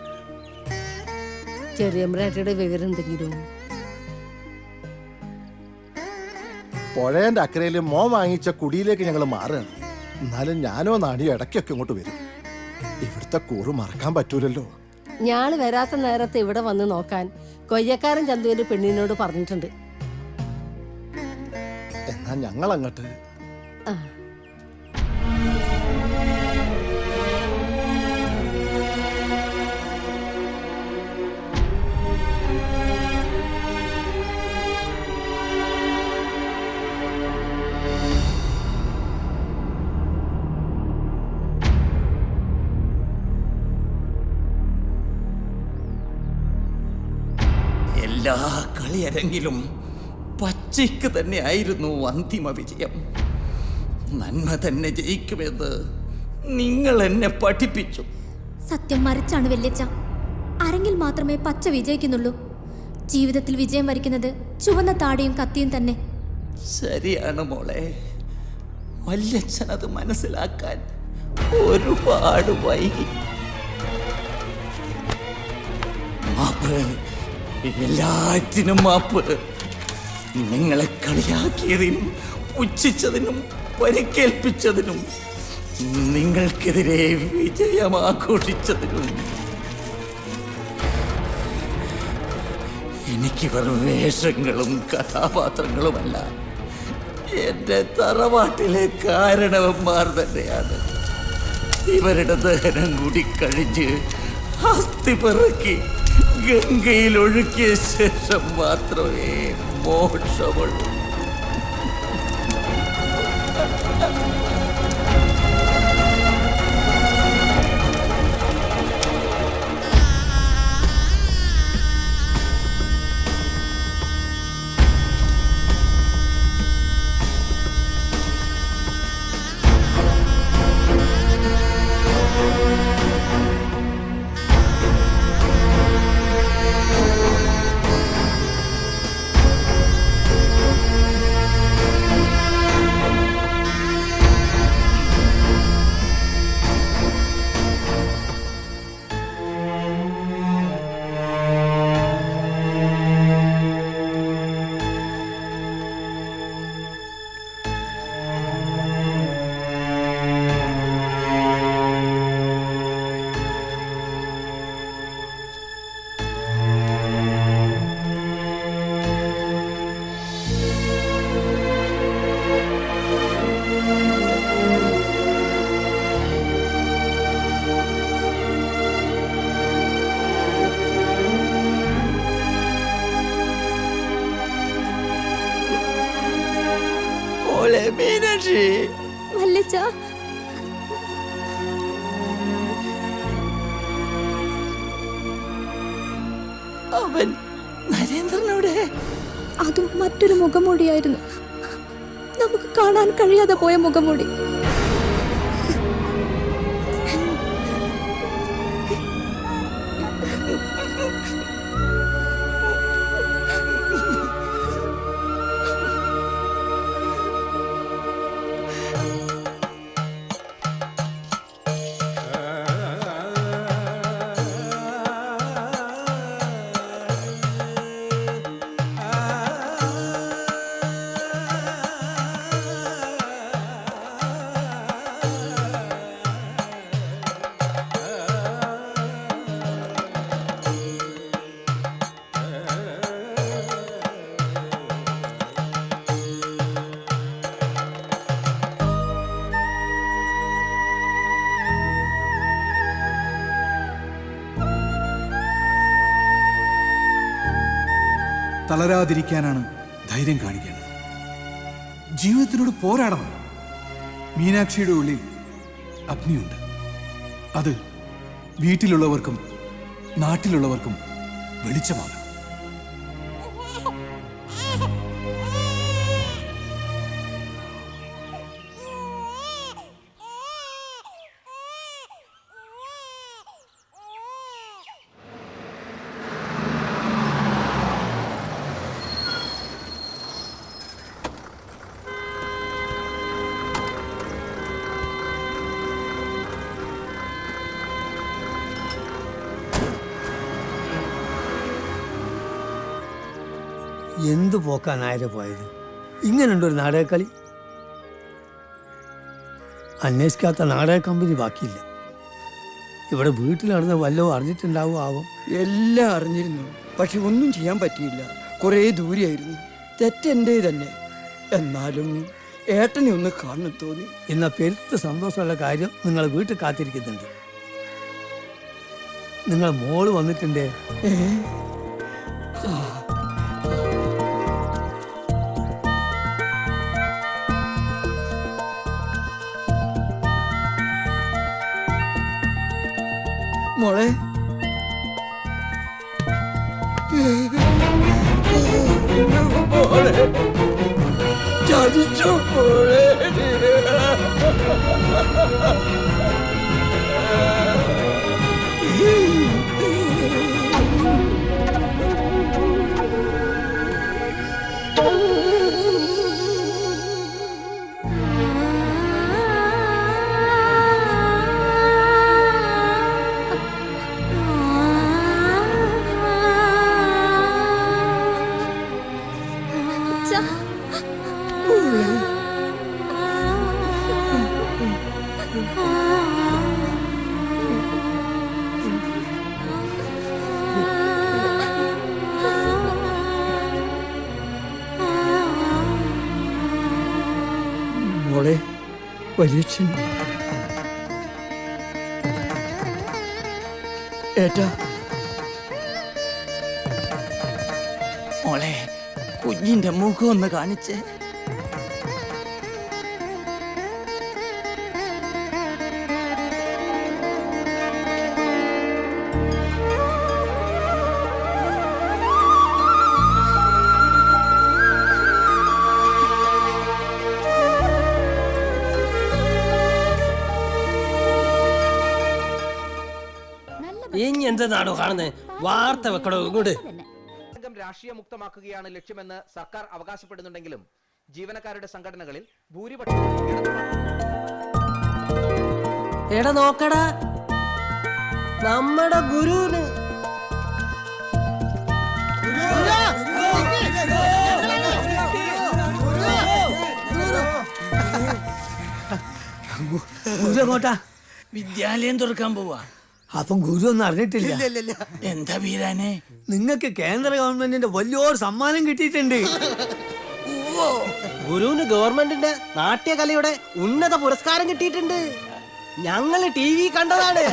ചെറിയമ്പ്രാട്ടിയുടെ വിവരം എന്തെങ്കിലും? പുഴേന്റെ അക്കരയിൽ മോൻ വാങ്ങിച്ച കുടിയിലേക്ക് ഞങ്ങൾ മാറുകയാണ്. എന്നാലും ഞാനോ നാണിയോ ഇടയ്ക്കൊക്കെ ഇങ്ങോട്ട് വരും. ഇവിടുത്തെ കൂറ് മറക്കാൻ പറ്റൂലല്ലോ. ഞാള് വരാത്ത നേരത്തെ ഇവിടെ വന്ന് നോക്കാൻ കൊയ്യക്കാരൻ ചന്തുവിന്റെ പെണ്ണിനോട് പറഞ്ഞിട്ടുണ്ട്. എന്നാ ഞങ്ങൾ അങ്ങോട്ട്. എല്ലാ കളിയരങ്ങിലും പച്ചയ്ക്ക് തന്നെയായിരുന്നു അന്തിമ വിജയം. നന്മ തന്നെ ജയിക്കുമെന്ന് നിങ്ങൾ എന്നെ പഠിപ്പിച്ചു. സത്യം മറിച്ചാണ് വല്യച്ഛ. അരങ്ങിൽ മാത്രമേ പച്ച വിജയിക്കുന്നുള്ളൂ. ജീവിതത്തിൽ വിജയം വരിക്കുന്നത് ചുവന്ന താടിയും കത്തിയും തന്നെ. ശരിയാണ് മോളെ. വല്യച്ഛൻ അത് മനസ്സിലാക്കാൻ ഒരുപാട് വൈകി. മാപ്പ്, എല്ലാറ്റിനും മാപ്പ്. നിങ്ങളെ കളിയാക്കിയതിനും പുച്ഛിച്ചതിനും പരിക്കേൽപ്പിച്ചതിനും നിങ്ങൾക്കെതിരെ വിജയം ആഘോഷിച്ചതിനും എനിക്ക് വെറും വേഷങ്ങളും കഥാപാത്രങ്ങളുമല്ല, എന്റെ തറവാട്ടിലെ കാരണവന്മാർ തന്നെയാണ്. ഇവരുടെ ദഹനം കൂടി കഴിഞ്ഞ് അസ്ഥി പെറുക്കി ഗംഗയിൽ ഒഴുക്കിയ ശേഷം മാത്രമേ മോക്ഷമുള്ളൂ. അവൻ നരേന്ദ്രനോടെ അതും മറ്റൊരു മുഖംമൂടിയായിരുന്നു. നമുക്ക് കാണാൻ കഴിയാതെ പോയ മുഖംമൂടി. തളരാതിരിക്കാനാണ് ധൈര്യം കാണിക്കേണ്ടത്. ജീവിതത്തിനോട് പോരാടണം. മീനാക്ഷിയുടെ ഉള്ളിൽ അഗ്നിയുണ്ട്. അത് വീട്ടിലുള്ളവർക്കും നാട്ടിലുള്ളവർക്കും വെളിച്ചമാണ്. എന്തു പോക്കാനായ പോയത്? ഇങ്ങനെയുണ്ട് ഒരു നാടകക്കളി. അന്വേഷിക്കാത്ത നാടക കമ്പനി ബാക്കിയില്ല. ഇവിടെ വീട്ടിൽ നടന്ന് വല്ലതും അറിഞ്ഞിട്ടുണ്ടാവും ആവും. എല്ലാം അറിഞ്ഞിരുന്നു, പക്ഷെ ഒന്നും ചെയ്യാൻ പറ്റിയില്ല. കുറേ ദൂരെയായിരുന്നു. തെറ്റെൻ്റെ തന്നെ. എന്നാലും ഏട്ടനെ ഒന്ന് കാണണം തോന്നി. ഇന്ന പെരുത്ത് സന്തോഷമുള്ള കാര്യം നിങ്ങൾ വീട്ടിൽ കാത്തിരിക്കുന്നുണ്ട്. നിങ്ങൾ മോള് വന്നിട്ടുണ്ടേ. മോളെ, ചതിച്ചോ മോളെ? മോളെ, വലിയച്ഛൻ. ഏട്ടാ, മോളെ കുഞ്ഞിന്റെ മുഖം ഒന്ന് കാണിച്ചേ. ഇനി എന്തെന്നാണോ കാണുന്നത്? വാർത്ത വെക്കണോ ഇങ്ങോട്ട്? രാഷ്ട്രീയ മുക്തമാക്കുകയാണ് ലക്ഷ്യമെന്ന് സർക്കാർ അവകാശപ്പെടുന്നുണ്ടെങ്കിലും ജീവനക്കാരുടെ സംഘടനകളിൽ ഭൂരിപക്ഷം എടാ നോക്കടാ, നമ്മുടെ ഗുരുവിന് വിദ്യാലയം തുറക്കാൻ പോവാ. അപ്പം ഗുരു ഒന്നും അറിഞ്ഞിട്ടില്ല. എന്താ വീരാനെ? നിങ്ങൾക്ക് കേന്ദ്ര ഗവൺമെന്റിന്റെ വലിയൊരു സമ്മാനം കിട്ടിയിട്ടുണ്ട്. ഗുരുവിന് ഗവൺമെന്റിന്റെ നാട്യകലയുടെ ഉന്നത പുരസ്കാരം കിട്ടിയിട്ടുണ്ട്. ഞങ്ങള് TV കണ്ടതാണ്.